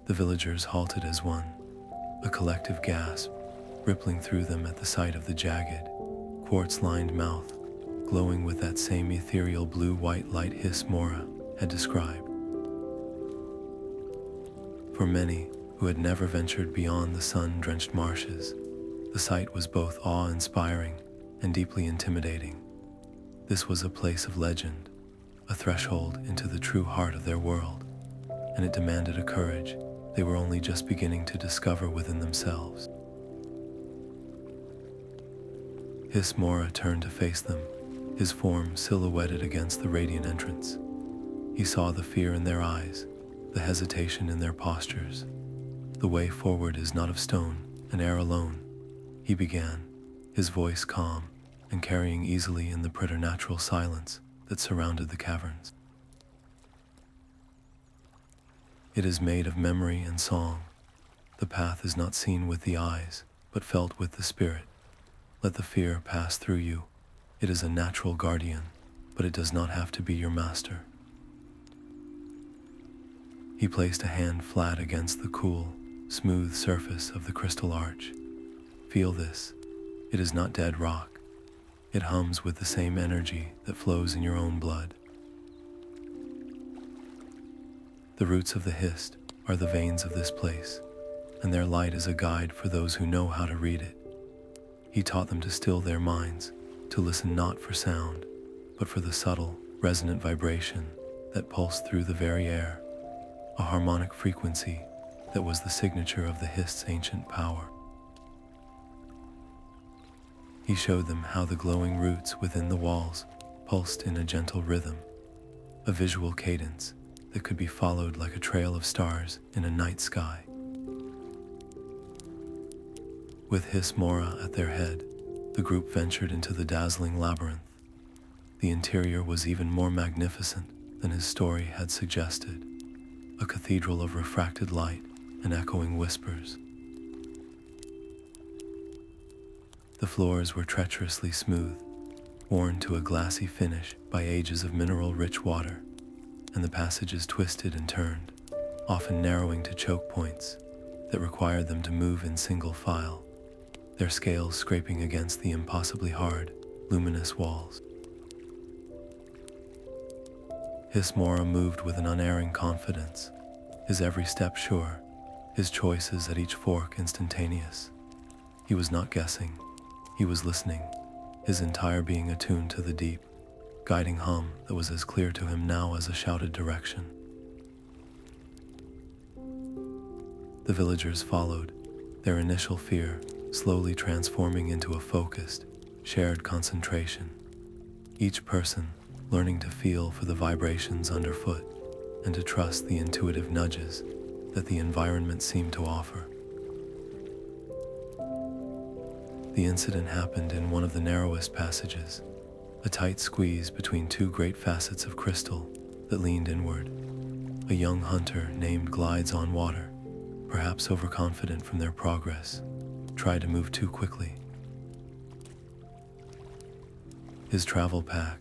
The villagers halted as one, a collective gasp rippling through them at the sight of the jagged, quartz-lined mouth glowing with that same ethereal blue-white light Hiss-Mora had described. For many who had never ventured beyond the sun-drenched marshes, the sight was both awe-inspiring and deeply intimidating. This was a place of legend, a threshold into the true heart of their world, and it demanded a courage they were only just beginning to discover within themselves. Hiss-Mora turned to face them, his form silhouetted against the radiant entrance. He saw the fear in their eyes, the hesitation in their postures. The way forward is not of stone and air alone, he began, his voice calm and carrying easily in the preternatural silence that surrounded the caverns. It is made of memory and song. The path is not seen with the eyes, but felt with the spirit. Let the fear pass through you. It is a natural guardian, but it does not have to be your master. He placed a hand flat against the cool, smooth surface of the crystal arch. Feel this. It is not dead rock. It hums with the same energy that flows in your own blood. The roots of the Hist are the veins of this place, and their light is a guide for those who know how to read it. He taught them to still their minds, to listen not for sound, but for the subtle, resonant vibration that pulsed through the very air, a harmonic frequency that was the signature of the Hist's ancient power. He showed them how the glowing roots within the walls pulsed in a gentle rhythm, a visual cadence that could be followed like a trail of stars in a night sky. With Hiss-Mora at their head, the group ventured into the dazzling labyrinth. The interior was even more magnificent than his story had suggested, a cathedral of refracted light and echoing whispers. The floors were treacherously smooth, worn to a glassy finish by ages of mineral-rich water, and the passages twisted and turned, often narrowing to choke points that required them to move in single file, their scales scraping against the impossibly hard, luminous walls. Hiss-Mora moved with an unerring confidence, his every step sure, his choices at each fork instantaneous. He was not guessing, he was listening, his entire being attuned to the deep, guiding hum that was as clear to him now as a shouted direction. The villagers followed, their initial fear slowly transforming into a focused, shared concentration, each person learning to feel for the vibrations underfoot and to trust the intuitive nudges that the environment seemed to offer. The incident happened in one of the narrowest passages, a tight squeeze between two great facets of crystal that leaned inward. A young hunter named Glides on Water, perhaps overconfident from their progress, tried to move too quickly. His travel pack,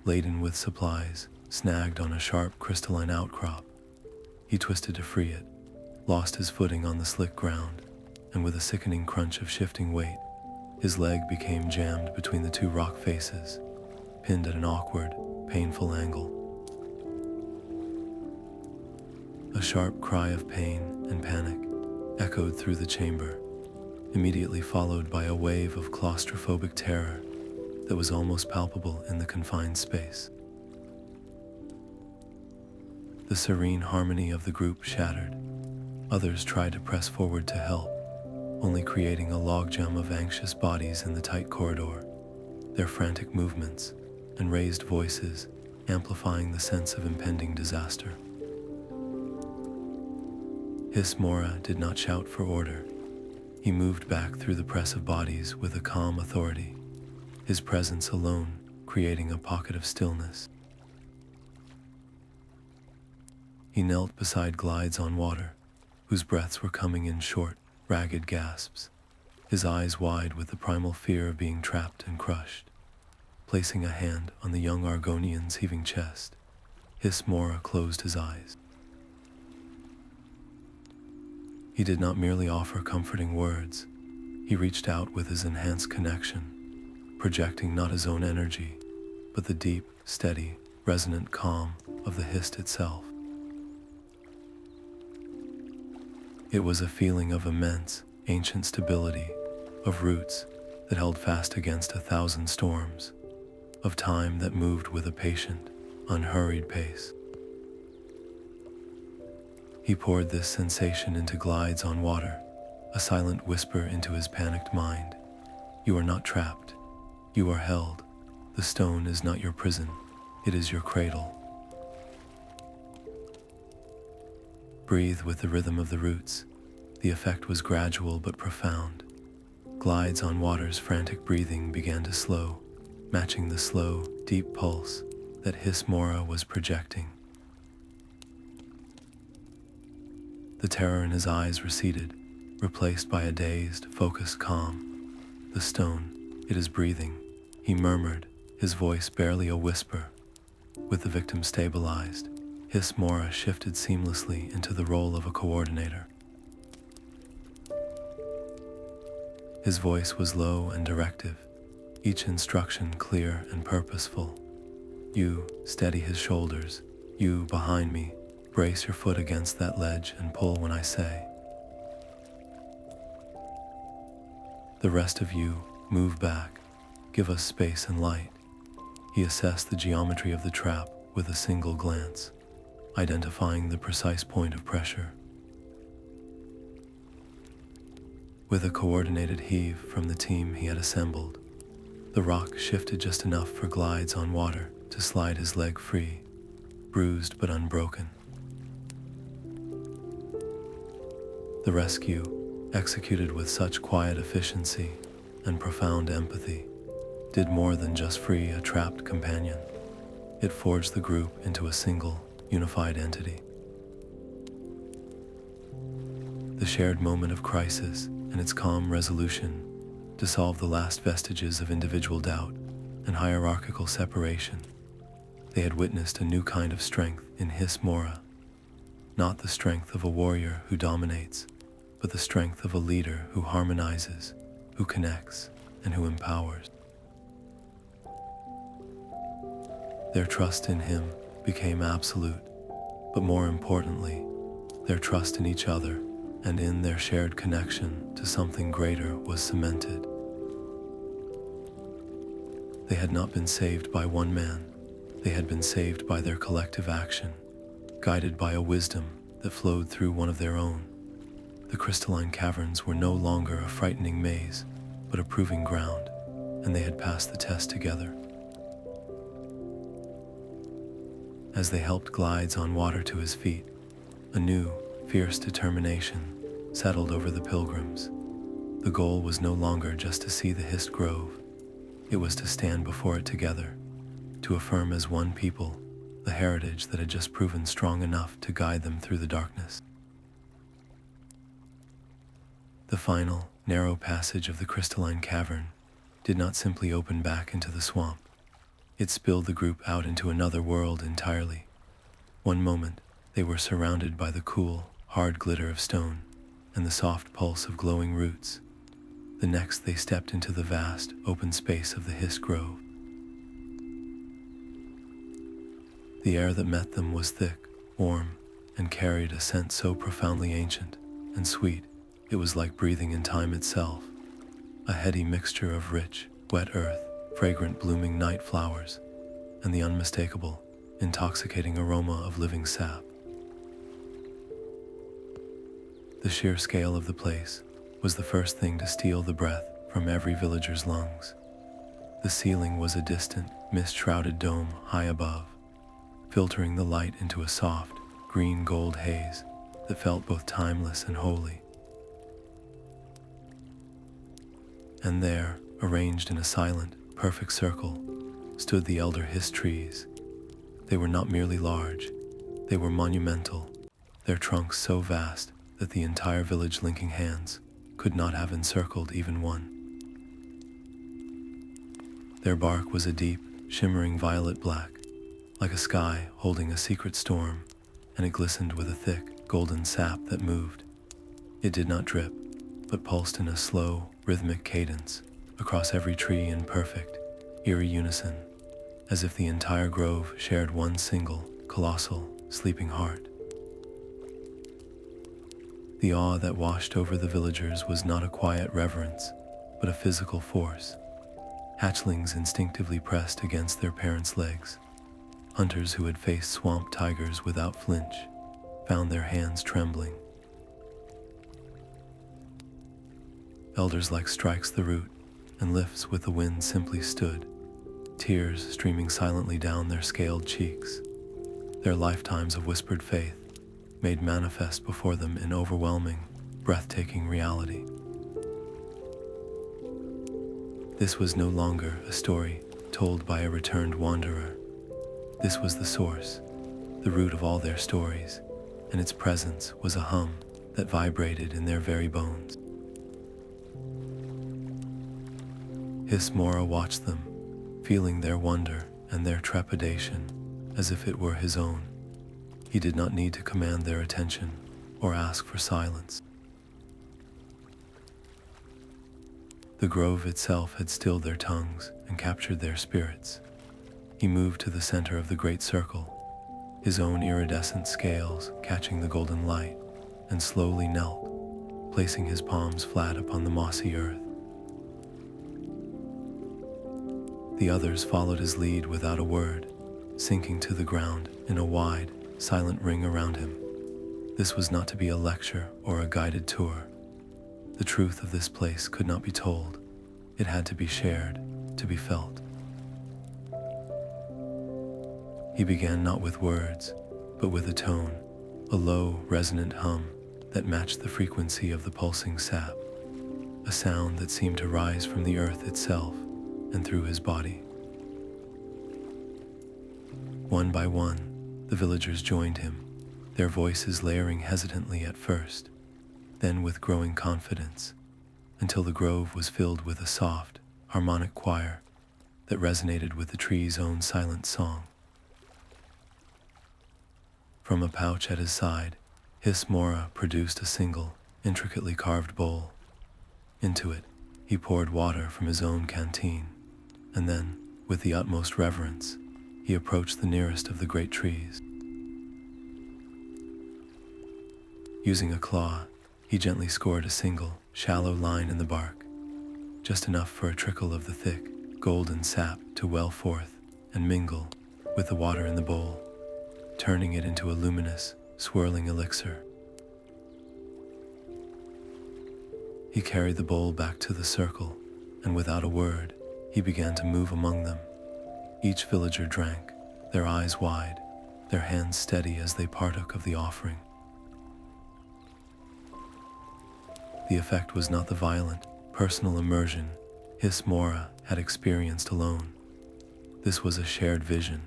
laden with supplies, snagged on a sharp crystalline outcrop. He twisted to free it, lost his footing on the slick ground, and with a sickening crunch of shifting weight, his leg became jammed between the two rock faces, pinned at an awkward, painful angle. A sharp cry of pain and panic echoed through the chamber, immediately followed by a wave of claustrophobic terror that was almost palpable in the confined space. The serene harmony of the group shattered. Others tried to press forward to help, only creating a logjam of anxious bodies in the tight corridor, their frantic movements and raised voices amplifying the sense of impending disaster. Hiss-Mora did not shout for order. He moved back through the press of bodies with a calm authority, his presence alone creating a pocket of stillness. He knelt beside Glides on Water, whose breaths were coming in short, ragged gasps, his eyes wide with the primal fear of being trapped and crushed. Placing a hand on the young Argonian's heaving chest, Hiss-Mora closed his eyes. He did not merely offer comforting words, he reached out with his enhanced connection, projecting not his own energy, but the deep, steady, resonant calm of the Hist itself. It was a feeling of immense, ancient stability, of roots that held fast against 1,000 storms, of time that moved with a patient, unhurried pace. He poured this sensation into Glides on Water, a silent whisper into his panicked mind. You are not trapped. You are held. The stone is not your prison. It is your cradle. Breathe with the rhythm of the roots. The effect was gradual but profound. Glides on Water's frantic breathing began to slow, matching the slow, deep pulse that Hiss-Mora was projecting. The terror in his eyes receded, replaced by a dazed, focused calm. The stone, it is breathing, he murmured, his voice barely a whisper. With the victim stabilized, Hiss-Mora shifted seamlessly into the role of a coordinator. His voice was low and directive, each instruction clear and purposeful. You, steady his shoulders. You, behind me, brace your foot against that ledge and pull when I say. The rest of you, move back. Give us space and light. He assessed the geometry of the trap with a single glance, identifying the precise point of pressure. With a coordinated heave from the team he had assembled, the rock shifted just enough for glides on water to slide his leg free, bruised but unbroken. The rescue, executed with such quiet efficiency and profound empathy, did more than just free a trapped companion. It forged the group into a single, unified entity. The shared moment of crisis and its calm resolution dissolved the last vestiges of individual doubt and hierarchical separation. They had witnessed a new kind of strength in Hiss-Mora, not the strength of a warrior who dominates, but the strength of a leader who harmonizes, who connects, and who empowers. Their trust in him became absolute, but more importantly, their trust in each other and in their shared connection to something greater was cemented. They had not been saved by one man, they had been saved by their collective action, guided by a wisdom that flowed through one of their own. The crystalline caverns were no longer a frightening maze, but a proving ground, and they had passed the test together. As they helped glides on water to his feet, a new, fierce determination settled over the pilgrims. The goal was no longer just to see the Hist Grove. It was to stand before it together, to affirm as one people the heritage that had just proven strong enough to guide them through the darkness. The final, narrow passage of the crystalline cavern did not simply open back into the swamp. It spilled the group out into another world entirely. One moment, they were surrounded by the cool, hard glitter of stone and the soft pulse of glowing roots. The next, they stepped into the vast, open space of the Hist Grove. The air that met them was thick, warm, and carried a scent so profoundly ancient and sweet, it was like breathing in time itself. A heady mixture of rich, wet earth, fragrant blooming night flowers, and the unmistakable, intoxicating aroma of living sap. The sheer scale of the place was the first thing to steal the breath from every villager's lungs. The ceiling was a distant, mist-shrouded dome high above, filtering the light into a soft, green-gold haze that felt both timeless and holy. And there, arranged in a silent, perfect circle, stood the elder Hist trees. They were not merely large, they were monumental, their trunks so vast that the entire village linking hands could not have encircled even one. Their bark was a deep, shimmering violet black, like a sky holding a secret storm, and it glistened with a thick, golden sap that moved. It did not drip, but pulsed in a slow, rhythmic cadence across every tree in perfect, eerie unison, as if the entire grove shared one single, colossal, sleeping heart. The awe that washed over the villagers was not a quiet reverence, but a physical force. Hatchlings instinctively pressed against their parents' legs. Hunters who had faced swamp tigers without flinch found their hands trembling. Elders like strikes the root and lifts with the wind simply stood, tears streaming silently down their scaled cheeks. Their lifetimes of whispered faith made manifest before them in overwhelming, breathtaking reality. This was no longer a story told by a returned wanderer. This was the source, the root of all their stories, and its presence was a hum that vibrated in their very bones. Hiss-Mora watched them, feeling their wonder and their trepidation as if it were his own. He did not need to command their attention or ask for silence. The grove itself had stilled their tongues and captured their spirits. He moved to the center of the great circle, his own iridescent scales catching the golden light, and slowly knelt, placing his palms flat upon the mossy earth. The others followed his lead without a word, sinking to the ground in a wide, silent ring around him. This was not to be a lecture or a guided tour. The truth of this place could not be told. It had to be shared, to be felt. He began not with words, but with a tone, a low, resonant hum that matched the frequency of the pulsing sap, a sound that seemed to rise from the earth itself and through his body. One by one, the villagers joined him, their voices layering hesitantly at first, then with growing confidence, until the grove was filled with a soft, harmonic choir that resonated with the tree's own silent song. From a pouch at his side, Hiss-Mora produced a single, intricately carved bowl. Into it, he poured water from his own canteen, and then, with the utmost reverence, he approached the nearest of the great trees. Using a claw, he gently scored a single, shallow line in the bark, just enough for a trickle of the thick, golden sap to well forth and mingle with the water in the bowl, turning it into a luminous, swirling elixir. He carried the bowl back to the circle, and without a word, he began to move among them. Each villager drank, their eyes wide, their hands steady as they partook of the offering. The effect was not the violent, personal immersion Hiss-Mora had experienced alone. This was a shared vision,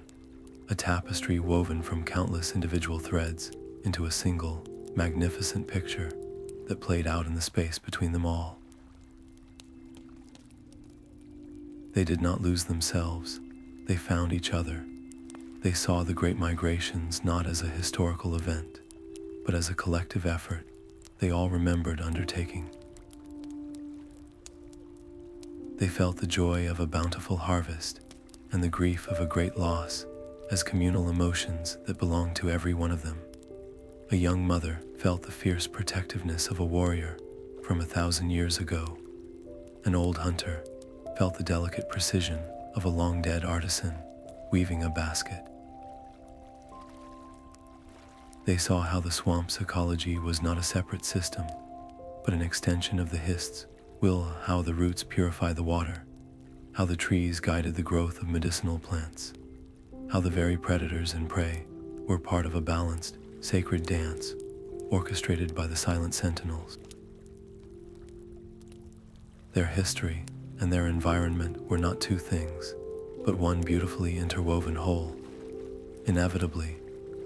a tapestry woven from countless individual threads into a single, magnificent picture that played out in the space between them all. They did not lose themselves, they found each other. They saw the Great Migrations not as a historical event, but as a collective effort they all remembered undertaking. They felt the joy of a bountiful harvest and the grief of a great loss as communal emotions that belonged to every one of them. A young mother felt the fierce protectiveness of a warrior from 1,000 years ago. An old hunter felt the delicate precision of a long-dead artisan weaving a basket. They saw how the swamp's ecology was not a separate system, but an extension of the Hist's will, how the roots purify the water, how the trees guided the growth of medicinal plants, how the very predators and prey were part of a balanced, sacred dance orchestrated by the silent sentinels. Their history and their environment were not two things, but one beautifully interwoven whole. Inevitably,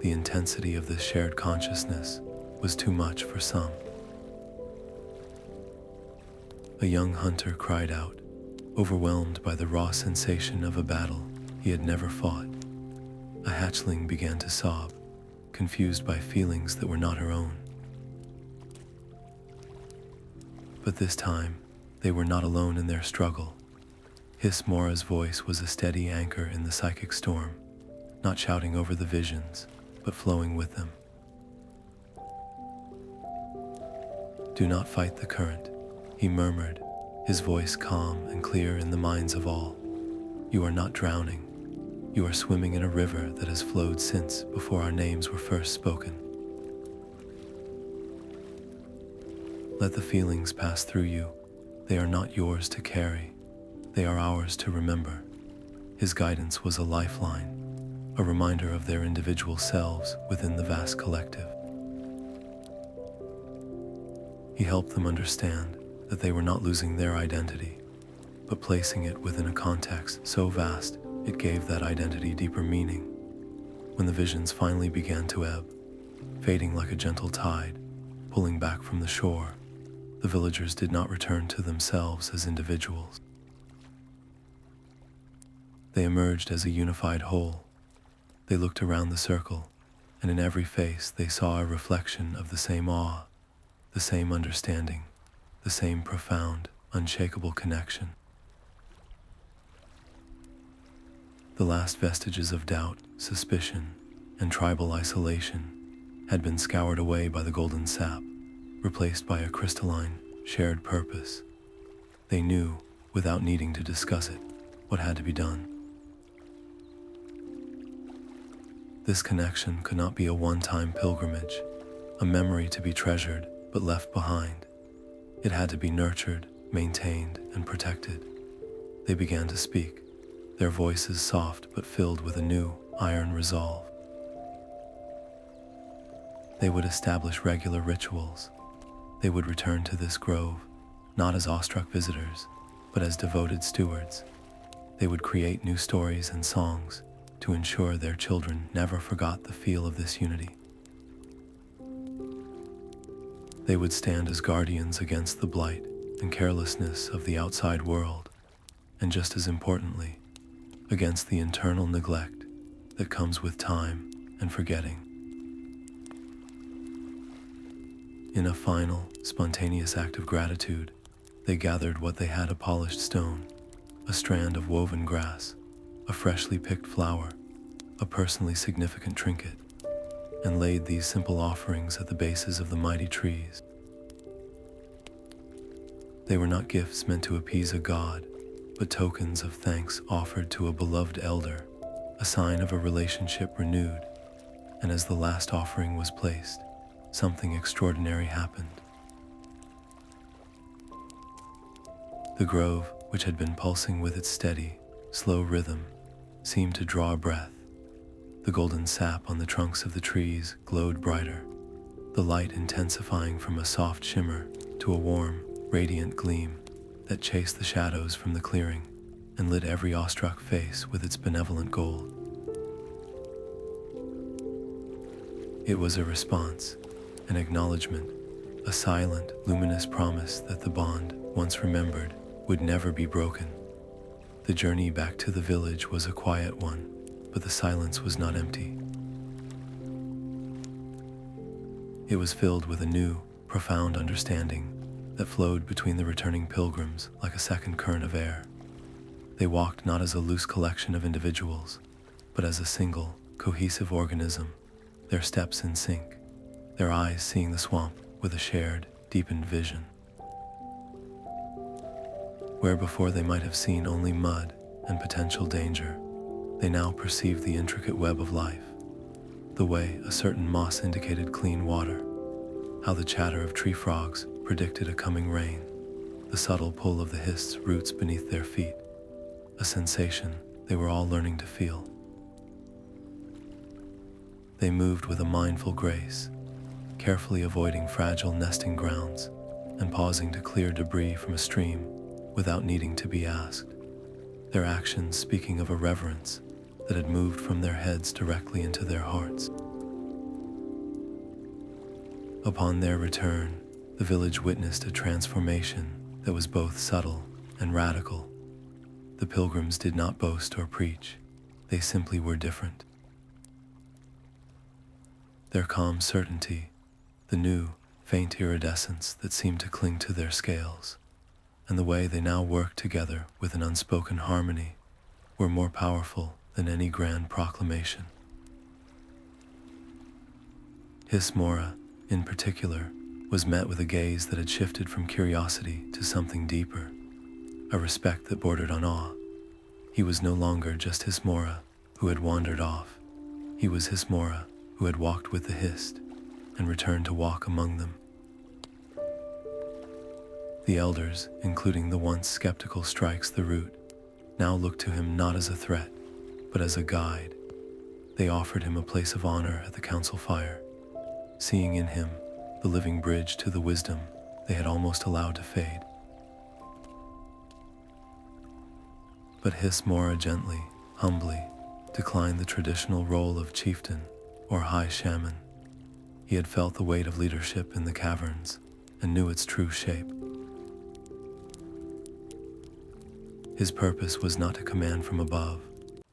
the intensity of this shared consciousness was too much for some. A young hunter cried out, overwhelmed by the raw sensation of a battle he had never fought. A hatchling began to sob, confused by feelings that were not her own. But this time, they were not alone in their struggle. Hiss-Mora's voice was a steady anchor in the psychic storm, not shouting over the visions, but flowing with them. "Do not fight the current," he murmured, his voice calm and clear in the minds of all. "You are not drowning. You are swimming in a river that has flowed since before our names were first spoken. Let the feelings pass through you. They are not yours to carry. They are ours to remember." His guidance was a lifeline, a reminder of their individual selves within the vast collective. He helped them understand that they were not losing their identity, but placing it within a context so vast it gave that identity deeper meaning. When the visions finally began to ebb, fading like a gentle tide, pulling back from the shore, the villagers did not return to themselves as individuals. They emerged as a unified whole. They looked around the circle, and in every face they saw a reflection of the same awe, the same understanding, the same profound, unshakable connection. The last vestiges of doubt, suspicion, and tribal isolation had been scoured away by the golden sap, replaced by a crystalline, shared purpose. They knew, without needing to discuss it, what had to be done. This connection could not be a one-time pilgrimage, a memory to be treasured but left behind. It had to be nurtured, maintained, and protected. They began to speak, their voices soft but filled with a new, iron resolve. They would establish regular rituals. They would return to this grove, not as awestruck visitors, but as devoted stewards. They would create new stories and songs to ensure their children never forgot the feel of this unity. They would stand as guardians against the blight and carelessness of the outside world, and just as importantly, against the internal neglect that comes with time and forgetting. In a final, spontaneous act of gratitude, they gathered what they had: a polished stone, a strand of woven grass, a freshly picked flower, a personally significant trinket, and laid these simple offerings at the bases of the mighty trees. They were not gifts meant to appease a god, but tokens of thanks offered to a beloved elder, a sign of a relationship renewed. And as the last offering was placed, something extraordinary happened. The grove, which had been pulsing with its steady, slow rhythm, seemed to draw a breath. The golden sap on the trunks of the trees glowed brighter, the light intensifying from a soft shimmer to a warm, radiant gleam that chased the shadows from the clearing and lit every awestruck face with its benevolent gold. It was a response, an acknowledgement, a silent, luminous promise that the bond, once remembered, would never be broken. The journey back to the village was a quiet one, but the silence was not empty. It was filled with a new, profound understanding that flowed between the returning pilgrims like a second current of air. They walked not as a loose collection of individuals, but as a single, cohesive organism, their steps in sync, their eyes seeing the swamp with a shared, deepened vision. Where before they might have seen only mud and potential danger, they now perceived the intricate web of life, the way a certain moss indicated clean water, how the chatter of tree frogs predicted a coming rain, the subtle pull of the Hist's roots beneath their feet, a sensation they were all learning to feel. They moved with a mindful grace, carefully avoiding fragile nesting grounds and pausing to clear debris from a stream without needing to be asked, their actions speaking of a reverence that had moved from their heads directly into their hearts. Upon their return, the village witnessed a transformation that was both subtle and radical. The pilgrims did not boast or preach, they simply were different. Their calm certainty, the new, faint iridescence that seemed to cling to their scales, and the way they now worked together with an unspoken harmony were more powerful than any grand proclamation. Hiss-Mora, in particular, was met with a gaze that had shifted from curiosity to something deeper, a respect that bordered on awe. He was no longer just Hiss-Mora who had wandered off. He was Hiss-Mora who had walked with the Hist and returned to walk among them. The elders, including the once skeptical Strikes the Root, now looked to him not as a threat, but as a guide. They offered him a place of honor at the council fire, seeing in him the living bridge to the wisdom they had almost allowed to fade. But Hiss-Mora gently, humbly, declined the traditional role of chieftain or high shaman. He had felt the weight of leadership in the caverns and knew its true shape. His purpose was not to command from above,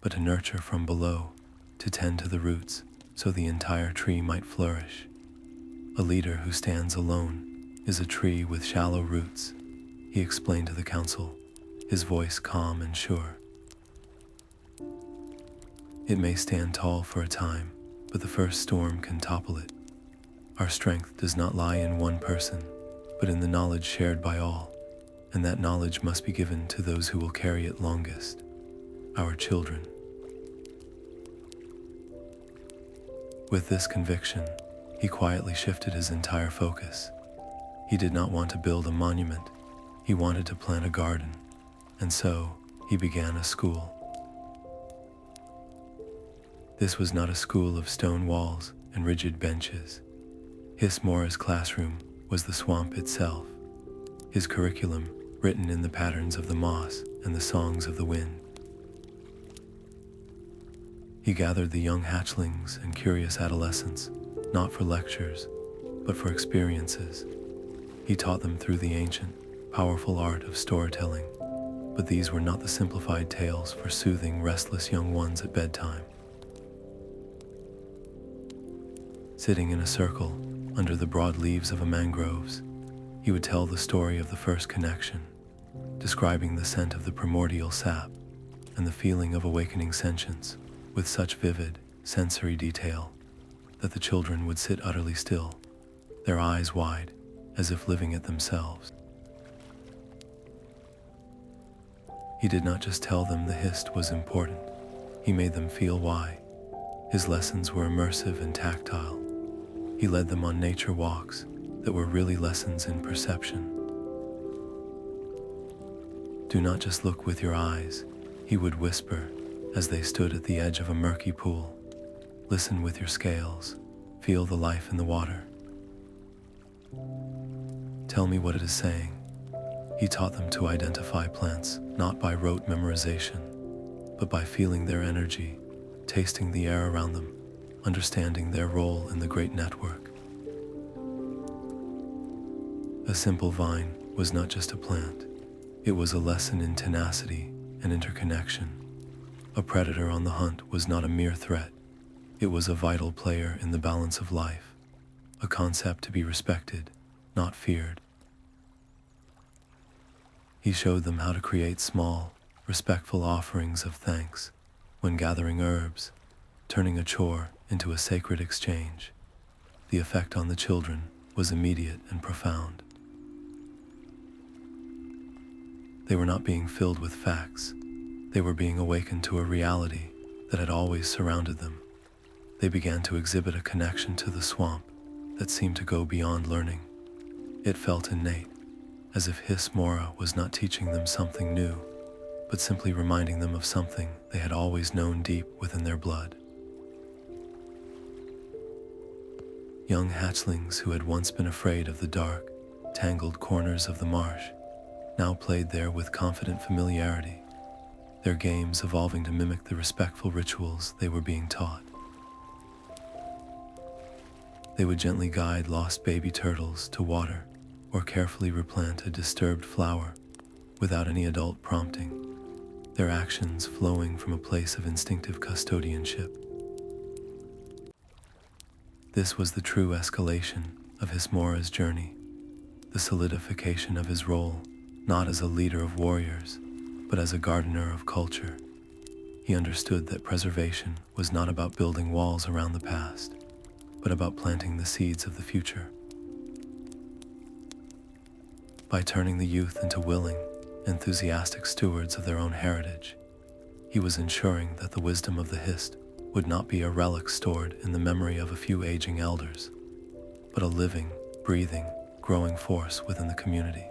but to nurture from below, to tend to the roots so the entire tree might flourish. A leader who stands alone is a tree with shallow roots, he explained to the council, his voice calm and sure. It may stand tall for a time, but the first storm can topple it. Our strength does not lie in one person, but in the knowledge shared by all, and that knowledge must be given to those who will carry it longest. our children. With this conviction, he quietly shifted his entire focus. He did not want to build a monument, he wanted to plant a garden, and so he began a school. This was not a school of stone walls and rigid benches. Hiss-Mora's classroom was the swamp itself, his curriculum written in the patterns of the moss and the songs of the wind. He gathered the young hatchlings and curious adolescents, not for lectures, but for experiences. He taught them through the ancient, powerful art of storytelling, but these were not the simplified tales for soothing restless young ones at bedtime. Sitting in a circle under the broad leaves of a mangroves, he would tell the story of the first connection, describing the scent of the primordial sap and the feeling of awakening sentience with such vivid, sensory detail that the children would sit utterly still, their eyes wide, as if living it themselves. He did not just tell them the Hist was important, he made them feel why. His lessons were immersive and tactile. He led them on nature walks that were really lessons in perception. Do not just look with your eyes, he would whisper as they stood at the edge of a murky pool. Listen with your scales, feel the life in the water. Tell me what it is saying. He taught them to identify plants not by rote memorization, but by feeling their energy, tasting the air around them, understanding their role in the great network. A simple vine was not just a plant, it was a lesson in tenacity and interconnection. A predator on the hunt was not a mere threat, it was a vital player in the balance of life, a concept to be respected, not feared. He showed them how to create small, respectful offerings of thanks when gathering herbs, turning a chore into a sacred exchange. The effect on the children was immediate and profound. They were not being filled with facts, they were being awakened to a reality that had always surrounded them. They began to exhibit a connection to the swamp that seemed to go beyond learning. It felt innate, as if Hiss-Mora was not teaching them something new, but simply reminding them of something they had always known deep within their blood. Young hatchlings who had once been afraid of the dark, tangled corners of the marsh now played there with confident familiarity, their games evolving to mimic the respectful rituals they were being taught. They would gently guide lost baby turtles to water or carefully replant a disturbed flower without any adult prompting, their actions flowing from a place of instinctive custodianship. This was the true escalation of Hiss-Mora's journey, the solidification of his role not as a leader of warriors, but as a gardener of culture. He understood that preservation was not about building walls around the past, but about planting the seeds of the future. By turning the youth into willing, enthusiastic stewards of their own heritage, he was ensuring that the wisdom of the Hist would not be a relic stored in the memory of a few aging elders, but a living, breathing, growing force within the community.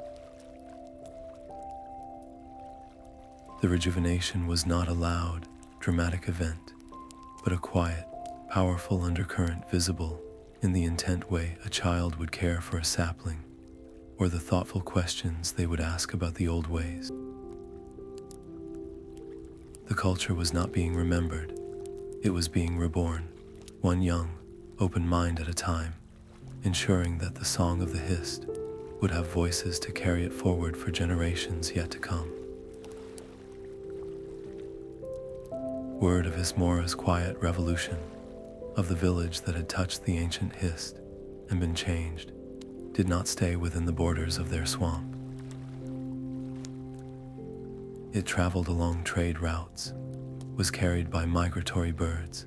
The rejuvenation was not a loud, dramatic event, but a quiet, powerful undercurrent visible in the intent way a child would care for a sapling, or the thoughtful questions they would ask about the old ways. The culture was not being remembered, it was being reborn, one young, open mind at a time, ensuring that the song of the Hist would have voices to carry it forward for generations yet to come. Word of Hiss-Mora's quiet revolution, of the village that had touched the ancient Hist and been changed, did not stay within the borders of their swamp. It traveled along trade routes, was carried by migratory birds,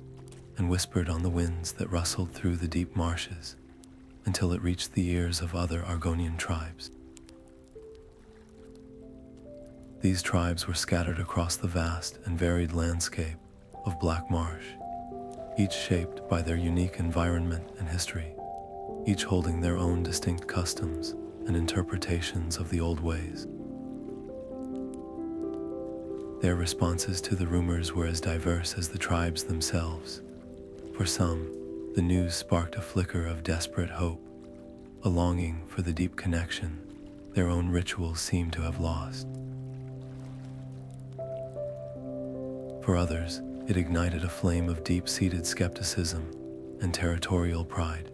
and whispered on the winds that rustled through the deep marshes until it reached the ears of other Argonian tribes. These tribes were scattered across the vast and varied landscape of Black Marsh, each shaped by their unique environment and history, each holding their own distinct customs and interpretations of the old ways. Their responses to the rumors were as diverse as the tribes themselves. For some, the news sparked a flicker of desperate hope, a longing for the deep connection their own rituals seemed to have lost. For others, it ignited a flame of deep-seated skepticism and territorial pride.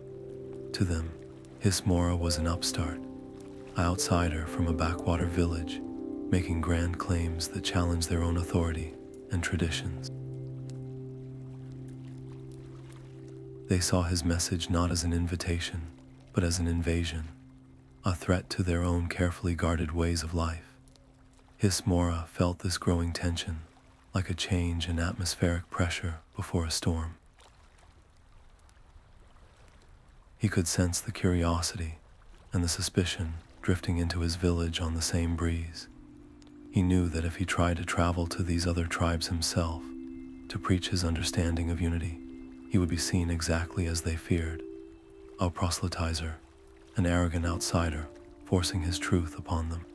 To them, Hiss-Mora was an upstart, an outsider from a backwater village, making grand claims that challenged their own authority and traditions. They saw his message not as an invitation, but as an invasion, a threat to their own carefully guarded ways of life. Hiss-Mora felt this growing tension, like a change in atmospheric pressure before a storm. He could sense the curiosity and the suspicion drifting into his village on the same breeze. He knew that if he tried to travel to these other tribes himself, to preach his understanding of unity, he would be seen exactly as they feared, a proselytizer, an arrogant outsider forcing his truth upon them.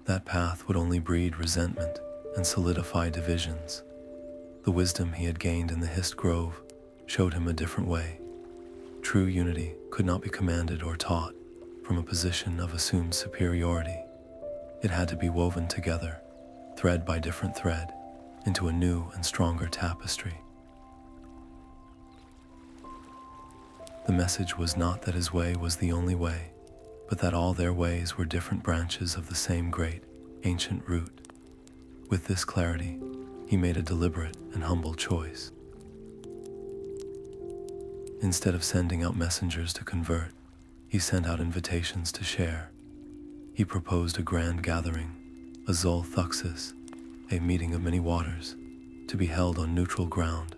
That path would only breed resentment and solidify divisions. The wisdom he had gained in the Hist Grove showed him a different way. True unity could not be commanded or taught from a position of assumed superiority. It had to be woven together, thread by different thread, into a new and stronger tapestry. The message was not that his way was the only way, but that all their ways were different branches of the same great, ancient root. With this clarity, he made a deliberate and humble choice. Instead of sending out messengers to convert, he sent out invitations to share. He proposed a grand gathering, a Zol-Thuxis, a meeting of many waters, to be held on neutral ground,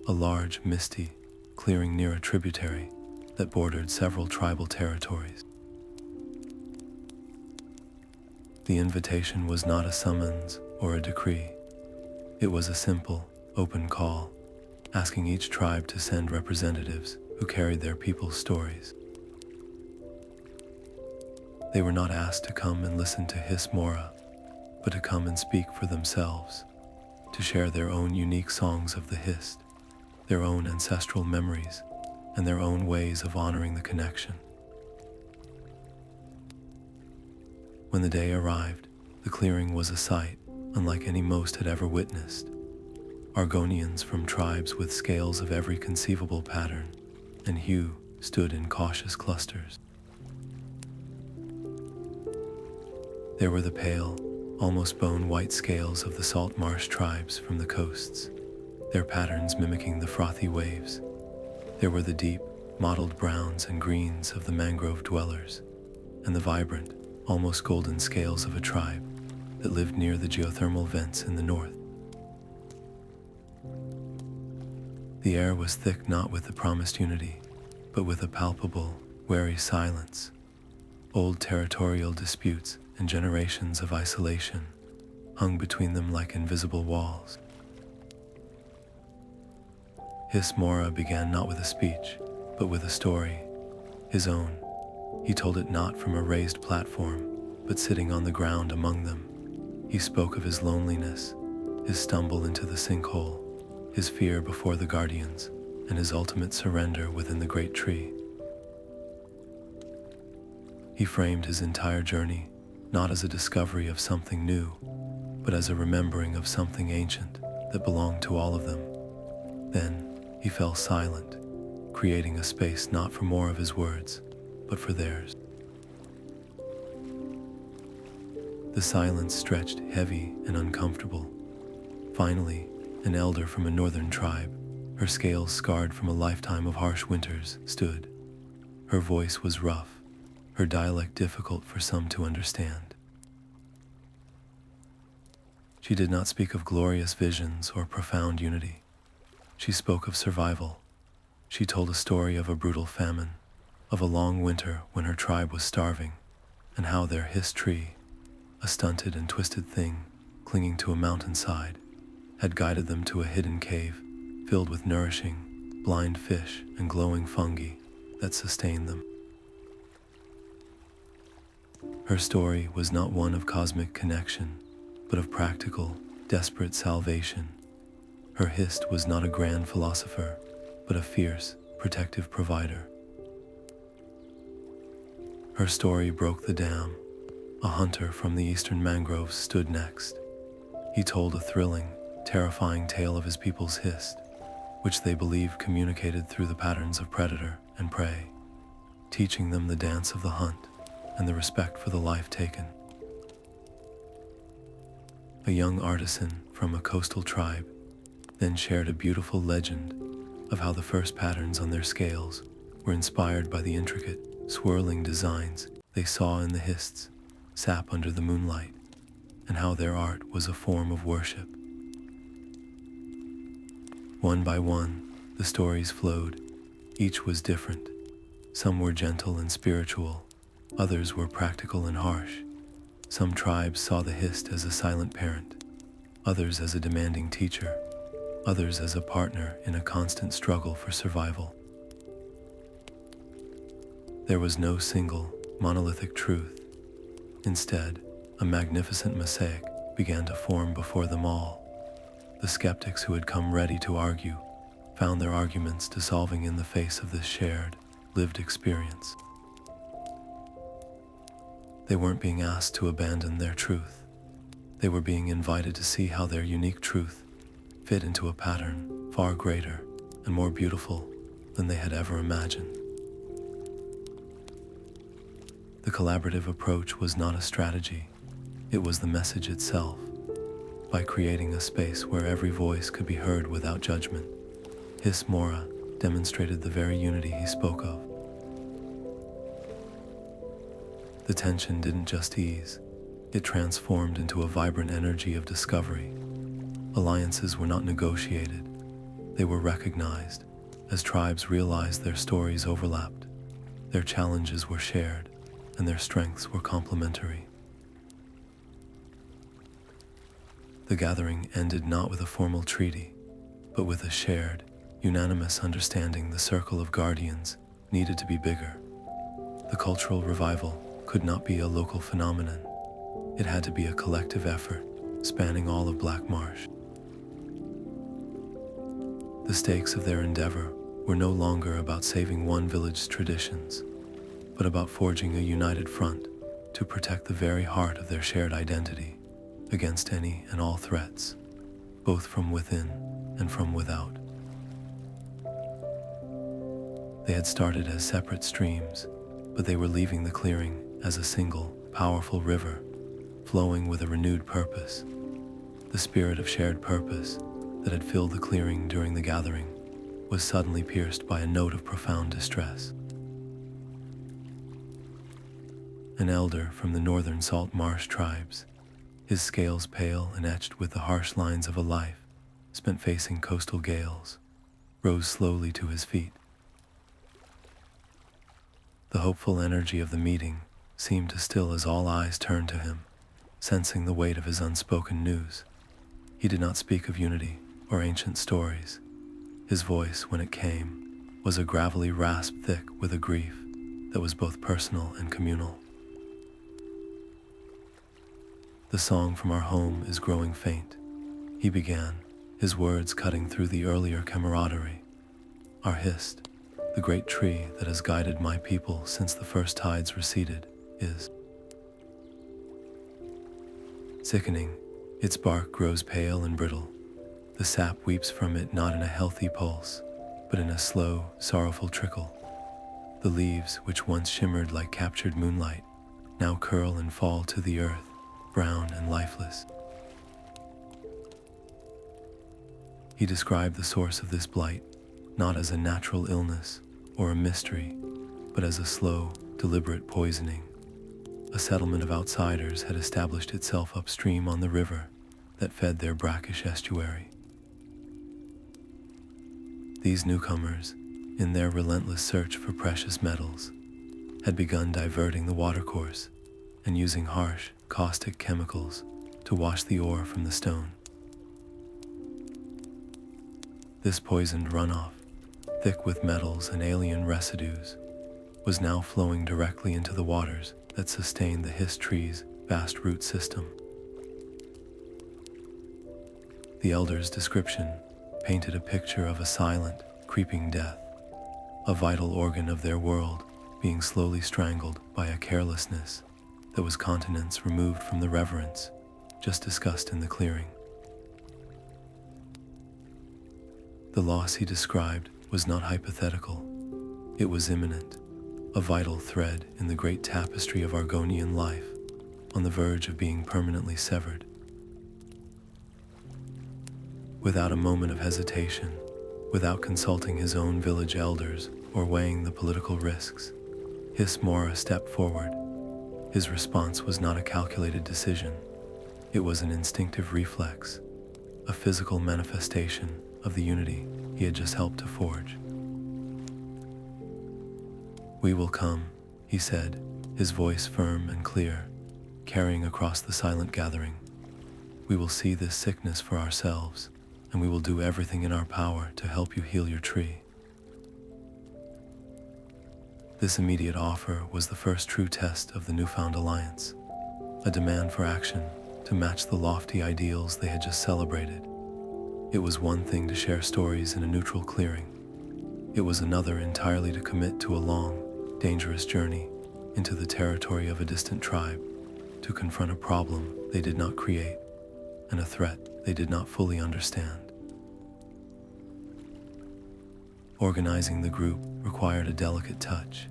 a large, misty clearing near a tributary that bordered several tribal territories. The invitation was not a summons or a decree. It was a simple, open call, asking each tribe to send representatives who carried their people's stories. They were not asked to come and listen to Hiss-Mora, but to come and speak for themselves, to share their own unique songs of the Hist, their own ancestral memories, and their own ways of honoring the connection. When the day arrived, the clearing was a sight unlike any most had ever witnessed. Argonians from tribes with scales of every conceivable pattern and hue stood in cautious clusters. There were the pale, almost bone-white scales of the salt marsh tribes from the coasts, their patterns mimicking the frothy waves. There were the deep, mottled browns and greens of the mangrove dwellers, and the vibrant, almost golden scales of a tribe that lived near the geothermal vents in the north. The air was thick not with the promised unity, but with a palpable, wary silence. Old territorial disputes and generations of isolation hung between them like invisible walls. Hiss-Mora began not with a speech, but with a story, his own. He told it not from a raised platform, but sitting on the ground among them. He spoke of his loneliness, his stumble into the Sinkhole, his fear before the Guardians, and his ultimate surrender within the great tree. He framed his entire journey not as a discovery of something new, but as a remembering of something ancient that belonged to all of them. Then he fell silent, creating a space not for more of his words, but for theirs. The silence stretched heavy and uncomfortable. Finally, an elder from a northern tribe, her scales scarred from a lifetime of harsh winters, stood. Her voice was rough, her dialect difficult for some to understand. She did not speak of glorious visions or profound unity. She spoke of survival. She told a story of a brutal famine, of a long winter when her tribe was starving, and how their Hist tree, a stunted and twisted thing clinging to a mountainside, had guided them to a hidden cave filled with nourishing, blind fish and glowing fungi that sustained them. Her story was not one of cosmic connection, but of practical, desperate salvation. Her Hist was not a grand philosopher, but a fierce, protective provider. Her story broke the dam. A hunter from the eastern mangroves stood next. He told a thrilling, terrifying tale of his people's Hist, which they believed communicated through the patterns of predator and prey, teaching them the dance of the hunt and the respect for the life taken. A young artisan from a coastal tribe then shared a beautiful legend of how the first patterns on their scales were inspired by the intricate, swirling designs they saw in the Hists sap under the moonlight, and how their art was a form of worship. One by one, the stories flowed. Each was different. Some were gentle and spiritual, others were practical and harsh. Some tribes saw the Hist as a silent parent, others as a demanding teacher, others as a partner in a constant struggle for survival. There was no single, monolithic truth. Instead, a magnificent mosaic began to form before them all. The skeptics who had come ready to argue found their arguments dissolving in the face of this shared, lived experience. They weren't being asked to abandon their truth. They were being invited to see how their unique truth fit into a pattern far greater and more beautiful than they had ever imagined. The collaborative approach was not a strategy, it was the message itself. By creating a space where every voice could be heard without judgment, Hiss-Mora demonstrated the very unity he spoke of. The tension didn't just ease, it transformed into a vibrant energy of discovery. Alliances were not negotiated, they were recognized as tribes realized their stories overlapped, their challenges were shared, and their strengths were complementary. The gathering ended not with a formal treaty, but with a shared, unanimous understanding the circle of guardians needed to be bigger. The cultural revival could not be a local phenomenon. It had to be a collective effort, spanning all of Black Marsh. The stakes of their endeavor were no longer about saving one village's traditions, but about forging a united front to protect the very heart of their shared identity against any and all threats, both from within and from without. They had started as separate streams, but they were leaving the clearing as a single, powerful river, flowing with a renewed purpose. The spirit of shared purpose that had filled the clearing during the gathering was suddenly pierced by a note of profound distress. An elder from the northern salt marsh tribes, his scales pale and etched with the harsh lines of a life spent facing coastal gales, rose slowly to his feet. The hopeful energy of the meeting seemed to still as all eyes turned to him, sensing the weight of his unspoken news. He did not speak of unity or ancient stories. His voice, when it came, was a gravelly rasp thick with a grief that was both personal and communal. "The song from our home is growing faint," he began, his words cutting through the earlier camaraderie. "Our Hist, the great tree that has guided my people since the first tides receded, is sickening. Its bark grows pale and brittle. The sap weeps from it not in a healthy pulse, but in a slow, sorrowful trickle. The leaves, which once shimmered like captured moonlight, now curl and fall to the earth, brown and lifeless." He described the source of this blight not as a natural illness or a mystery, but as a slow, deliberate poisoning. A settlement of outsiders had established itself upstream on the river that fed their brackish estuary. These newcomers, in their relentless search for precious metals, had begun diverting the watercourse and using harsh, caustic chemicals to wash the ore from the stone. This poisoned runoff, thick with metals and alien residues, was now flowing directly into the waters that sustained the Hist tree's vast root system. The elder's description painted a picture of a silent, creeping death, a vital organ of their world being slowly strangled by a carelessness that was continents removed from the reverence just discussed in the clearing. The loss he described was not hypothetical. It was imminent, a vital thread in the great tapestry of Argonian life, on the verge of being permanently severed. Without a moment of hesitation, without consulting his own village elders or weighing the political risks, Hiss-Mora stepped forward. His response was not a calculated decision. It was an instinctive reflex, a physical manifestation of the unity he had just helped to forge. "We will come," he said, his voice firm and clear, carrying across the silent gathering. "We will see this sickness for ourselves, and we will do everything in our power to help you heal your tree." This immediate offer was the first true test of the newfound alliance, a demand for action to match the lofty ideals they had just celebrated. It was one thing to share stories in a neutral clearing. It was another entirely to commit to a long, dangerous journey into the territory of a distant tribe, to confront a problem they did not create and a threat they did not fully understand. Organizing the group required a delicate touch.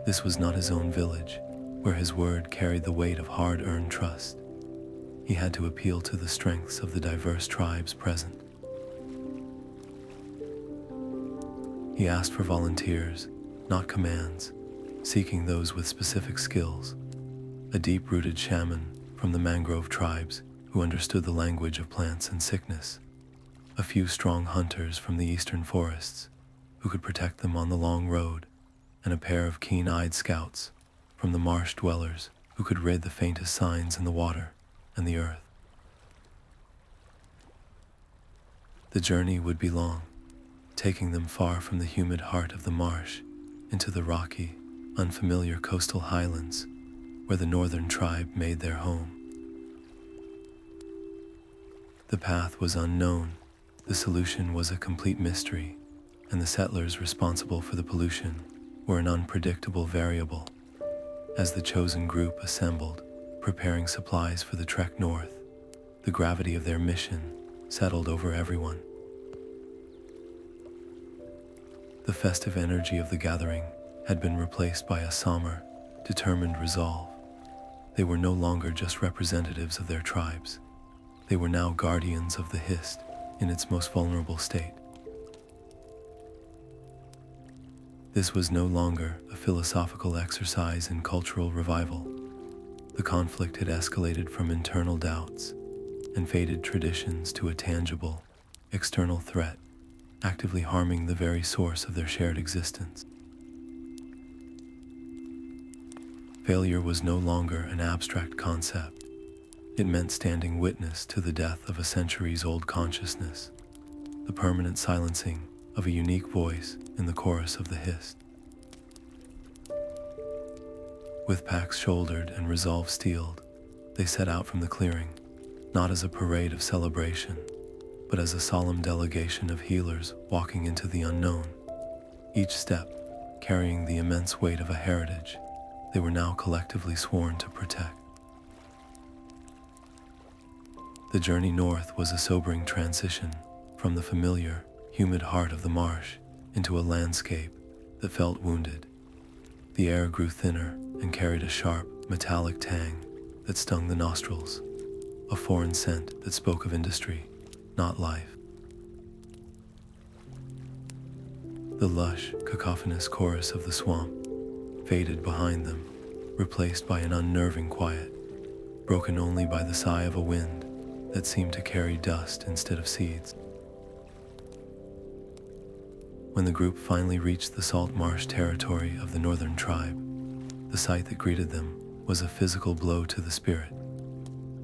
This was not his own village, where his word carried the weight of hard-earned trust. He had to appeal to the strengths of the diverse tribes present. He asked for volunteers, not commands, seeking those with specific skills. A deep-rooted shaman from the mangrove tribes who understood the language of plants and sickness. A few strong hunters from the eastern forests who could protect them on the long road, and a pair of keen-eyed scouts from the marsh dwellers who could read the faintest signs in the water and the earth. The journey would be long, taking them far from the humid heart of the marsh into the rocky, unfamiliar coastal highlands where the northern tribe made their home. The path was unknown, the solution was a complete mystery, and the settlers responsible for the pollution were an unpredictable variable. As the chosen group assembled, preparing supplies for the trek north, the gravity of their mission settled over everyone. The festive energy of the gathering had been replaced by a somber, determined resolve. They were no longer just representatives of their tribes. They were now guardians of the Hist in its most vulnerable state. This was no longer a philosophical exercise in cultural revival. The conflict had escalated from internal doubts and faded traditions to a tangible, external threat, actively harming the very source of their shared existence. Failure was no longer an abstract concept. It meant standing witness to the death of a centuries-old consciousness, the permanent silencing of a unique voice in the chorus of the Hist. With packs shouldered and resolve steeled, they set out from the clearing, not as a parade of celebration, but as a solemn delegation of healers walking into the unknown, each step carrying the immense weight of a heritage they were now collectively sworn to protect. The journey north was a sobering transition from the familiar, humid heart of the marsh into a landscape that felt wounded. The air grew thinner and carried a sharp, metallic tang that stung the nostrils, a foreign scent that spoke of industry, not life. The lush, cacophonous chorus of the swamp faded behind them, replaced by an unnerving quiet, broken only by the sigh of a wind that seemed to carry dust instead of seeds. When the group finally reached the salt marsh territory of the northern tribe, the sight that greeted them was a physical blow to the spirit.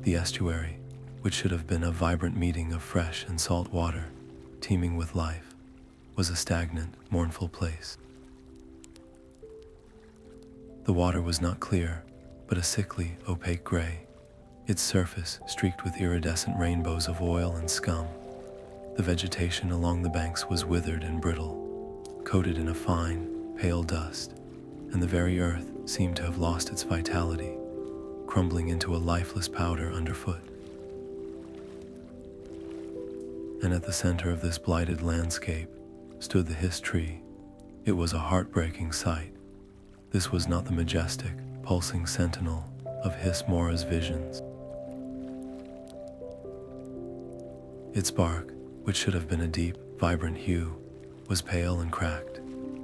The estuary, which should have been a vibrant meeting of fresh and salt water, teeming with life, was a stagnant, mournful place. The water was not clear, but a sickly, opaque gray, its surface streaked with iridescent rainbows of oil and scum. The vegetation along the banks was withered and brittle, coated in a fine, pale dust, and the very earth seemed to have lost its vitality, crumbling into a lifeless powder underfoot. And at the center of this blighted landscape stood the Hist tree. It was a heartbreaking sight. This was not the majestic, pulsing sentinel of Hiss-Mora's visions. Its bark, which should have been a deep, vibrant hue, was pale and cracked,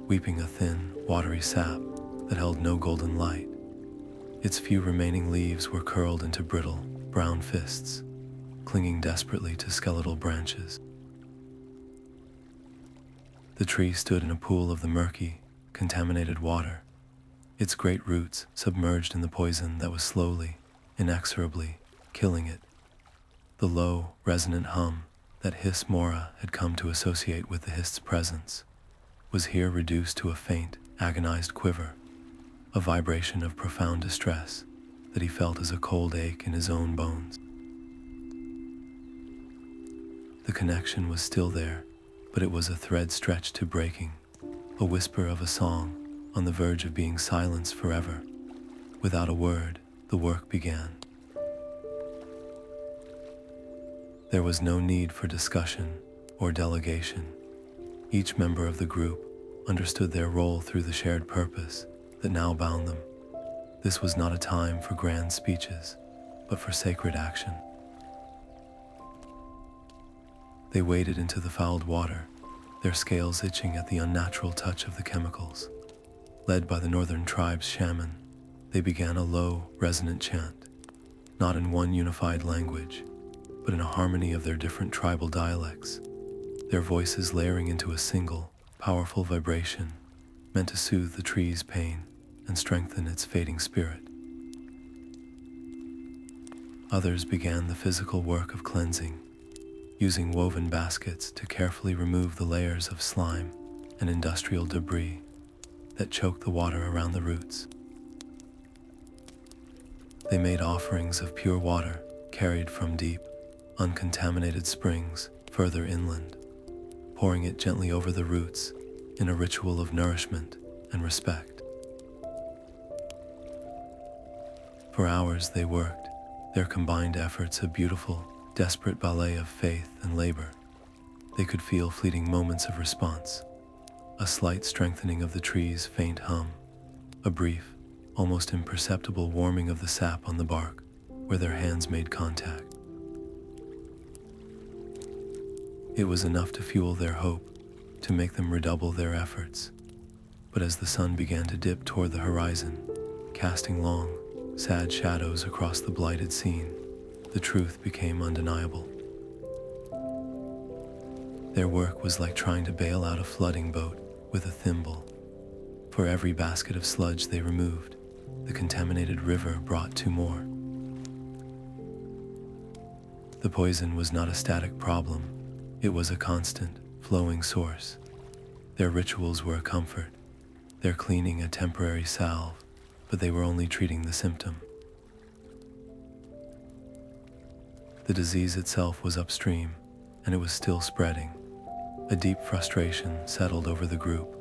weeping a thin, watery sap that held no golden light. Its few remaining leaves were curled into brittle, brown fists, clinging desperately to skeletal branches. The tree stood in a pool of the murky, contaminated water, its great roots submerged in the poison that was slowly, inexorably killing it. The low, resonant hum that Hiss-Mora had come to associate with the Hist's presence was here reduced to a faint, agonized quiver, a vibration of profound distress that he felt as a cold ache in his own bones. The connection was still there, but it was a thread stretched to breaking, a whisper of a song on the verge of being silenced forever. Without a word, the work began. There was no need for discussion or delegation. Each member of the group understood their role through the shared purpose that now bound them. This was not a time for grand speeches, but for sacred action. They waded into the fouled water, their scales itching at the unnatural touch of the chemicals. Led by the northern tribe's shaman, they began a low, resonant chant, not in one unified language, but in a harmony of their different tribal dialects, their voices layering into a single, powerful vibration meant to soothe the tree's pain and strengthen its fading spirit. Others began the physical work of cleansing, using woven baskets to carefully remove the layers of slime and industrial debris that choked the water around the roots. They made offerings of pure water carried from deep, uncontaminated springs further inland, pouring it gently over the roots in a ritual of nourishment and respect. For hours they worked, their combined efforts a beautiful, desperate ballet of faith and labor. They could feel fleeting moments of response, a slight strengthening of the tree's faint hum, a brief, almost imperceptible warming of the sap on the bark where their hands made contact. It was enough to fuel their hope, to make them redouble their efforts. But as the sun began to dip toward the horizon, casting long, sad shadows across the blighted scene, the truth became undeniable. Their work was like trying to bail out a flooding boat with a thimble. For every basket of sludge they removed, the contaminated river brought two more. The poison was not a static problem. It was a constant, flowing source. Their rituals were a comfort, their cleaning a temporary salve, but they were only treating the symptom. The disease itself was upstream, and it was still spreading. A deep frustration settled over the group.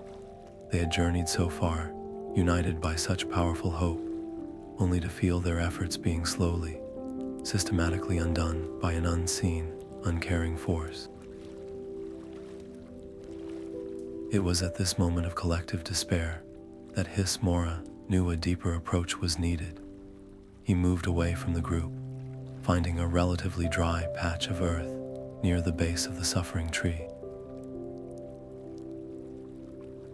They had journeyed so far, united by such powerful hope, only to feel their efforts being slowly, systematically undone by an unseen, uncaring force. It was at this moment of collective despair that Hiss-Mora knew a deeper approach was needed. He moved away from the group, finding a relatively dry patch of earth near the base of the suffering tree.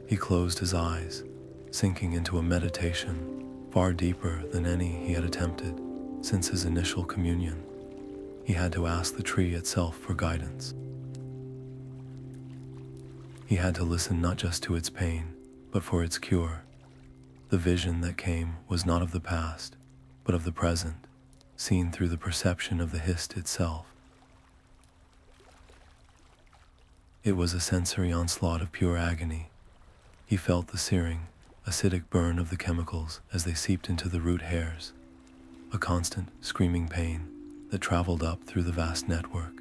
He closed his eyes, sinking into a meditation far deeper than any he had attempted since his initial communion. He had to ask the tree itself for guidance. He had to listen not just to its pain, but for its cure. The vision that came was not of the past, but of the present, seen through the perception of the Hist itself. It was a sensory onslaught of pure agony. He felt the searing, acidic burn of the chemicals as they seeped into the root hairs, a constant, screaming pain that traveled up through the vast network.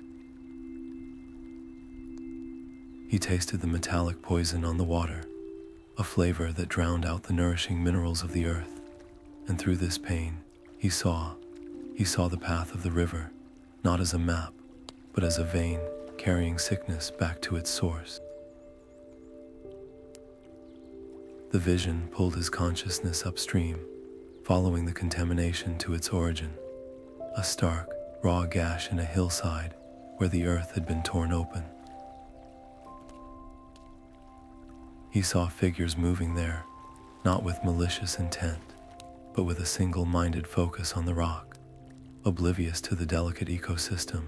He tasted the metallic poison on the water, a flavor that drowned out the nourishing minerals of the earth, and through this pain, he saw the path of the river, not as a map, but as a vein carrying sickness back to its source. The vision pulled his consciousness upstream, following the contamination to its origin, a stark, raw gash in a hillside where the earth had been torn open. He saw figures moving there, not with malicious intent, but with a single-minded focus on the rock. Oblivious to the delicate ecosystem,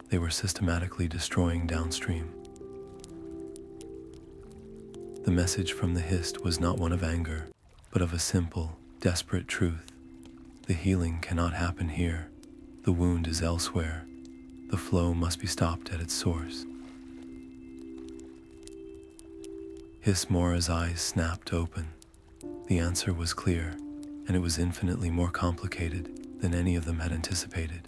they were systematically destroying downstream. The message from the Hist was not one of anger, but of a simple, desperate truth. The healing cannot happen here. The wound is elsewhere. The flow must be stopped at its source. Hiss-Mora's eyes snapped open. The answer was clear, and it was infinitely more complicated than any of them had anticipated.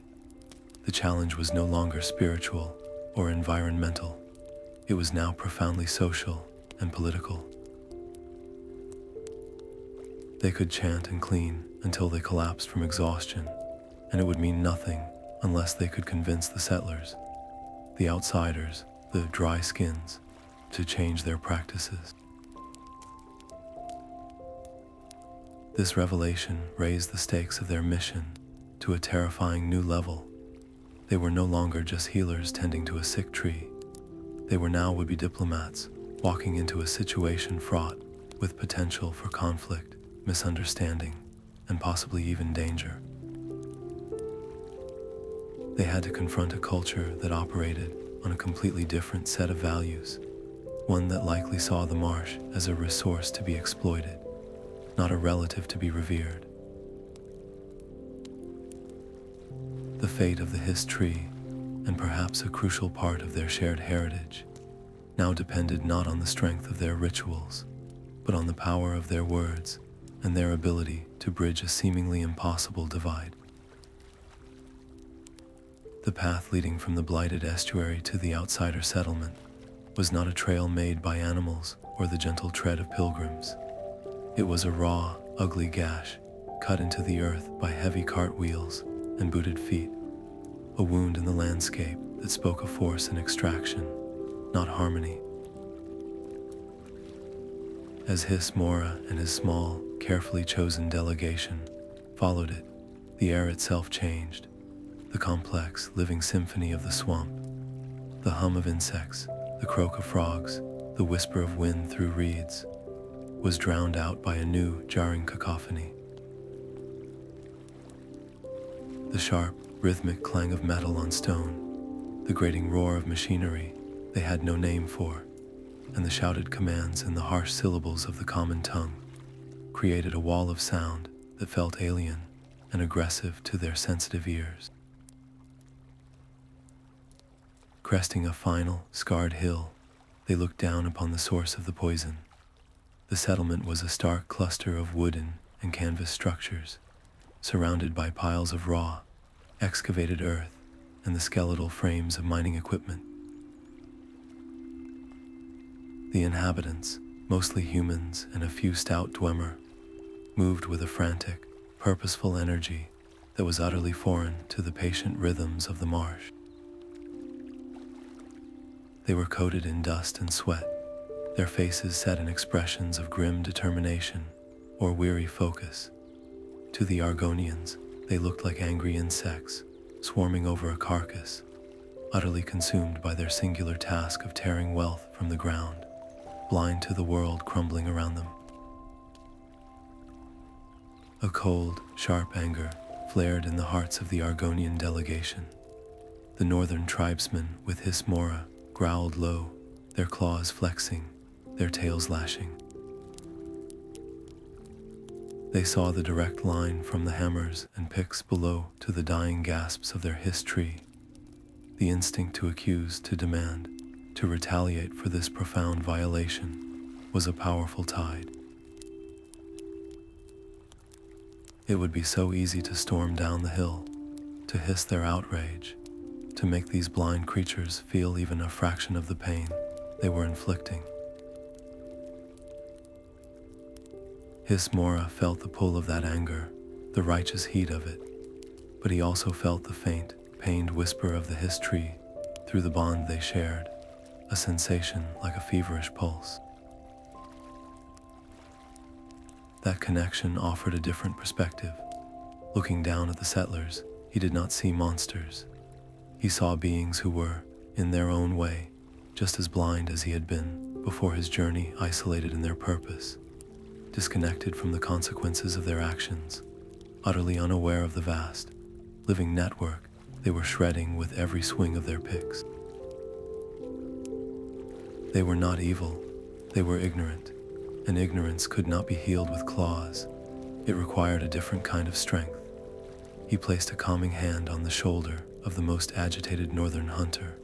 The challenge was no longer spiritual or environmental. It was now profoundly social and political. They could chant and clean until they collapsed from exhaustion, and it would mean nothing unless they could convince the settlers, the outsiders, the dry skins, to change their practices. This revelation raised the stakes of their mission to a terrifying new level. They were no longer just healers tending to a sick tree. They were now would-be diplomats walking into a situation fraught with potential for conflict, misunderstanding, and possibly even danger. They had to confront a culture that operated on a completely different set of values, one that likely saw the marsh as a resource to be exploited, not a relative to be revered. The fate of the Hist tree, and perhaps a crucial part of their shared heritage, now depended not on the strength of their rituals, but on the power of their words and their ability to bridge a seemingly impossible divide. The path leading from the blighted estuary to the outsider settlement was not a trail made by animals or the gentle tread of pilgrims. It was a raw, ugly gash cut into the earth by heavy cartwheels and booted feet, a wound in the landscape that spoke of force and extraction, not harmony. As Hiss-Mora and his small, carefully chosen delegation followed it, the air itself changed. The complex, living symphony of the swamp, the hum of insects, the croak of frogs, the whisper of wind through reeds, was drowned out by a new, jarring cacophony. The sharp, rhythmic clang of metal on stone, the grating roar of machinery they had no name for, and the shouted commands and the harsh syllables of the common tongue created a wall of sound that felt alien and aggressive to their sensitive ears. Cresting a final, scarred hill, they looked down upon the source of the poison. The settlement was a stark cluster of wooden and canvas structures, surrounded by piles of raw, excavated earth and the skeletal frames of mining equipment. The inhabitants, mostly humans and a few stout dwemer, moved with a frantic, purposeful energy that was utterly foreign to the patient rhythms of the marsh. They were coated in dust and sweat, their faces set in expressions of grim determination or weary focus. To the Argonians, they looked like angry insects swarming over a carcass, utterly consumed by their singular task of tearing wealth from the ground, blind to the world crumbling around them. A cold, sharp anger flared in the hearts of the Argonian delegation. The northern tribesmen with Hiss-Mora growled low, their claws flexing, their tails lashing. They saw the direct line from the hammers and picks below to the dying gasps of their Hist tree. The instinct to accuse, to demand, to retaliate for this profound violation was a powerful tide. It would be so easy to storm down the hill, to hiss their outrage, to make these blind creatures feel even a fraction of the pain they were inflicting. Hiss-Mora felt the pull of that anger, the righteous heat of it, but he also felt the faint, pained whisper of the Hist tree through the bond they shared, a sensation like a feverish pulse. That connection offered a different perspective. Looking down at the settlers, he did not see monsters. He saw beings who were, in their own way, just as blind as he had been before his journey, isolated in their purpose, disconnected from the consequences of their actions, utterly unaware of the vast, living network they were shredding with every swing of their picks. They were not evil, they were ignorant, and ignorance could not be healed with claws. It required a different kind of strength. He placed a calming hand on the shoulder of the most agitated northern hunter.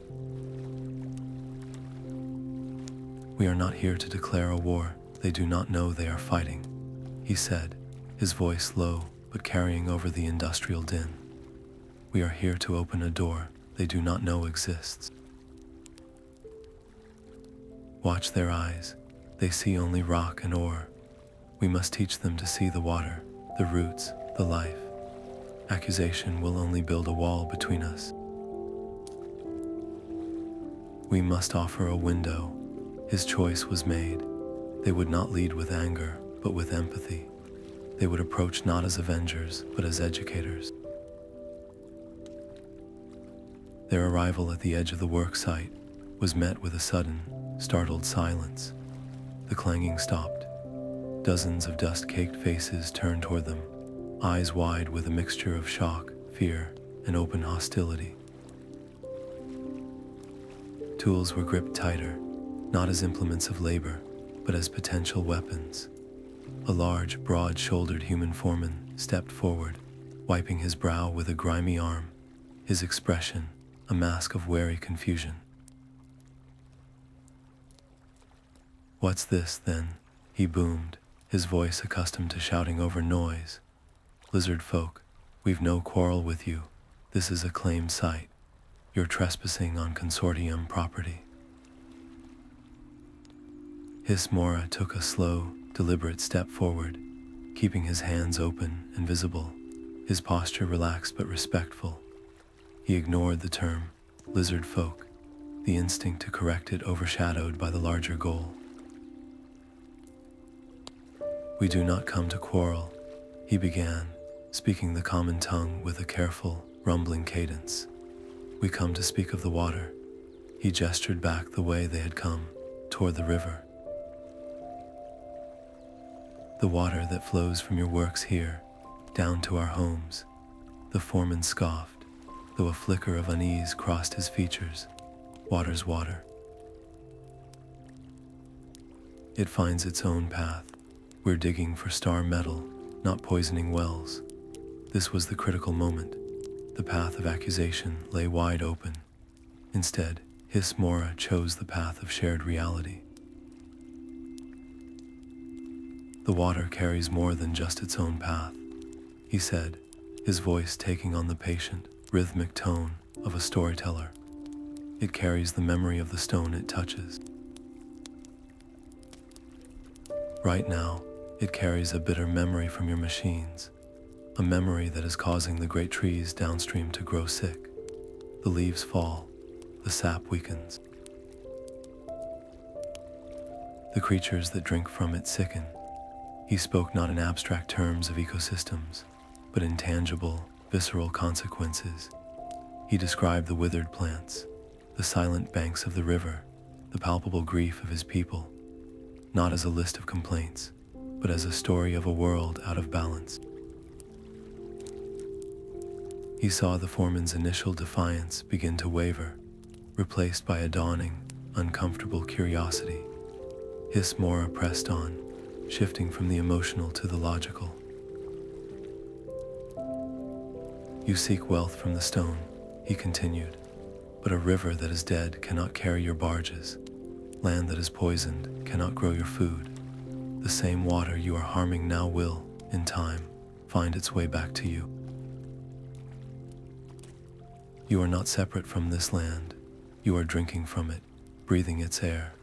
"We are not here to declare a war they do not know they are fighting," he said, his voice low but carrying over the industrial din. "We are here to open a door they do not know exists." Watch their eyes. They see only rock and ore. We must teach them to see the water, the roots, the life. Accusation will only build a wall between us. We must offer a window. His choice was made. They would not lead with anger, but with empathy. They would approach not as avengers, but as educators. Their arrival at the edge of the work site was met with a sudden, startled silence. The clanging stopped. Dozens of dust-caked faces turned toward them, eyes wide with a mixture of shock, fear, and open hostility. Tools were gripped tighter, not as implements of labor, but as potential weapons. A large, broad-shouldered human foreman stepped forward, wiping his brow with a grimy arm, his expression a mask of wary confusion. "What's this, then?" he boomed, his voice accustomed to shouting over noise. "Lizard folk, we've no quarrel with you. This is a claimed site. You're trespassing on consortium property." Hiss-Mora took a slow, deliberate step forward, keeping his hands open and visible, his posture relaxed but respectful. He ignored the term, lizard folk, the instinct to correct it overshadowed by the larger goal. "We do not come to quarrel," he began, speaking the common tongue with a careful, rumbling cadence. "We come to speak of the water." He gestured back the way they had come, toward the river. "The water that flows from your works here, down to our homes." The foreman scoffed, though a flicker of unease crossed his features. "Water's water. It finds its own path. We're digging for star metal, not poisoning wells." This was the critical moment. The path of accusation lay wide open. Instead, Hiss-Mora chose the path of shared reality. "The water carries more than just its own path," he said, his voice taking on the patient, rhythmic tone of a storyteller. "It carries the memory of the stone it touches. Right now, it carries a bitter memory from your machines, a memory that is causing the great trees downstream to grow sick. The leaves fall, the sap weakens. The creatures that drink from it sicken." He spoke not in abstract terms of ecosystems, but in tangible, visceral consequences. He described the withered plants, the silent banks of the river, the palpable grief of his people, not as a list of complaints, but as a story of a world out of balance. He saw the foreman's initial defiance begin to waver, replaced by a dawning, uncomfortable curiosity. Hiss-Mora pressed on, shifting from the emotional to the logical. You seek wealth from the stone, he continued, but a river that is dead cannot carry your barges. Land that is poisoned cannot grow your food. The same water you are harming now will, in time, find its way back to you. You are not separate from this land. You are drinking from it, breathing its air.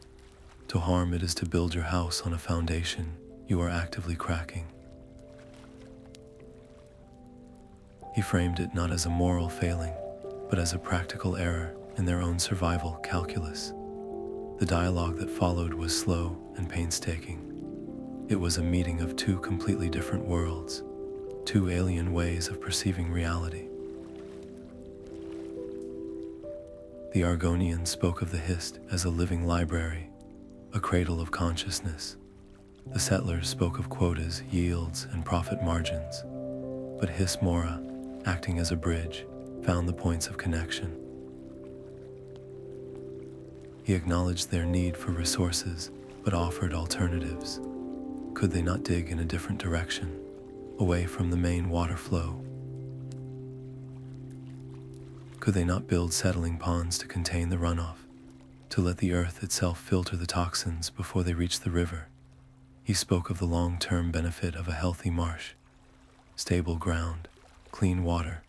To harm it is to build your house on a foundation you are actively cracking. He framed it not as a moral failing, but as a practical error in their own survival calculus. The dialogue that followed was slow and painstaking. It was a meeting of two completely different worlds, two alien ways of perceiving reality. The Argonians spoke of the Hist as a living library, a cradle of consciousness. The settlers spoke of quotas, yields, and profit margins. But Hiss-Mora, acting as a bridge, found the points of connection. He acknowledged their need for resources, but offered alternatives. Could they not dig in a different direction, away from the main water flow? Could they not build settling ponds to contain the runoff, to let the earth itself filter the toxins before they reach the river? He spoke of the long-term benefit of a healthy marsh, stable ground, clean water,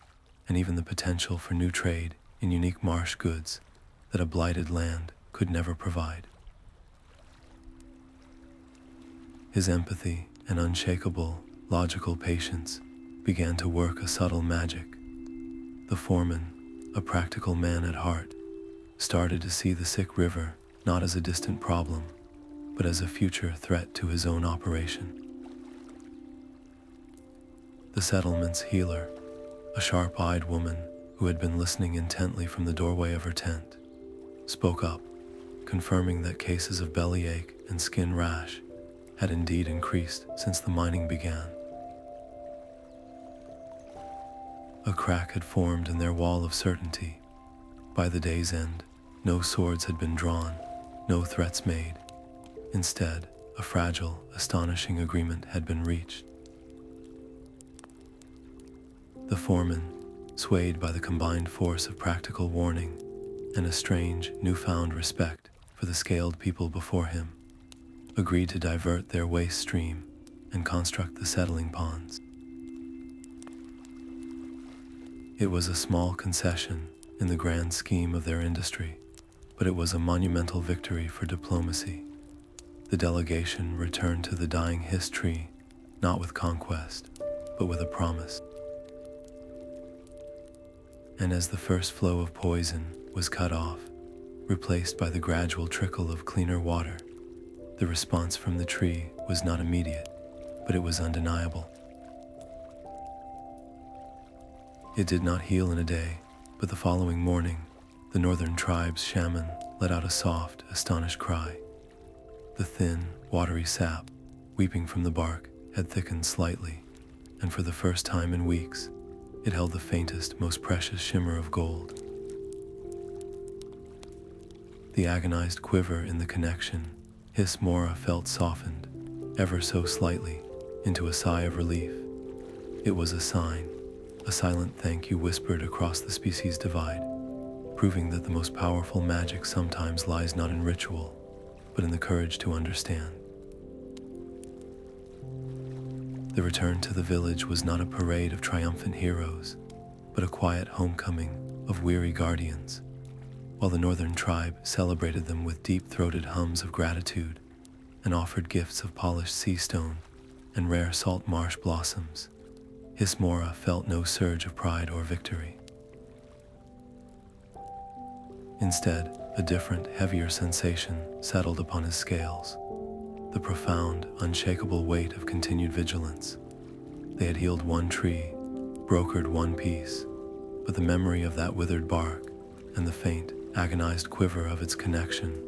and even the potential for new trade in unique marsh goods that a blighted land could never provide. His empathy and unshakable, logical patience began to work a subtle magic. The foreman, a practical man at heart, started to see the sick river not as a distant problem, but as a future threat to his own operation. The settlement's healer, a sharp-eyed woman who had been listening intently from the doorway of her tent, spoke up, confirming that cases of bellyache and skin rash had indeed increased since the mining began. A crack had formed in their wall of certainty. By the day's end, no swords had been drawn, no threats made. Instead, a fragile, astonishing agreement had been reached. The foreman, swayed by the combined force of practical warning and a strange, newfound respect for the scaled people before him, agreed to divert their waste stream and construct the settling ponds. It was a small concession in the grand scheme of their industry, but it was a monumental victory for diplomacy. The delegation returned to the dying Hist tree, not with conquest, but with a promise. And as the first flow of poison was cut off, replaced by the gradual trickle of cleaner water, the response from the tree was not immediate, but it was undeniable. It did not heal in a day, but the following morning, the northern tribe's shaman let out a soft, astonished cry. The thin, watery sap, weeping from the bark, had thickened slightly, and for the first time in weeks, it held the faintest, most precious shimmer of gold. The agonized quiver in the connection, Hiss-Mora felt softened, ever so slightly, into a sigh of relief. It was a sign, a silent thank you whispered across the species divide, proving that the most powerful magic sometimes lies not in ritual, but in the courage to understand. The return to the village was not a parade of triumphant heroes, but a quiet homecoming of weary guardians. While the northern tribe celebrated them with deep-throated hums of gratitude and offered gifts of polished sea stone and rare salt marsh blossoms, Hiss-Mora felt no surge of pride or victory. Instead, a different, heavier sensation settled upon his scales, the profound, unshakable weight of continued vigilance. They had healed one tree, brokered one peace, but the memory of that withered bark and the faint, agonized quiver of its connection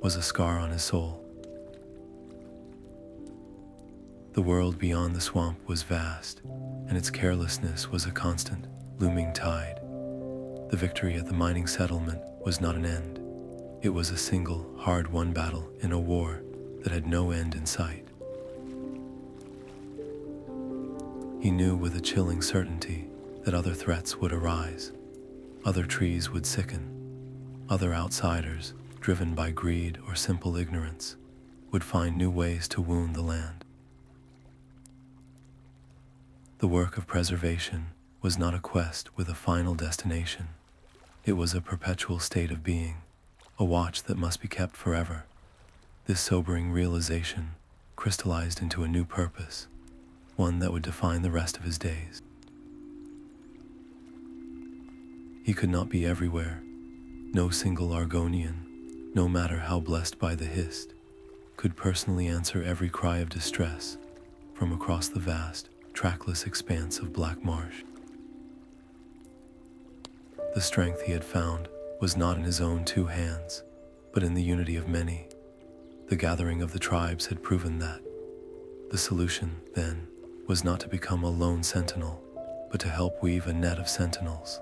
was a scar on his soul. The world beyond the swamp was vast, and its carelessness was a constant, looming tide. The victory at the mining settlement was not an end. It was a single, hard-won battle in a war that had no end in sight. He knew with a chilling certainty that other threats would arise, other trees would sicken, other outsiders, driven by greed or simple ignorance, would find new ways to wound the land. The work of preservation was not a quest with a final destination. It was a perpetual state of being, a watch that must be kept forever. This sobering realization crystallized into a new purpose, one that would define the rest of his days. He could not be everywhere. No single Argonian, no matter how blessed by the Hist, could personally answer every cry of distress from across the vast, trackless expanse of Black Marsh. The strength he had found was not in his own two hands, but in the unity of many. The gathering of the tribes had proven that. The solution, then, was not to become a lone sentinel, but to help weave a net of sentinels,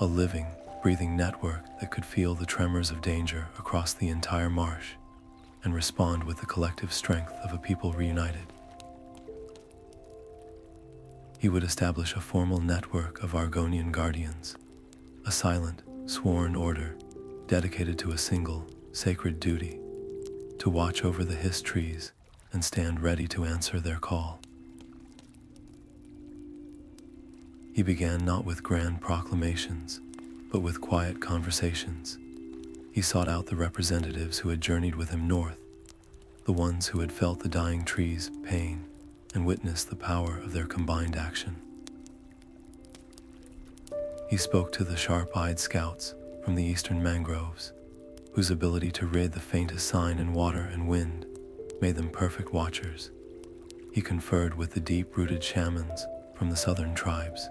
a living, breathing network that could feel the tremors of danger across the entire marsh and respond with the collective strength of a people reunited. He would establish a formal network of Argonian guardians, a silent, sworn order dedicated to a single, sacred duty, to watch over the Hist trees and stand ready to answer their call. He began not with grand proclamations, but with quiet conversations. He sought out the representatives who had journeyed with him north, the ones who had felt the dying trees' pain and witnessed the power of their combined action. He spoke to the sharp-eyed scouts from the eastern mangroves, whose ability to read the faintest sign in water and wind made them perfect watchers. He conferred with the deep-rooted shamans from the southern tribes,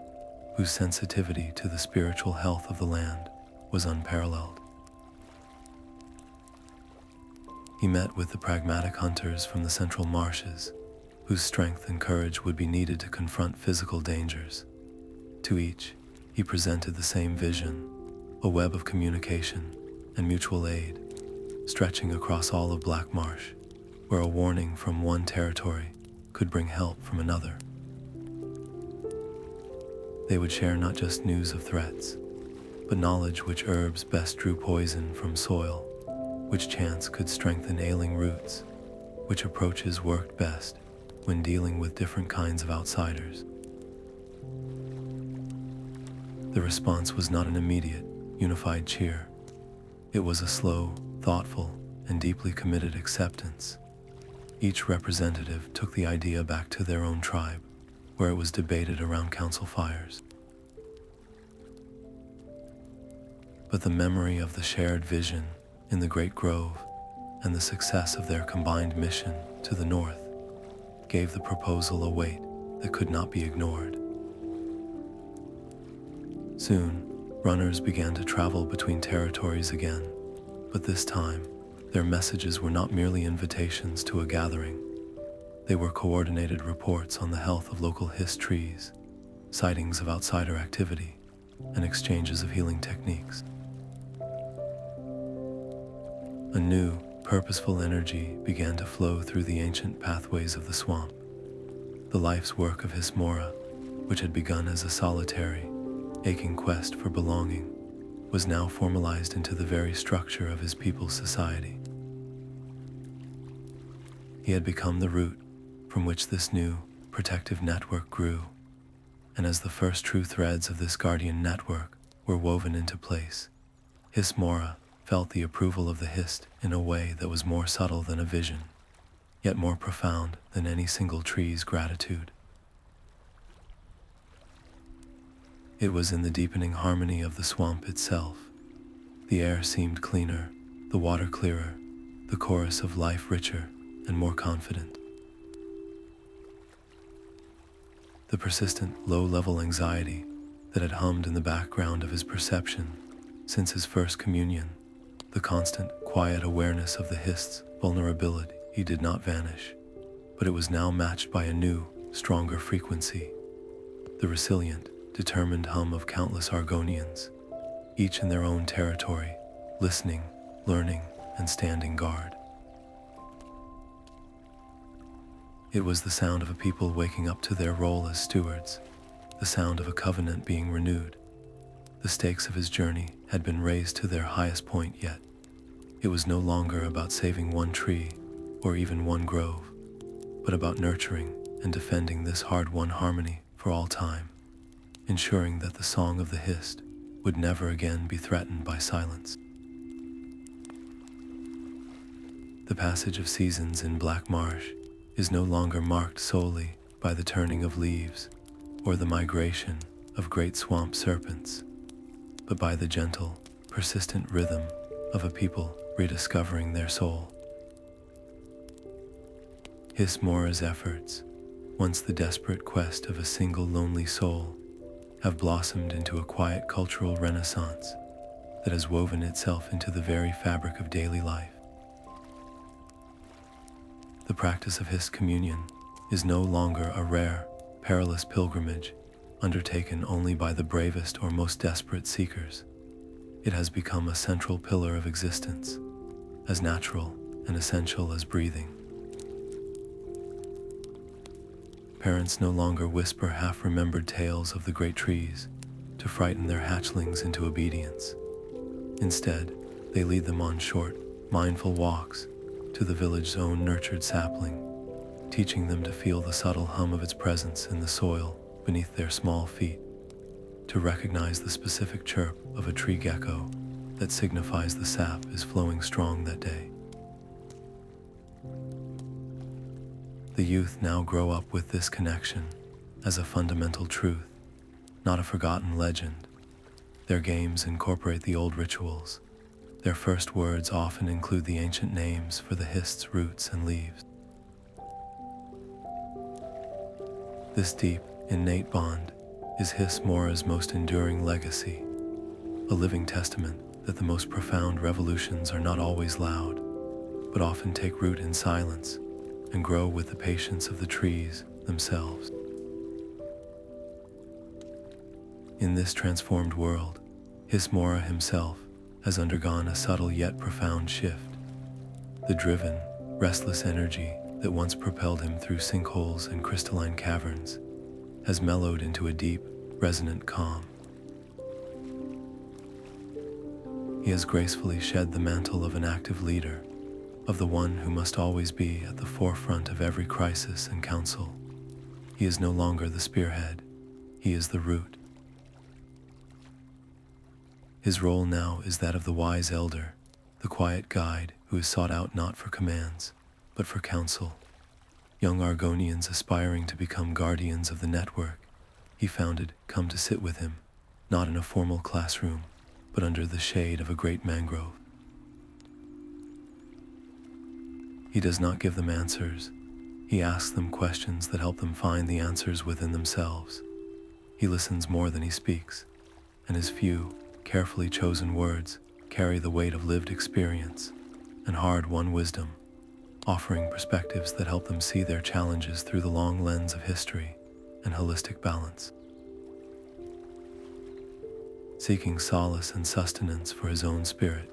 whose sensitivity to the spiritual health of the land was unparalleled. He met with the pragmatic hunters from the central marshes, whose strength and courage would be needed to confront physical dangers. To each, he presented the same vision, a web of communication and mutual aid, stretching across all of Black Marsh, where a warning from one territory could bring help from another. They would share not just news of threats, but knowledge which herbs best drew poison from soil, which chants could strengthen ailing roots, which approaches worked best when dealing with different kinds of outsiders. The response was not an immediate, unified cheer. It was a slow, thoughtful, and deeply committed acceptance. Each representative took the idea back to their own tribe, where it was debated around council fires. But the memory of the shared vision in the Great Grove and the success of their combined mission to the north gave the proposal a weight that could not be ignored. Soon, runners began to travel between territories again, but this time, their messages were not merely invitations to a gathering. They were coordinated reports on the health of local Hist trees, sightings of outsider activity, and exchanges of healing techniques. A new, purposeful energy began to flow through the ancient pathways of the swamp. The life's work of Hiss-Mora, which had begun as a solitary, aching quest for belonging, was now formalized into the very structure of his people's society. He had become the root from which this new, protective network grew, and as the first true threads of this guardian network were woven into place, Hiss-Mora felt the approval of the Hist in a way that was more subtle than a vision, yet more profound than any single tree's gratitude. It was in the deepening harmony of the swamp itself. The air seemed cleaner, the water clearer, the chorus of life richer and more confident. The persistent, low-level anxiety that had hummed in the background of his perception since his first communion, the constant, quiet awareness of the Hist's vulnerability did not vanish, but it was now matched by a new, stronger frequency, the resilient, determined hum of countless Argonians, each in their own territory, listening, learning, and standing guard. It was the sound of a people waking up to their role as stewards, the sound of a covenant being renewed. The stakes of his journey had been raised to their highest point yet. It was no longer about saving one tree or even one grove, but about nurturing and defending this hard-won harmony for all time, ensuring that the song of the Hist would never again be threatened by silence. The passage of seasons in Black Marsh is no longer marked solely by the turning of leaves or the migration of great swamp serpents, but by the gentle, persistent rhythm of a people rediscovering their soul. Hiss-Mora's efforts, once the desperate quest of a single lonely soul, have blossomed into a quiet cultural renaissance that has woven itself into the very fabric of daily life. The practice of Hist communion is no longer a rare, perilous pilgrimage undertaken only by the bravest or most desperate seekers. It has become a central pillar of existence, as natural and essential as breathing. Parents no longer whisper half-remembered tales of the great trees to frighten their hatchlings into obedience. Instead, they lead them on short, mindful walks to the village's own nurtured sapling, teaching them to feel the subtle hum of its presence in the soil beneath their small feet, to recognize the specific chirp of a tree gecko that signifies the sap is flowing strong that day. The youth now grow up with this connection as a fundamental truth, not a forgotten legend. Their games incorporate the old rituals. Their first words often include the ancient names for the Hist's roots and leaves. This deep, innate bond is Hiss-Mora's most enduring legacy, a living testament that the most profound revolutions are not always loud, but often take root in silence and grow with the patience of the trees themselves. In this transformed world, Hiss-Mora himself has undergone a subtle yet profound shift. The driven, restless energy that once propelled him through sinkholes and crystalline caverns has mellowed into a deep, resonant calm. He has gracefully shed the mantle of an active leader, of the one who must always be at the forefront of every crisis and council. He is no longer the spearhead, he is the root. His role now is that of the wise elder, the quiet guide who is sought out not for commands, but for counsel. Young Argonians aspiring to become guardians of the network he founded come to sit with him, not in a formal classroom, but under the shade of a great mangrove. He does not give them answers. He asks them questions that help them find the answers within themselves. He listens more than he speaks, and his few, carefully chosen words carry the weight of lived experience and hard-won wisdom, offering perspectives that help them see their challenges through the long lens of history and holistic balance. Seeking solace and sustenance for his own spirit,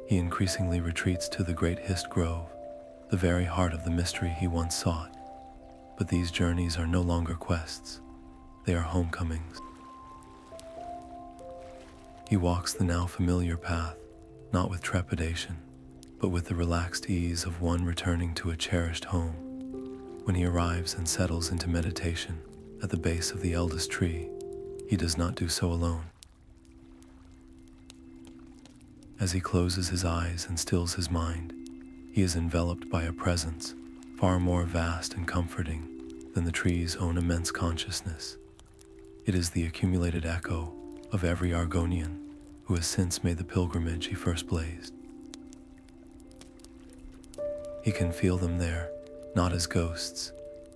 he increasingly retreats to the great Hist Grove, the very heart of the mystery he once sought. But these journeys are no longer quests, they are homecomings. He walks the now familiar path, not with trepidation, but with the relaxed ease of one returning to a cherished home. When he arrives and settles into meditation at the base of the eldest tree, he does not do so alone. As he closes his eyes and stills his mind, he is enveloped by a presence far more vast and comforting than the tree's own immense consciousness. It is the accumulated echo of every Argonian who has since made the pilgrimage he first blazed. He can feel them there, not as ghosts,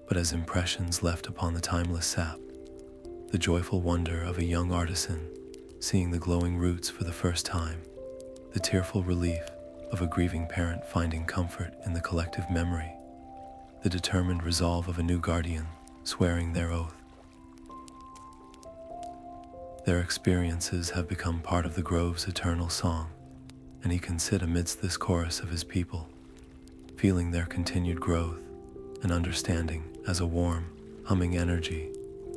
but as impressions left upon the timeless sap. The joyful wonder of a young artisan seeing the glowing roots for the first time, the tearful relief of a grieving parent finding comfort in the collective memory, the determined resolve of a new guardian swearing their oath. Their experiences have become part of the grove's eternal song, and he can sit amidst this chorus of his people, feeling their continued growth and understanding as a warm, humming energy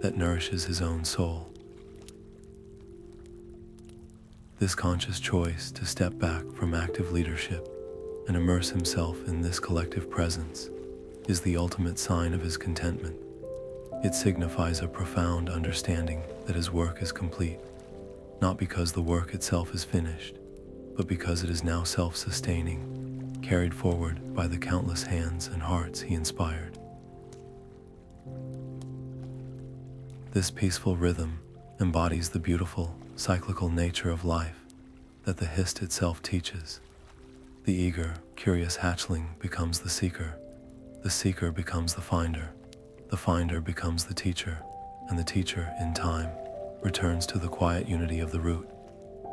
that nourishes his own soul. This conscious choice to step back from active leadership and immerse himself in this collective presence is the ultimate sign of his contentment. It signifies a profound understanding that his work is complete, not because the work itself is finished, but because it is now self-sustaining, carried forward by the countless hands and hearts he inspired. This peaceful rhythm embodies the beautiful, cyclical nature of life that the Hist itself teaches. The eager, curious hatchling becomes the seeker becomes the finder becomes the teacher, and the teacher, in time, returns to the quiet unity of the root,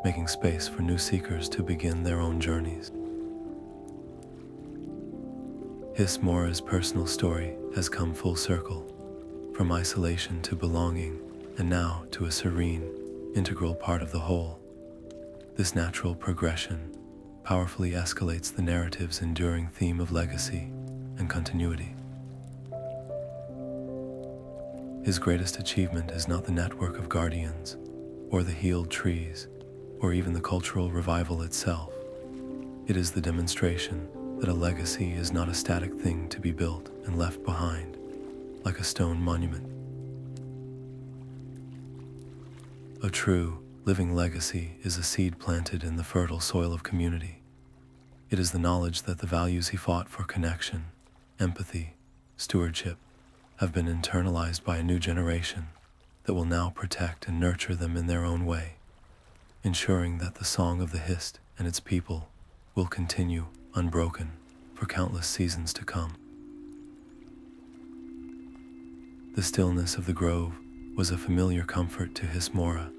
making space for new seekers to begin their own journeys. Hiss-Mora's personal story has come full circle, from isolation to belonging, and now to a serene, integral part of the whole. This natural progression powerfully escalates the narrative's enduring theme of legacy and continuity. His greatest achievement is not the network of guardians, or the healed trees, or even the cultural revival itself. It is the demonstration that a legacy is not a static thing to be built and left behind, like a stone monument. A true, living legacy is a seed planted in the fertile soil of community. It is the knowledge that the values he fought for, connection, empathy, stewardship, have been internalized by a new generation that will now protect and nurture them in their own way, ensuring that the song of the Hist and its people will continue unbroken for countless seasons to come. The stillness of the grove was a familiar comfort to Hiss-Mora,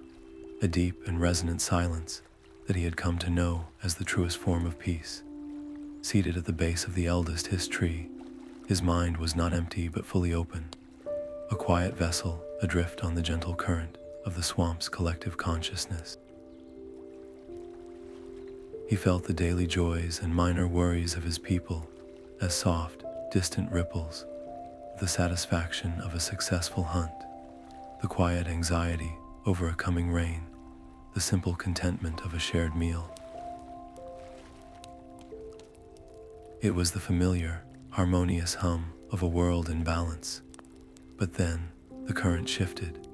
a deep and resonant silence that he had come to know as the truest form of peace. Seated at the base of the eldest Hist tree, his mind was not empty but fully open, a quiet vessel adrift on the gentle current of the swamp's collective consciousness. He felt the daily joys and minor worries of his people as soft, distant ripples, the satisfaction of a successful hunt, the quiet anxiety over a coming rain, the simple contentment of a shared meal. It was the familiar, harmonious hum of a world in balance. But then, the current shifted.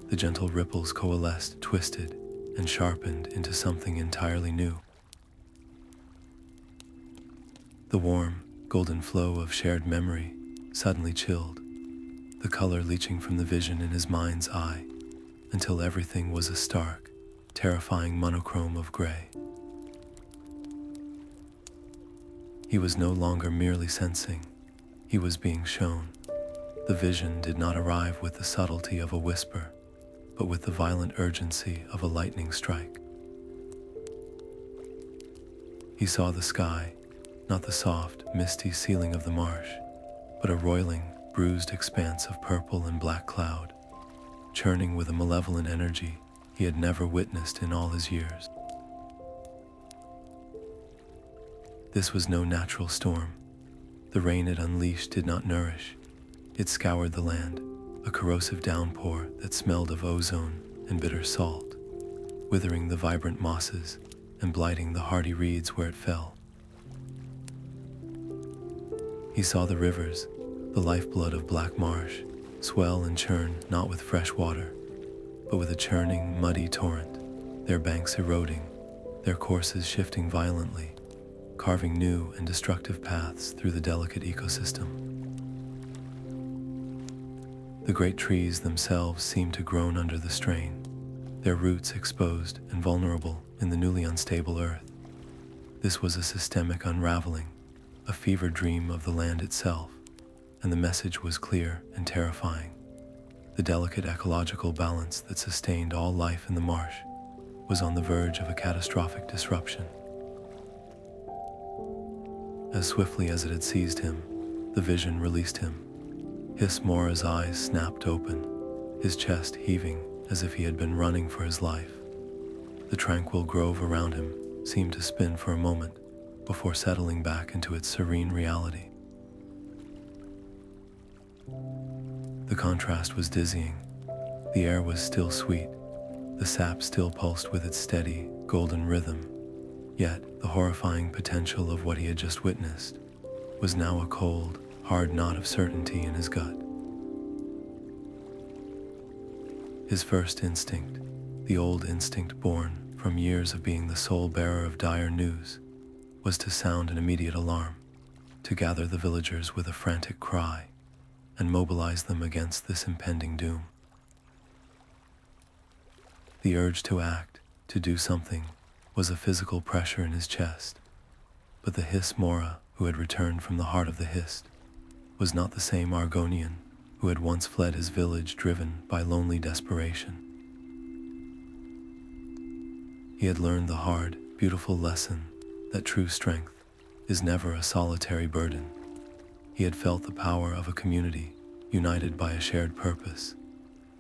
The gentle ripples coalesced, twisted, and sharpened into something entirely new. The warm, golden flow of shared memory suddenly chilled, the color leaching from the vision in his mind's eye, until everything was a stark, terrifying monochrome of gray. He was no longer merely sensing, he was being shown. The vision did not arrive with the subtlety of a whisper, but with the violent urgency of a lightning strike. He saw the sky, not the soft, misty ceiling of the marsh, but a roiling, bruised expanse of purple and black cloud, churning with a malevolent energy he had never witnessed in all his years. This was no natural storm. The rain it unleashed did not nourish. It scoured the land, a corrosive downpour that smelled of ozone and bitter salt, withering the vibrant mosses and blighting the hardy reeds where it fell. He saw the rivers, the lifeblood of Black Marsh, swell and churn not with fresh water, but with a churning, muddy torrent, their banks eroding, their courses shifting violently, carving new and destructive paths through the delicate ecosystem. The great trees themselves seemed to groan under the strain, their roots exposed and vulnerable in the newly unstable earth. This was a systemic unraveling, a fever dream of the land itself, and the message was clear and terrifying. The delicate ecological balance that sustained all life in the marsh was on the verge of a catastrophic disruption. As swiftly as it had seized him, the vision released him. Hiss-Mora's eyes snapped open, his chest heaving as if he had been running for his life. The tranquil grove around him seemed to spin for a moment before settling back into its serene reality. The contrast was dizzying. The air was still sweet, the sap still pulsed with its steady, golden rhythm, yet the horrifying potential of what he had just witnessed was now a cold, hard knot of certainty in his gut. His first instinct, the old instinct born from years of being the sole bearer of dire news, was to sound an immediate alarm, to gather the villagers with a frantic cry, and mobilize them against this impending doom. The urge to act, to do something, was a physical pressure in his chest, but the Hiss-Mora who had returned from the heart of the Hist was not the same Argonian who had once fled his village driven by lonely desperation. He had learned the hard, beautiful lesson that true strength is never a solitary burden. He had felt the power of a community united by a shared purpose,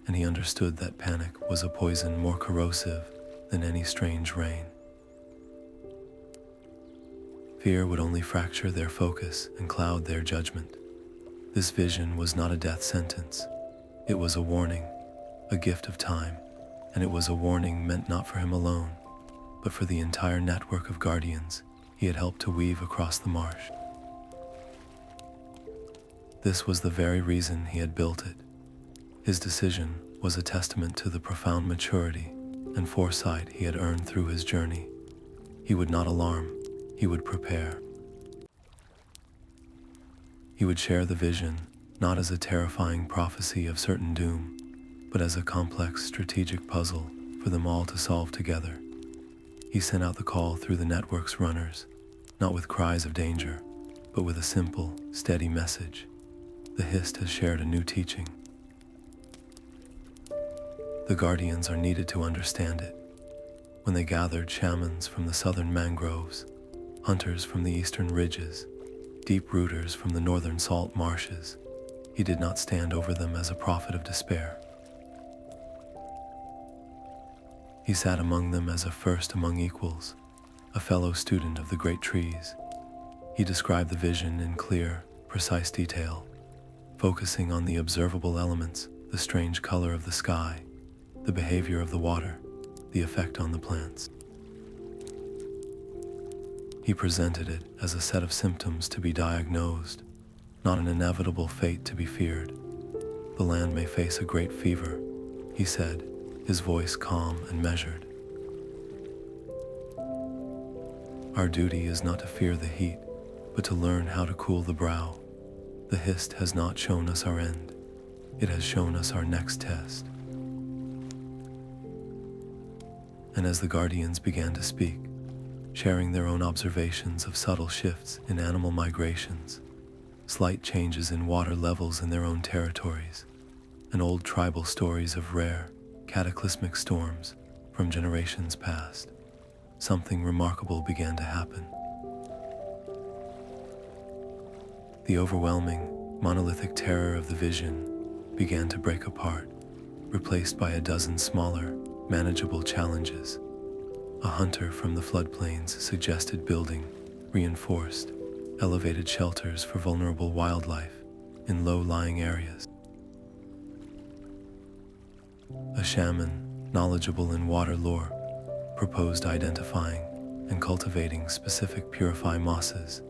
and he understood that panic was a poison more corrosive than any strange rain. Fear would only fracture their focus and cloud their judgment. This vision was not a death sentence. It was a warning, a gift of time, and it was a warning meant not for him alone, but for the entire network of guardians he had helped to weave across the marsh. This was the very reason he had built it. His decision was a testament to the profound maturity and foresight he had earned through his journey. He would not alarm, he would prepare. He would share the vision, not as a terrifying prophecy of certain doom, but as a complex strategic puzzle for them all to solve together. He sent out the call through the network's runners, not with cries of danger, but with a simple, steady message. The Hist has shared a new teaching. The guardians are needed to understand it. When they gathered shamans from the southern mangroves, hunters from the eastern ridges, deep rooters from the northern salt marshes, he did not stand over them as a prophet of despair. He sat among them as a first among equals, a fellow student of the great trees. He described the vision in clear, precise detail, focusing on the observable elements, the strange color of the sky, the behavior of the water, the effect on the plants. He presented it as a set of symptoms to be diagnosed, not an inevitable fate to be feared. The land may face a great fever, he said, his voice calm and measured. Our duty is not to fear the heat, but to learn how to cool the brow. The Hist has not shown us our end. It has shown us our next test. And as the guardians began to speak, sharing their own observations of subtle shifts in animal migrations, slight changes in water levels in their own territories, and old tribal stories of rare, cataclysmic storms from generations past, something remarkable began to happen. The overwhelming, monolithic terror of the vision began to break apart, replaced by a dozen smaller, manageable challenges. A hunter from the floodplains suggested building reinforced, elevated shelters for vulnerable wildlife in low-lying areas. A shaman, knowledgeable in water lore, proposed identifying and cultivating specific purify mosses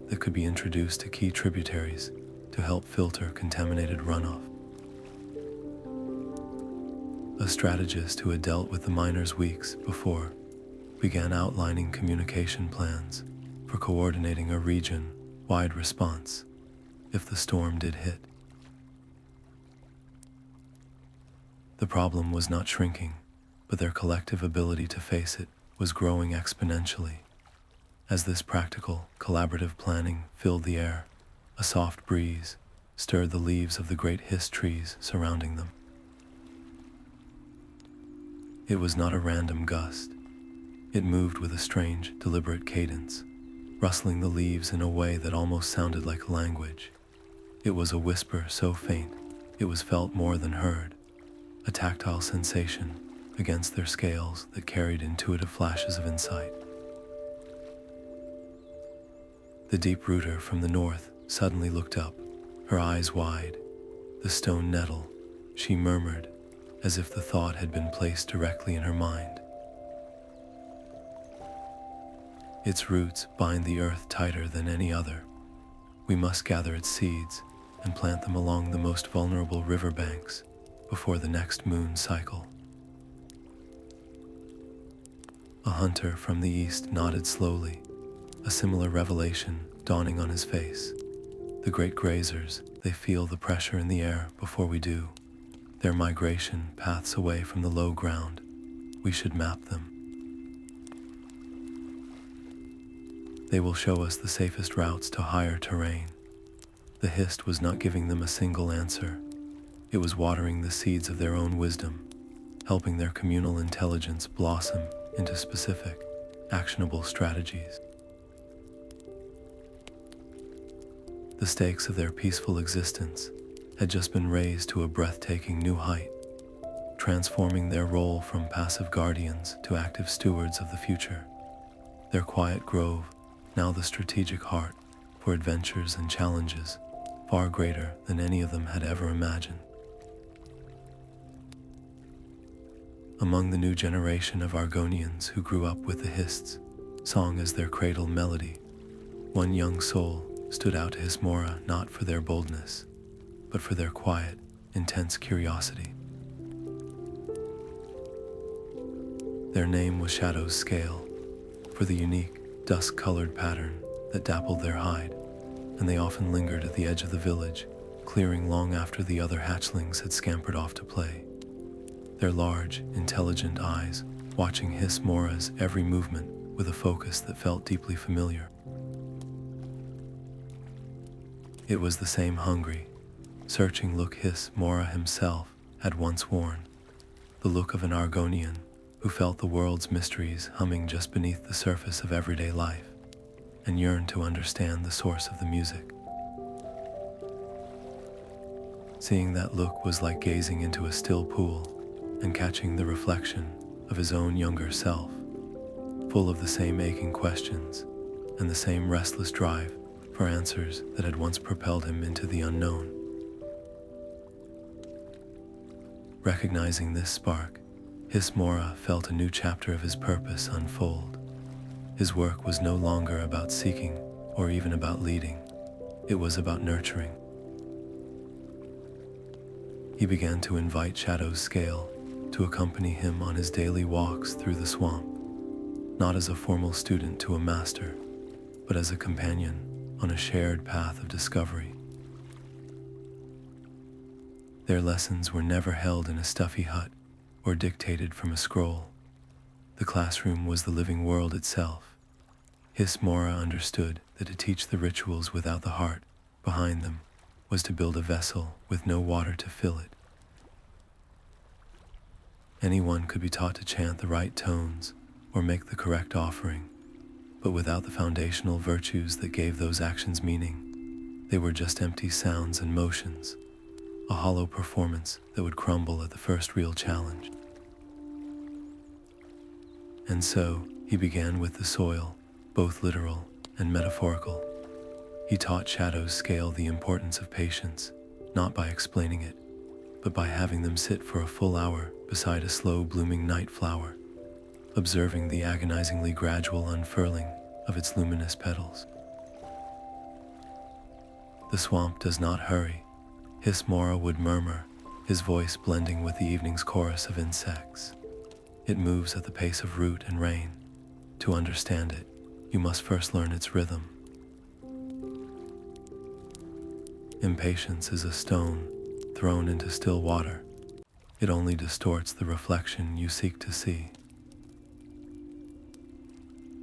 that could be introduced to key tributaries to help filter contaminated runoff. A strategist who had dealt with the miners weeks before began outlining communication plans for coordinating a region-wide response if the storm did hit. The problem was not shrinking, but their collective ability to face it was growing exponentially. As this practical, collaborative planning filled the air, a soft breeze stirred the leaves of the great Hist trees surrounding them. It was not a random gust. It moved with a strange, deliberate cadence, rustling the leaves in a way that almost sounded like language. It was a whisper so faint, it was felt more than heard, a tactile sensation against their scales that carried intuitive flashes of insight. The deep rooter from the north suddenly looked up, her eyes wide. The stone nettle, she murmured, as if the thought had been placed directly in her mind. Its roots bind the earth tighter than any other. We must gather its seeds and plant them along the most vulnerable riverbanks before the next moon cycle. A hunter from the east nodded slowly, a similar revelation dawning on his face. The great grazers, they feel the pressure in the air before we do. Their migration paths away from the low ground. We should map them. They will show us the safest routes to higher terrain. The Hist was not giving them a single answer. It was watering the seeds of their own wisdom, helping their communal intelligence blossom into specific, actionable strategies. The stakes of their peaceful existence had just been raised to a breathtaking new height, transforming their role from passive guardians to active stewards of the future. Their quiet grove, now the strategic heart for adventures and challenges far greater than any of them had ever imagined. Among the new generation of Argonians who grew up with the Hists, song as their cradle melody, one young soul stood out to Hiss-Mora not for their boldness, but for their quiet, intense curiosity. Their name was Shadow's Scale, for the unique, dusk-colored pattern that dappled their hide, and they often lingered at the edge of the village, clearing long after the other hatchlings had scampered off to play. Their large, intelligent eyes watching Hiss-Mora's every movement with a focus that felt deeply familiar. It was the same hungry, searching look Hiss-Mora himself had once worn, the look of an Argonian who felt the world's mysteries humming just beneath the surface of everyday life, and yearned to understand the source of the music. Seeing that look was like gazing into a still pool and catching the reflection of his own younger self, full of the same aching questions and the same restless drive for answers that had once propelled him into the unknown. Recognizing this spark, Hiss-Mora felt a new chapter of his purpose unfold. His work was no longer about seeking or even about leading. It was about nurturing. He began to invite Shadow's Scale to accompany him on his daily walks through the swamp, not as a formal student to a master, but as a companion on a shared path of discovery. Their lessons were never held in a stuffy hut or dictated from a scroll. The classroom was the living world itself. Hiss-Mora understood that to teach the rituals without the heart behind them was to build a vessel with no water to fill it. Anyone could be taught to chant the right tones or make the correct offering, but without the foundational virtues that gave those actions meaning, they were just empty sounds and motions, a hollow performance that would crumble at the first real challenge. And so, he began with the soil, both literal and metaphorical. He taught Shadow's Scale the importance of patience, not by explaining it, but by having them sit for a full hour beside a slow-blooming night flower, observing the agonizingly gradual unfurling of its luminous petals. The swamp does not hurry, Hiss-Mora would murmur, his voice blending with the evening's chorus of insects. It moves at the pace of root and rain. To understand it, you must first learn its rhythm. Impatience is a stone thrown into still water. It only distorts the reflection you seek to see.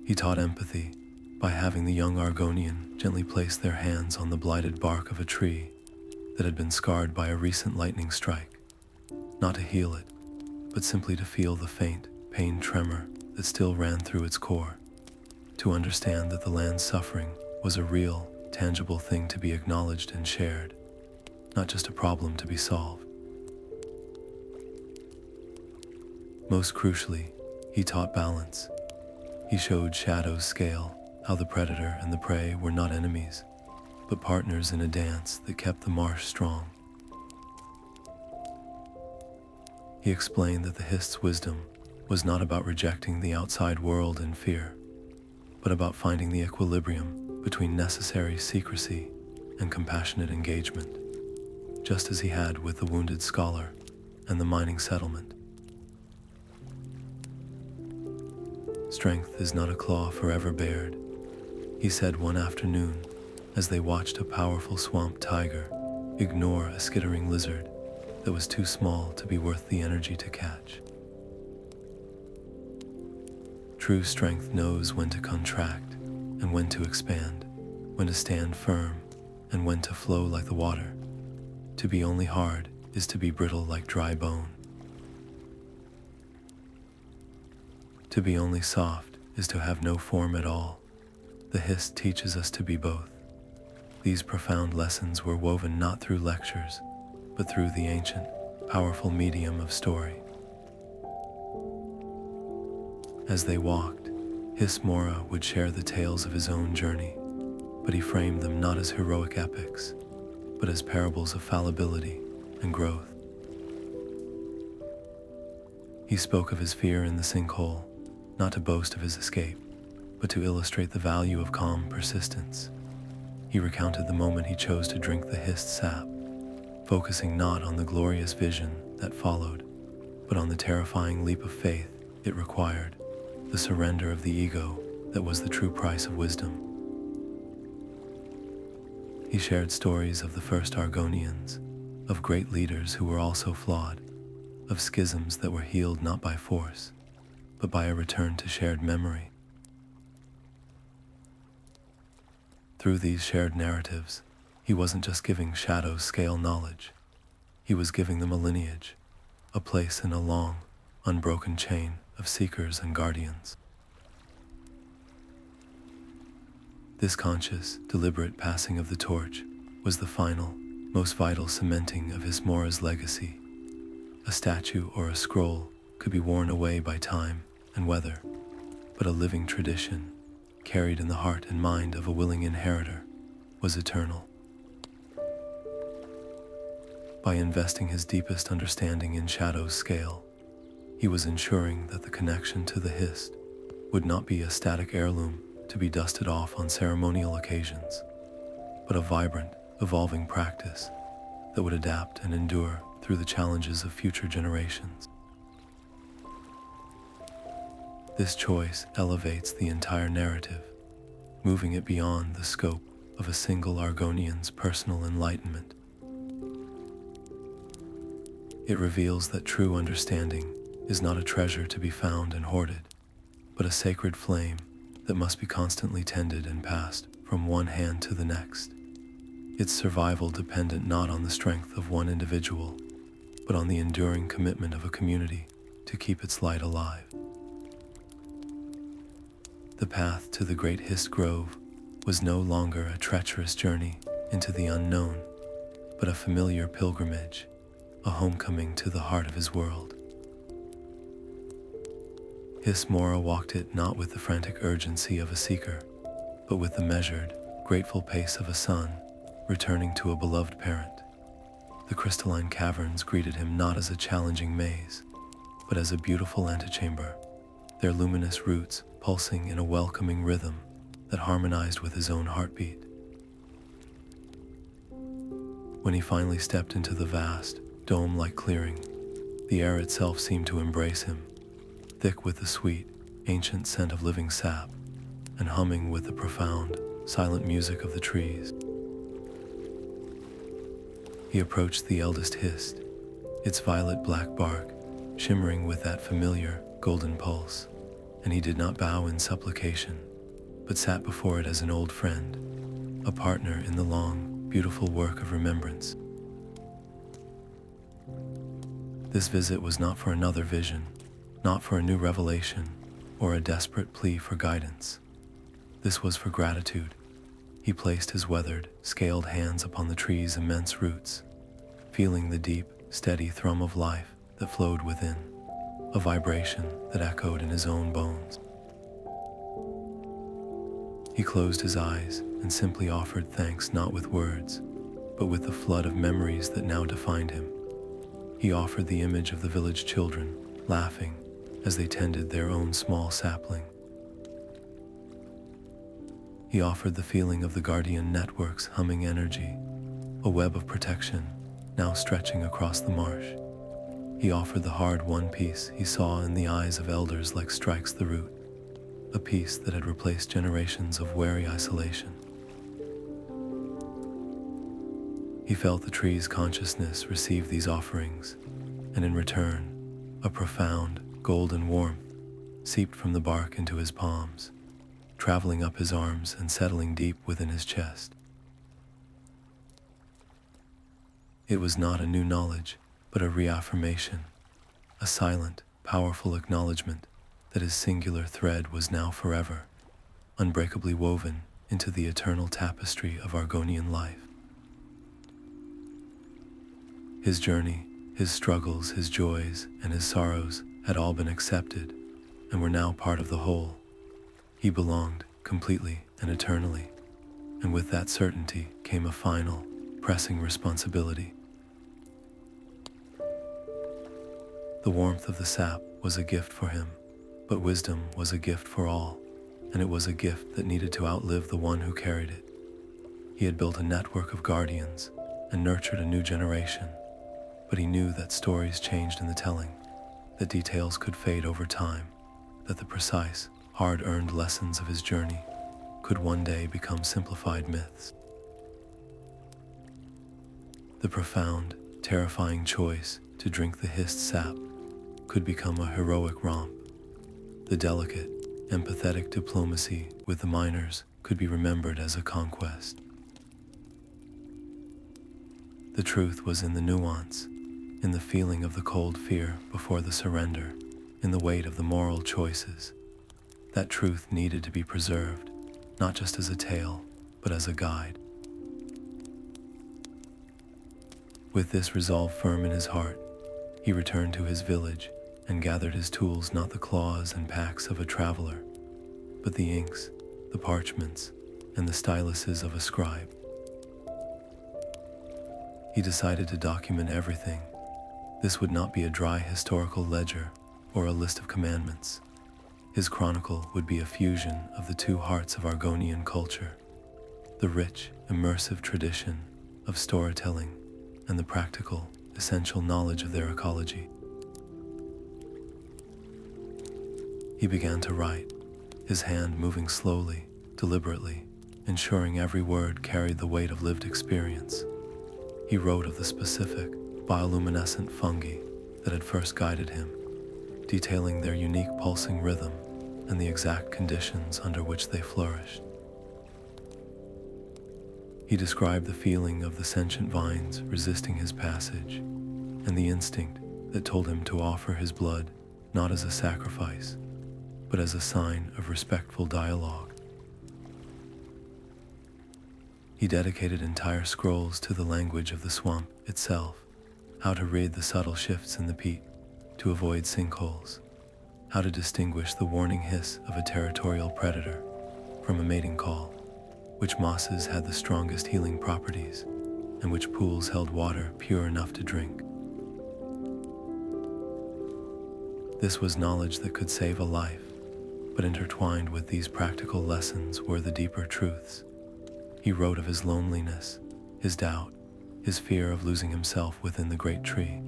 He taught empathy by having the young Argonian gently place their hands on the blighted bark of a tree that had been scarred by a recent lightning strike, not to heal it, but simply to feel the faint, pain tremor that still ran through its core, to understand that the land's suffering was a real, tangible thing to be acknowledged and shared, not just a problem to be solved. Most crucially, he taught balance. He showed Shadow's Scale how the predator and the prey were not enemies, but partners in a dance that kept the marsh strong. He explained that the Hist's wisdom was not about rejecting the outside world in fear, but about finding the equilibrium between necessary secrecy and compassionate engagement, just as he had with the wounded scholar and the mining settlement. "Strength is not a claw forever bared," he said one afternoon as they watched a powerful swamp tiger ignore a skittering lizard that was too small to be worth the energy to catch. True strength knows when to contract and when to expand, when to stand firm and when to flow like the water. To be only hard is to be brittle like dry bone. To be only soft is to have no form at all. The Hist teaches us to be both. These profound lessons were woven not through lectures, but through the ancient, powerful medium of story. As they walked, Hiss-Mora would share the tales of his own journey, but he framed them not as heroic epics, but as parables of fallibility and growth. He spoke of his fear in the Sinkhole, not to boast of his escape, but to illustrate the value of calm persistence. He recounted the moment he chose to drink the Hist sap, focusing not on the glorious vision that followed, but on the terrifying leap of faith it required, the surrender of the ego that was the true price of wisdom. He shared stories of the first Argonians, of great leaders who were also flawed, of schisms that were healed not by force, but by a return to shared memory. Through these shared narratives, he wasn't just giving shadows scale knowledge. He was giving them a lineage, a place in a long, unbroken chain of seekers and guardians. This conscious, deliberate passing of the torch was the final, most vital cementing of Hiss-Mora's legacy. A statue or a scroll could be worn away by time and weather, but a living tradition, carried in the heart and mind of a willing inheritor, was eternal. By investing his deepest understanding in Shadow's scale, he was ensuring that the connection to the Hist would not be a static heirloom to be dusted off on ceremonial occasions, but a vibrant, evolving practice that would adapt and endure through the challenges of future generations. This choice elevates the entire narrative, moving it beyond the scope of a single Argonian's personal enlightenment. It reveals that true understanding is not a treasure to be found and hoarded, but a sacred flame that must be constantly tended and passed from one hand to the next. Its survival dependent not on the strength of one individual, but on the enduring commitment of a community to keep its light alive. The path to the great Hist Grove was no longer a treacherous journey into the unknown, but a familiar pilgrimage, a homecoming to the heart of his world. Hiss-Mora walked it not with the frantic urgency of a seeker, but with the measured, grateful pace of a son returning to a beloved parent. The crystalline caverns greeted him not as a challenging maze, but as a beautiful antechamber, their luminous roots pulsing in a welcoming rhythm that harmonized with his own heartbeat. When he finally stepped into the vast, dome-like clearing, the air itself seemed to embrace him, thick with the sweet, ancient scent of living sap, and humming with the profound, silent music of the trees. He approached the eldest Hist, its violet-black bark shimmering with that familiar, golden pulse, and he did not bow in supplication, but sat before it as an old friend, a partner in the long, beautiful work of remembrance. This visit was not for another vision, not for a new revelation, or a desperate plea for guidance. This was for gratitude. He placed his weathered, scaled hands upon the tree's immense roots, feeling the deep, steady thrum of life that flowed within, a vibration that echoed in his own bones. He closed his eyes and simply offered thanks not with words, but with the flood of memories that now defined him. He offered the image of the village children, laughing as they tended their own small sapling. He offered the feeling of the guardian network's humming energy, a web of protection now stretching across the marsh. He offered the hard-won peace he saw in the eyes of elders like strikes the root, a peace that had replaced generations of wary isolation. He felt the tree's consciousness receive these offerings, and in return, a profound, golden warmth seeped from the bark into his palms, traveling up his arms and settling deep within his chest. It was not a new knowledge, but a reaffirmation, a silent, powerful acknowledgement that his singular thread was now forever, unbreakably woven into the eternal tapestry of Argonian life. His journey, his struggles, his joys, and his sorrows had all been accepted and were now part of the whole. He belonged completely and eternally, and with that certainty came a final, pressing responsibility. The warmth of the sap was a gift for him, but wisdom was a gift for all, and it was a gift that needed to outlive the one who carried it. He had built a network of guardians and nurtured a new generation, but he knew that stories changed in the telling, that details could fade over time, that the precise, hard-earned lessons of his journey could one day become simplified myths. The profound, terrifying choice to drink the Hist sap could become a heroic romp. The delicate, empathetic diplomacy with the miners could be remembered as a conquest. The truth was in the nuance, in the feeling of the cold fear before the surrender, in the weight of the moral choices. That truth needed to be preserved, not just as a tale, but as a guide. With this resolve firm in his heart, he returned to his village and gathered his tools, not the claws and packs of a traveler, but the inks, the parchments, and the styluses of a scribe. He decided to document everything. This would not be a dry historical ledger or a list of commandments. His chronicle would be a fusion of the two hearts of Argonian culture, the rich, immersive tradition of storytelling and the practical, essential knowledge of their ecology. He began to write, his hand moving slowly, deliberately, ensuring every word carried the weight of lived experience. He wrote of the specific, bioluminescent fungi that had first guided him, detailing their unique pulsing rhythm and the exact conditions under which they flourished. He described the feeling of the sentient vines resisting his passage, and the instinct that told him to offer his blood not as a sacrifice, but as a sign of respectful dialogue. He dedicated entire scrolls to the language of the swamp itself, how to read the subtle shifts in the peat to avoid sinkholes, how to distinguish the warning hiss of a territorial predator from a mating call, which mosses had the strongest healing properties, and which pools held water pure enough to drink. This was knowledge that could save a life, but intertwined with these practical lessons were the deeper truths. He wrote of his loneliness, his doubt, his fear of losing himself within the great tree.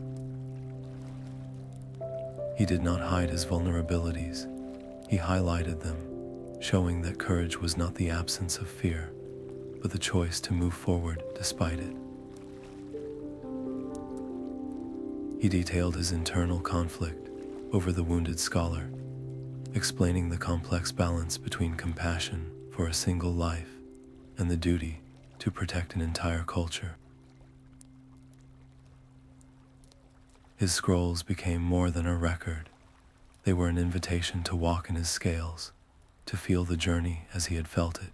He did not hide his vulnerabilities. He highlighted them, showing that courage was not the absence of fear, but the choice to move forward despite it. He detailed his internal conflict over the wounded scholar, explaining the complex balance between compassion for a single life and the duty to protect an entire culture. His scrolls became more than a record. They were an invitation to walk in his scales, to feel the journey as he had felt it,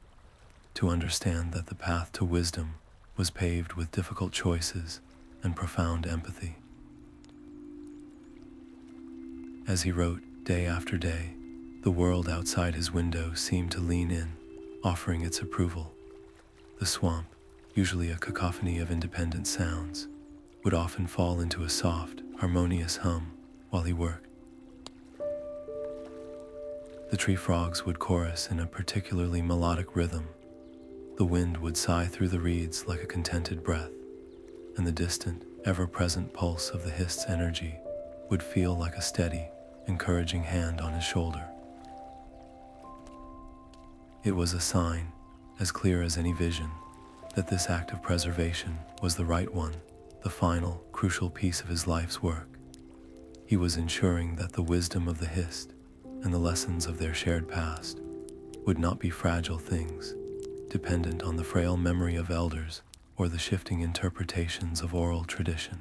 to understand that the path to wisdom was paved with difficult choices and profound empathy. As he wrote day after day, the world outside his window seemed to lean in, offering its approval. The swamp, usually a cacophony of independent sounds, would often fall into a soft, harmonious hum while he worked. The tree frogs would chorus in a particularly melodic rhythm. The wind would sigh through the reeds like a contented breath, and the distant, ever-present pulse of the Hist's energy would feel like a steady, encouraging hand on his shoulder. It was a sign, as clear as any vision, that this act of preservation was the right one, the final, crucial piece of his life's work. He was ensuring that the wisdom of the Hist and the lessons of their shared past would not be fragile things, dependent on the frail memory of elders or the shifting interpretations of oral tradition.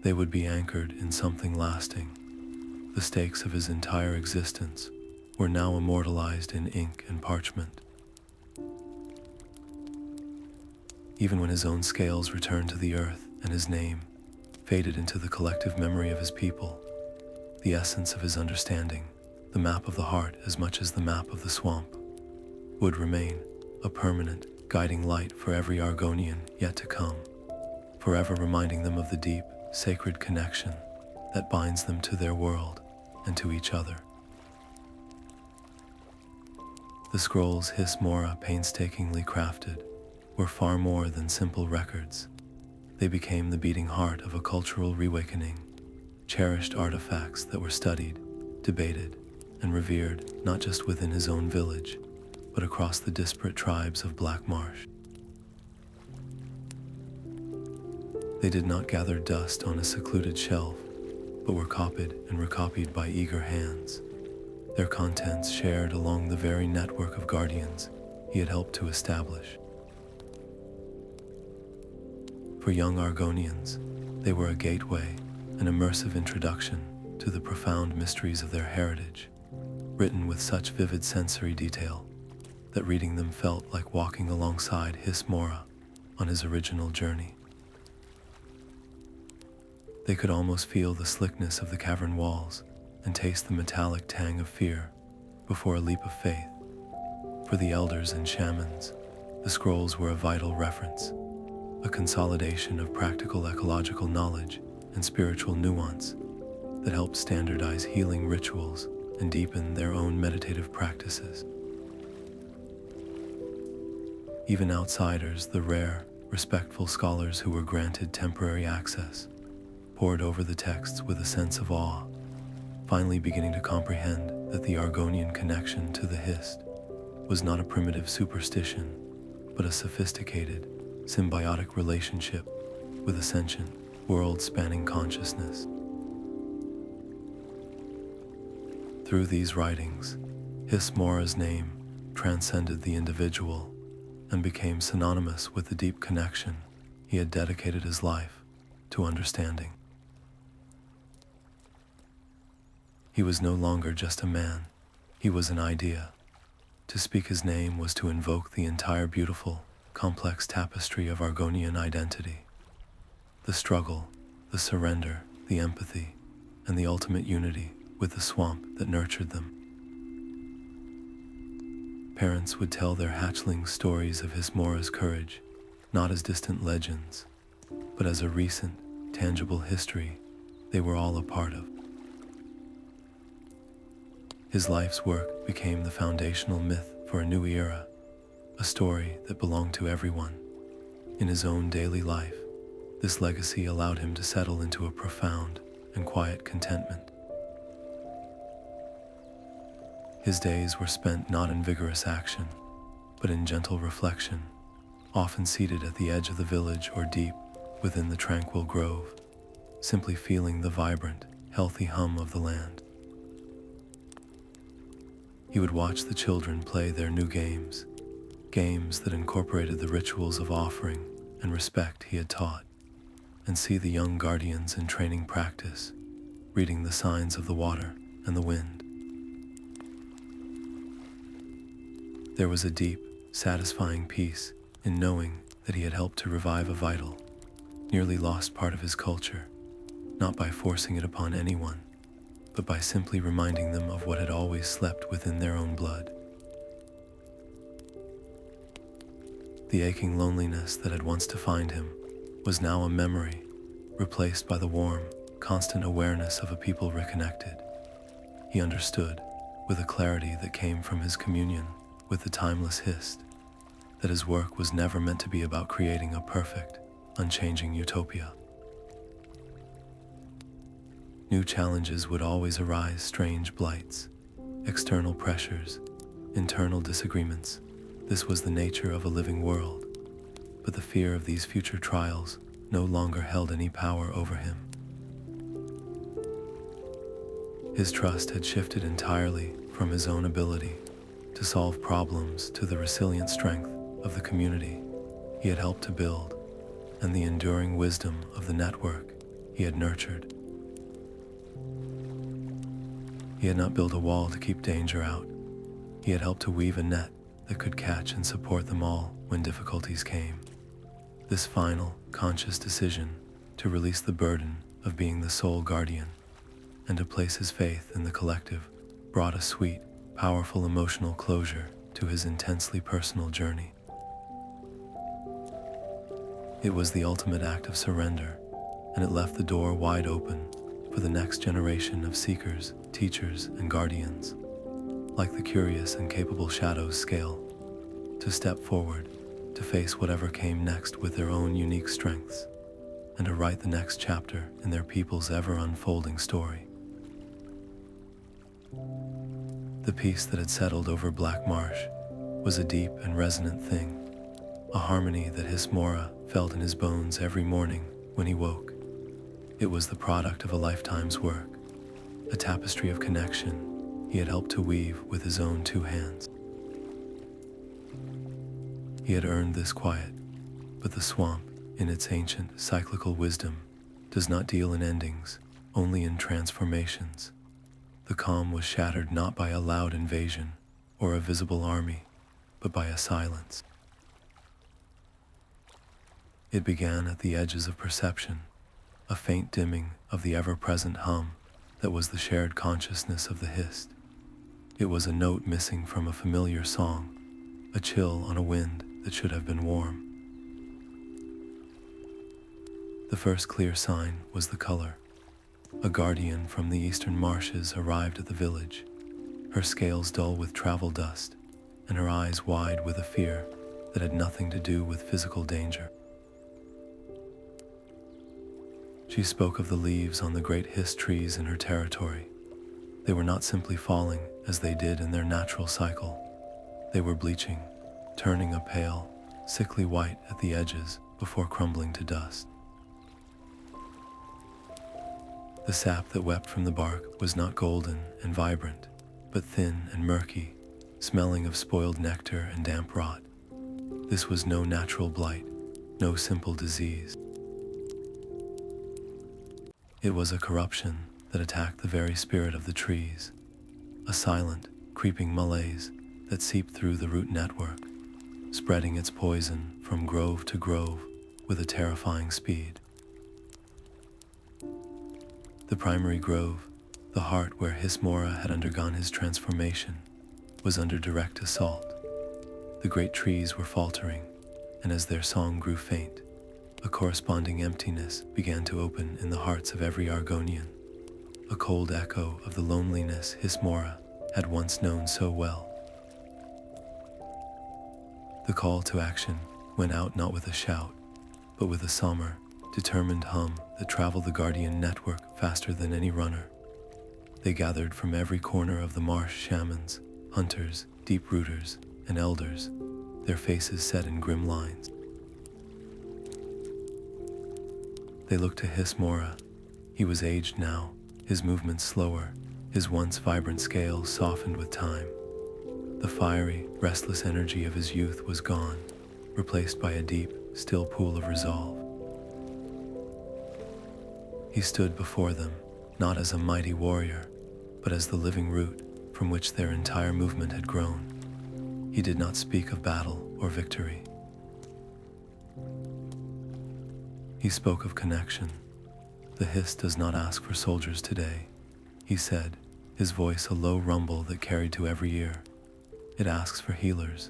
They would be anchored in something lasting. The stakes of his entire existence were now immortalized in ink and parchment. Even when his own scales returned to the earth and his name faded into the collective memory of his people, the essence of his understanding, the map of the heart as much as the map of the swamp, would remain a permanent, guiding light for every Argonian yet to come, forever reminding them of the deep, sacred connection that binds them to their world and to each other. The scrolls Hiss-Mora painstakingly crafted were far more than simple records. They became the beating heart of a cultural reawakening, cherished artifacts that were studied, debated, and revered not just within his own village, but across the disparate tribes of Black Marsh. They did not gather dust on a secluded shelf, but were copied and recopied by eager hands, their contents shared along the very network of guardians he had helped to establish. For young Argonians, they were a gateway, an immersive introduction to the profound mysteries of their heritage, written with such vivid sensory detail that reading them felt like walking alongside Hiss-Mora on his original journey. They could almost feel the slickness of the cavern walls and taste the metallic tang of fear before a leap of faith. For the elders and shamans, the scrolls were a vital reference, a consolidation of practical ecological knowledge and spiritual nuance that helped standardize healing rituals and deepen their own meditative practices. Even outsiders, the rare, respectful scholars who were granted temporary access, pored over the texts with a sense of awe, finally beginning to comprehend that the Argonian connection to the Hist was not a primitive superstition, but a sophisticated, symbiotic relationship with a sentient, world-spanning consciousness. Through these writings, Hiss-Mora's name transcended the individual and became synonymous with the deep connection he had dedicated his life to understanding. He was no longer just a man, he was an idea. To speak his name was to invoke the entire beautiful, complex tapestry of Argonian identity. The struggle, the surrender, the empathy, and the ultimate unity with the swamp that nurtured them. Parents would tell their hatchlings stories of Hiss-Mora's courage, not as distant legends, but as a recent, tangible history they were all a part of. His life's work became the foundational myth for a new era, a story that belonged to everyone. In his own daily life, this legacy allowed him to settle into a profound and quiet contentment. His days were spent not in vigorous action, but in gentle reflection, often seated at the edge of the village or deep within the tranquil grove, simply feeling the vibrant, healthy hum of the land. He would watch the children play their new games, games that incorporated the rituals of offering and respect he had taught, and see the young guardians in training practice, reading the signs of the water and the wind. There was a deep, satisfying peace in knowing that he had helped to revive a vital, nearly lost part of his culture, not by forcing it upon anyone, but by simply reminding them of what had always slept within their own blood. The aching loneliness that had once defined him was now a memory replaced by the warm, constant awareness of a people reconnected. He understood, with a clarity that came from his communion with the timeless Hist, that his work was never meant to be about creating a perfect, unchanging utopia. New challenges would always arise: strange blights, external pressures, internal disagreements. This was the nature of a living world, but the fear of these future trials no longer held any power over him. His trust had shifted entirely from his own ability to solve problems to the resilient strength of the community he had helped to build and the enduring wisdom of the network he had nurtured. He had not built a wall to keep danger out. He had helped to weave a net that could catch and support them all when difficulties came. This final, conscious decision to release the burden of being the sole guardian and to place his faith in the collective brought a sweet, powerful emotional closure to his intensely personal journey. It was the ultimate act of surrender, and it left the door wide open for the next generation of seekers, teachers, and guardians, like the curious and capable shadows scale, to step forward, to face whatever came next with their own unique strengths, and to write the next chapter in their people's ever-unfolding story. The peace that had settled over Black Marsh was a deep and resonant thing, a harmony that Hiss-Mora felt in his bones every morning when he woke. It was the product of a lifetime's work, a tapestry of connection he had helped to weave with his own two hands. He had earned this quiet, but the swamp, in its ancient cyclical wisdom, does not deal in endings, only in transformations. The calm was shattered not by a loud invasion or a visible army, but by a silence. It began at the edges of perception, a faint dimming of the ever-present hum that was the shared consciousness of the Hist. It was a note missing from a familiar song, a chill on a wind that should have been warm. The first clear sign was the color. A guardian from the eastern marshes arrived at the village, her scales dull with travel dust, and her eyes wide with a fear that had nothing to do with physical danger. She spoke of the leaves on the great Hist trees in her territory. They were not simply falling as they did in their natural cycle. They were bleaching, turning a pale, sickly white at the edges before crumbling to dust. The sap that wept from the bark was not golden and vibrant, but thin and murky, smelling of spoiled nectar and damp rot. This was no natural blight, no simple disease. It was a corruption that attacked the very spirit of the trees, a silent, creeping malaise that seeped through the root network, spreading its poison from grove to grove with a terrifying speed. The primary grove, the heart where Hiss-Mora had undergone his transformation, was under direct assault. The great trees were faltering, and as their song grew faint, a corresponding emptiness began to open in the hearts of every Argonian, a cold echo of the loneliness Hiss-Mora had once known so well. The call to action went out not with a shout, but with a somber, determined hum that traveled the Guardian network faster than any runner. They gathered from every corner of the marsh: shamans, hunters, deep-rooters, and elders, their faces set in grim lines. They looked to Hiss-Mora. He was aged now, his movements slower, his once vibrant scales softened with time. The fiery, restless energy of his youth was gone, replaced by a deep, still pool of resolve. He stood before them, not as a mighty warrior, but as the living root from which their entire movement had grown. He did not speak of battle or victory. He spoke of connection. The Hist does not ask for soldiers today, he said, his voice a low rumble that carried to every ear. It asks for healers.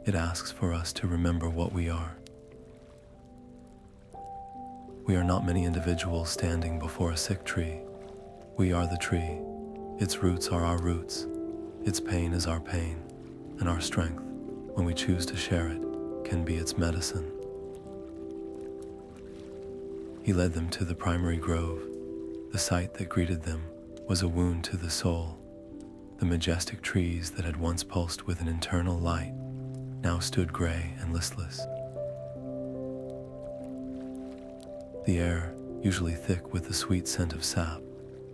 It asks for us to remember what we are. We are not many individuals standing before a sick tree. We are the tree. Its roots are our roots. Its pain is our pain. And our strength, when we choose to share it, can be its medicine. He led them to the primary grove. The sight that greeted them was a wound to the soul. The majestic trees that had once pulsed with an internal light now stood gray and listless. The air, usually thick with the sweet scent of sap,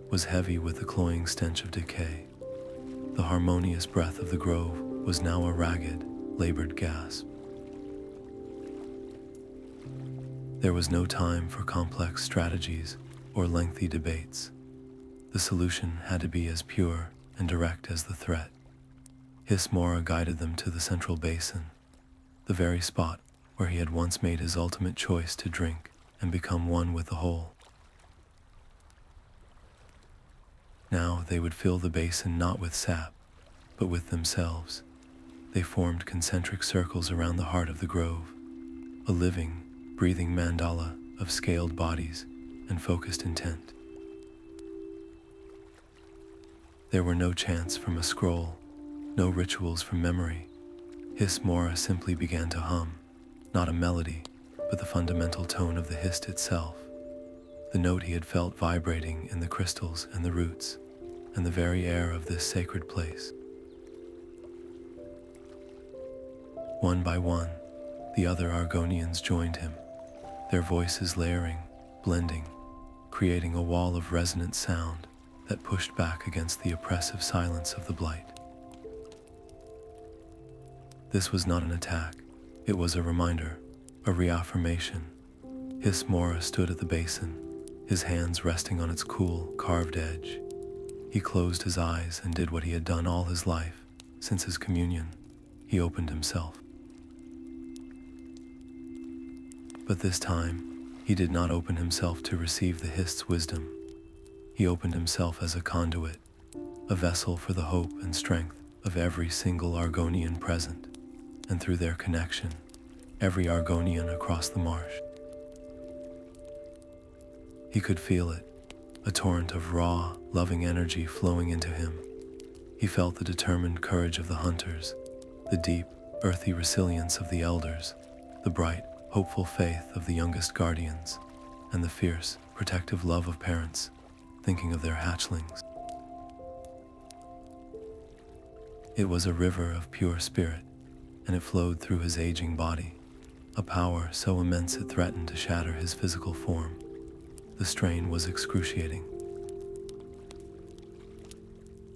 was heavy with the cloying stench of decay. The harmonious breath of the grove was now a ragged, labored gasp. There was no time for complex strategies or lengthy debates. The solution had to be as pure and direct as the threat. Hiss-Mora guided them to the central basin, the very spot where he had once made his ultimate choice to drink and become one with the whole. Now they would fill the basin not with sap, but with themselves. They formed concentric circles around the heart of the grove, a living, breathing mandala of scaled bodies and focused intent. There were no chants from a scroll, no rituals from memory. Hiss-Mora simply began to hum, not a melody, but the fundamental tone of the Hist itself, the note he had felt vibrating in the crystals and the roots, and the very air of this sacred place. One by one, the other Argonians joined him, their voices layering, blending, creating a wall of resonant sound that pushed back against the oppressive silence of the Blight. This was not an attack, it was a reminder, a reaffirmation. Hiss-Mora stood at the basin, his hands resting on its cool, carved edge. He closed his eyes and did what he had done all his life, since his communion. He opened himself. But this time, he did not open himself to receive the Hist's wisdom. He opened himself as a conduit, a vessel for the hope and strength of every single Argonian present, and through their connection, every Argonian across the marsh. He could feel it, a torrent of raw, loving energy flowing into him. He felt the determined courage of the hunters, the deep, earthy resilience of the elders, the bright, hopeful faith of the youngest guardians, and the fierce, protective love of parents, thinking of their hatchlings. It was a river of pure spirit, and it flowed through his aging body, a power so immense it threatened to shatter his physical form. The strain was excruciating.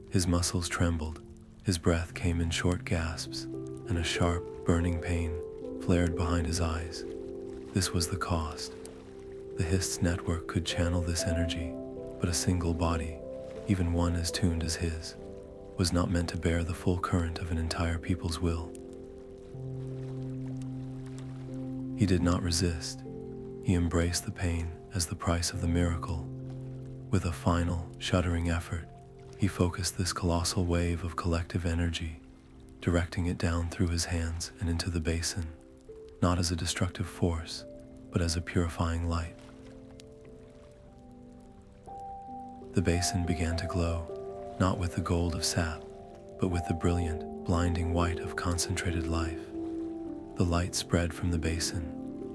His muscles trembled, his breath came in short gasps, and a sharp, burning pain flared behind his eyes. This was the cost. The Hist's network could channel this energy, but a single body, even one as tuned as his, was not meant to bear the full current of an entire people's will. He did not resist. He embraced the pain as the price of the miracle. With a final, shuddering effort, he focused this colossal wave of collective energy, directing it down through his hands and into the basin, not as a destructive force, but as a purifying light. The basin began to glow, not with the gold of sap, but with the brilliant, blinding white of concentrated life. The light spread from the basin,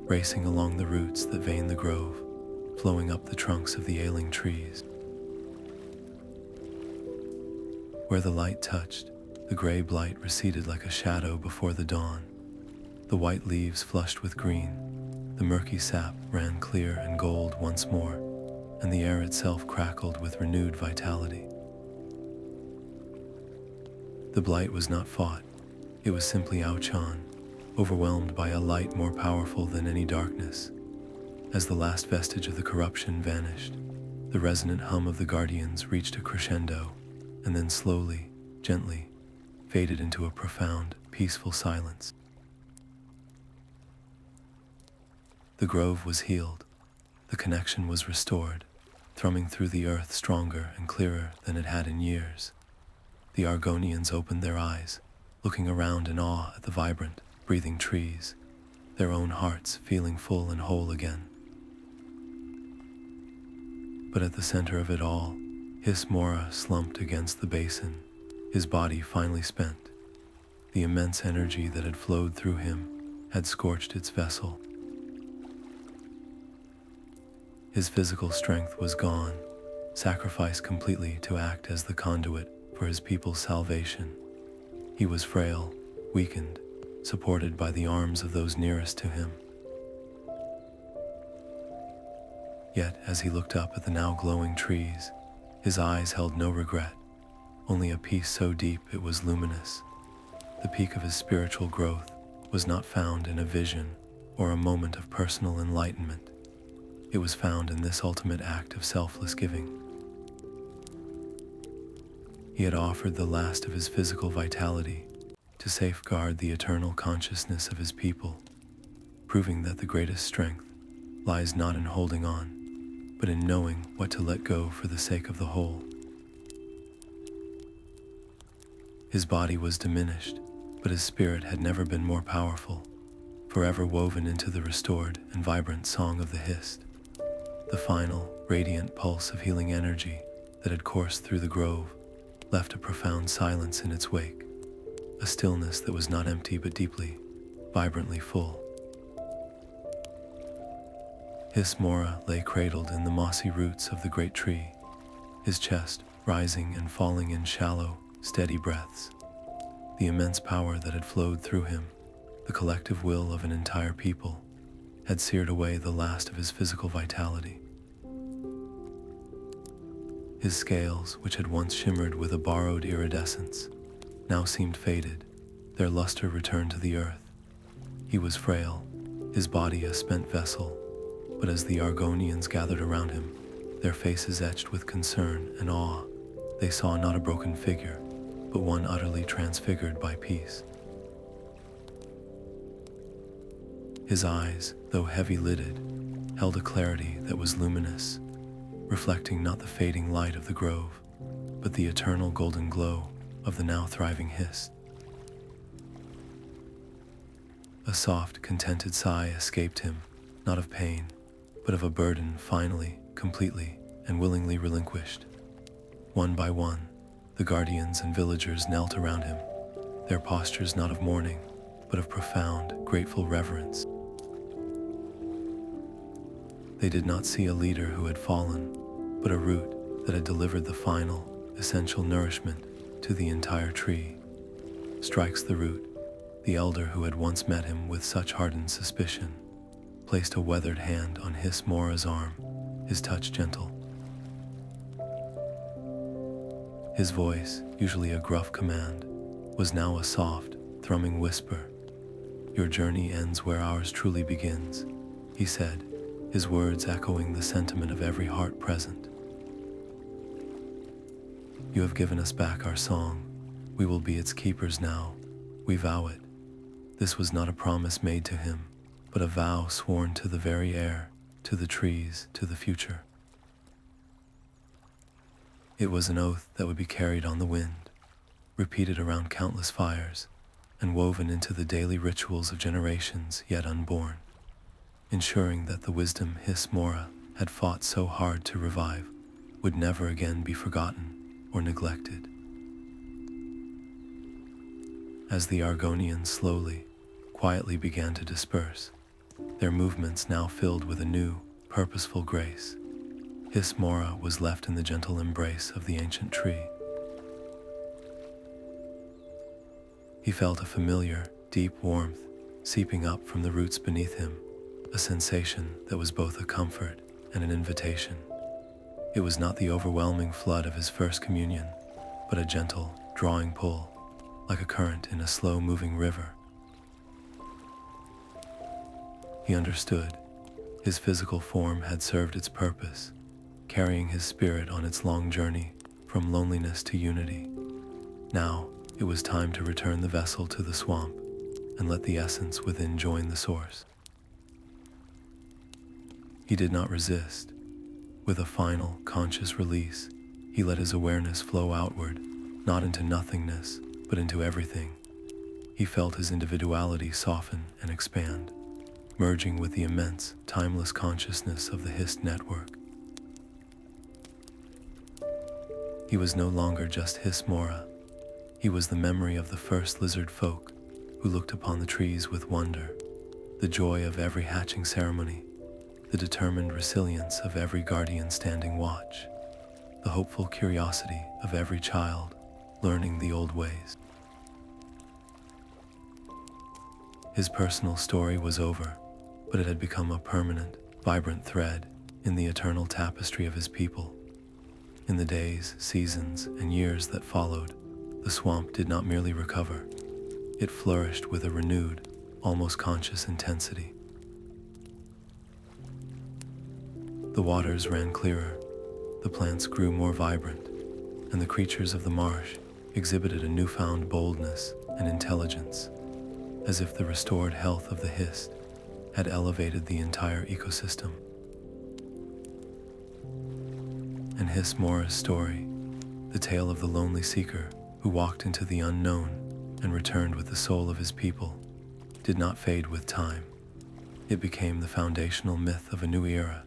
racing along the roots that veined the grove, flowing up the trunks of the ailing trees. Where the light touched, the gray blight receded like a shadow before the dawn. The white leaves flushed with green, the murky sap ran clear and gold once more, and the air itself crackled with renewed vitality. The blight was not fought, it was simply outshone, overwhelmed by a light more powerful than any darkness. As the last vestige of the corruption vanished, the resonant hum of the guardians reached a crescendo, and then slowly, gently, faded into a profound, peaceful silence. The grove was healed, the connection was restored, thrumming through the earth stronger and clearer than it had in years. The Argonians opened their eyes, looking around in awe at the vibrant, breathing trees, their own hearts feeling full and whole again. But at the center of it all, Hiss-Mora slumped against the basin, his body finally spent. The immense energy that had flowed through him had scorched its vessel. His physical strength was gone, sacrificed completely to act as the conduit for his people's salvation. He was frail, weakened, supported by the arms of those nearest to him. Yet, as he looked up at the now glowing trees, his eyes held no regret, only a peace so deep it was luminous. The peak of his spiritual growth was not found in a vision or a moment of personal enlightenment. It was found in this ultimate act of selfless giving. He had offered the last of his physical vitality to safeguard the eternal consciousness of his people, proving that the greatest strength lies not in holding on, but in knowing what to let go for the sake of the whole. His body was diminished, but his spirit had never been more powerful, forever woven into the restored and vibrant song of the Hist. The final, radiant pulse of healing energy that had coursed through the grove left a profound silence in its wake, a stillness that was not empty but deeply, vibrantly full. Hiss-Mora lay cradled in the mossy roots of the great tree, his chest rising and falling in shallow, steady breaths. The immense power that had flowed through him, the collective will of an entire people, had seared away the last of his physical vitality. His scales, which had once shimmered with a borrowed iridescence, now seemed faded, their luster returned to the earth. He was frail, his body a spent vessel, but as the Argonians gathered around him, their faces etched with concern and awe, they saw not a broken figure, but one utterly transfigured by peace. His eyes, though heavy-lidded, held a clarity that was luminous, reflecting not the fading light of the grove, but the eternal golden glow of the now thriving Hist. A soft, contented sigh escaped him, not of pain, but of a burden finally, completely, and willingly relinquished. One by one, the guardians and villagers knelt around him, their postures not of mourning, but of profound, grateful reverence. They did not see a leader who had fallen, but a root that had delivered the final, essential nourishment to the entire tree. Strikes the root, the elder who had once met him with such hardened suspicion, placed a weathered hand on Hiss-Mora's arm, his touch gentle. His voice, usually a gruff command, was now a soft, thrumming whisper. "Your journey ends where ours truly begins," he said, his words echoing the sentiment of every heart present. "You have given us back our song. We will be its keepers now. We vow it." This was not a promise made to him, but a vow sworn to the very air, to the trees, to the future. It was an oath that would be carried on the wind, repeated around countless fires, and woven into the daily rituals of generations yet unborn, ensuring that the wisdom Hiss-Mora had fought so hard to revive would never again be forgotten or neglected. As the Argonians slowly, quietly began to disperse, their movements now filled with a new, purposeful grace, Hiss-Mora was left in the gentle embrace of the ancient tree. He felt a familiar, deep warmth seeping up from the roots beneath him, a sensation that was both a comfort and an invitation. It was not the overwhelming flood of his first communion, but a gentle, drawing pull, like a current in a slow-moving river. He understood. His physical form had served its purpose, carrying his spirit on its long journey from loneliness to unity. Now, it was time to return the vessel to the swamp and let the essence within join the source. He did not resist. With a final, conscious release, he let his awareness flow outward, not into nothingness, but into everything. He felt his individuality soften and expand, merging with the immense, timeless consciousness of the Hist network. He was no longer just Hiss-Mora. He was the memory of the first lizard folk who looked upon the trees with wonder, the joy of every hatching ceremony, the determined resilience of every guardian standing watch, the hopeful curiosity of every child learning the old ways. His personal story was over, but it had become a permanent, vibrant thread in the eternal tapestry of his people. In the days, seasons, and years that followed, the swamp did not merely recover. It flourished with a renewed, almost conscious intensity. The waters ran clearer, the plants grew more vibrant, and the creatures of the marsh exhibited a newfound boldness and intelligence, as if the restored health of the Hist had elevated the entire ecosystem. And Hiss-Mora's story, the tale of the lonely seeker who walked into the unknown and returned with the soul of his people, did not fade with time. It became the foundational myth of a new era,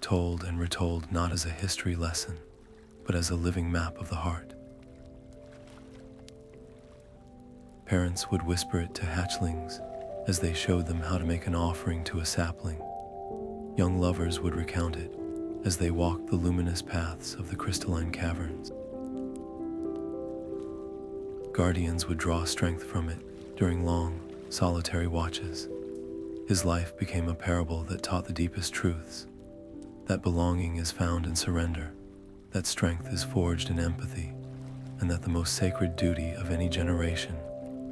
told and retold not as a history lesson, but as a living map of the heart. Parents would whisper it to hatchlings as they showed them how to make an offering to a sapling. Young lovers would recount it as they walked the luminous paths of the crystalline caverns. Guardians would draw strength from it during long, solitary watches. His life became a parable that taught the deepest truths, that belonging is found in surrender, that strength is forged in empathy, and that the most sacred duty of any generation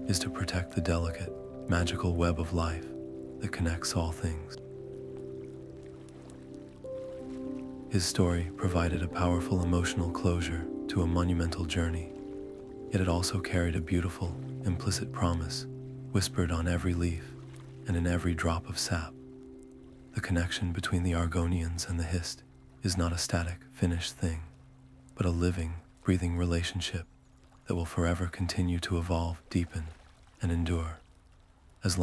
is to protect the delicate, magical web of life that connects all things. His story provided a powerful emotional closure to a monumental journey, yet it also carried a beautiful, implicit promise whispered on every leaf and in every drop of sap. The connection between the Argonians and the Hist is not a static, finished thing, but a living, breathing relationship that will forever continue to evolve, deepen, and endure.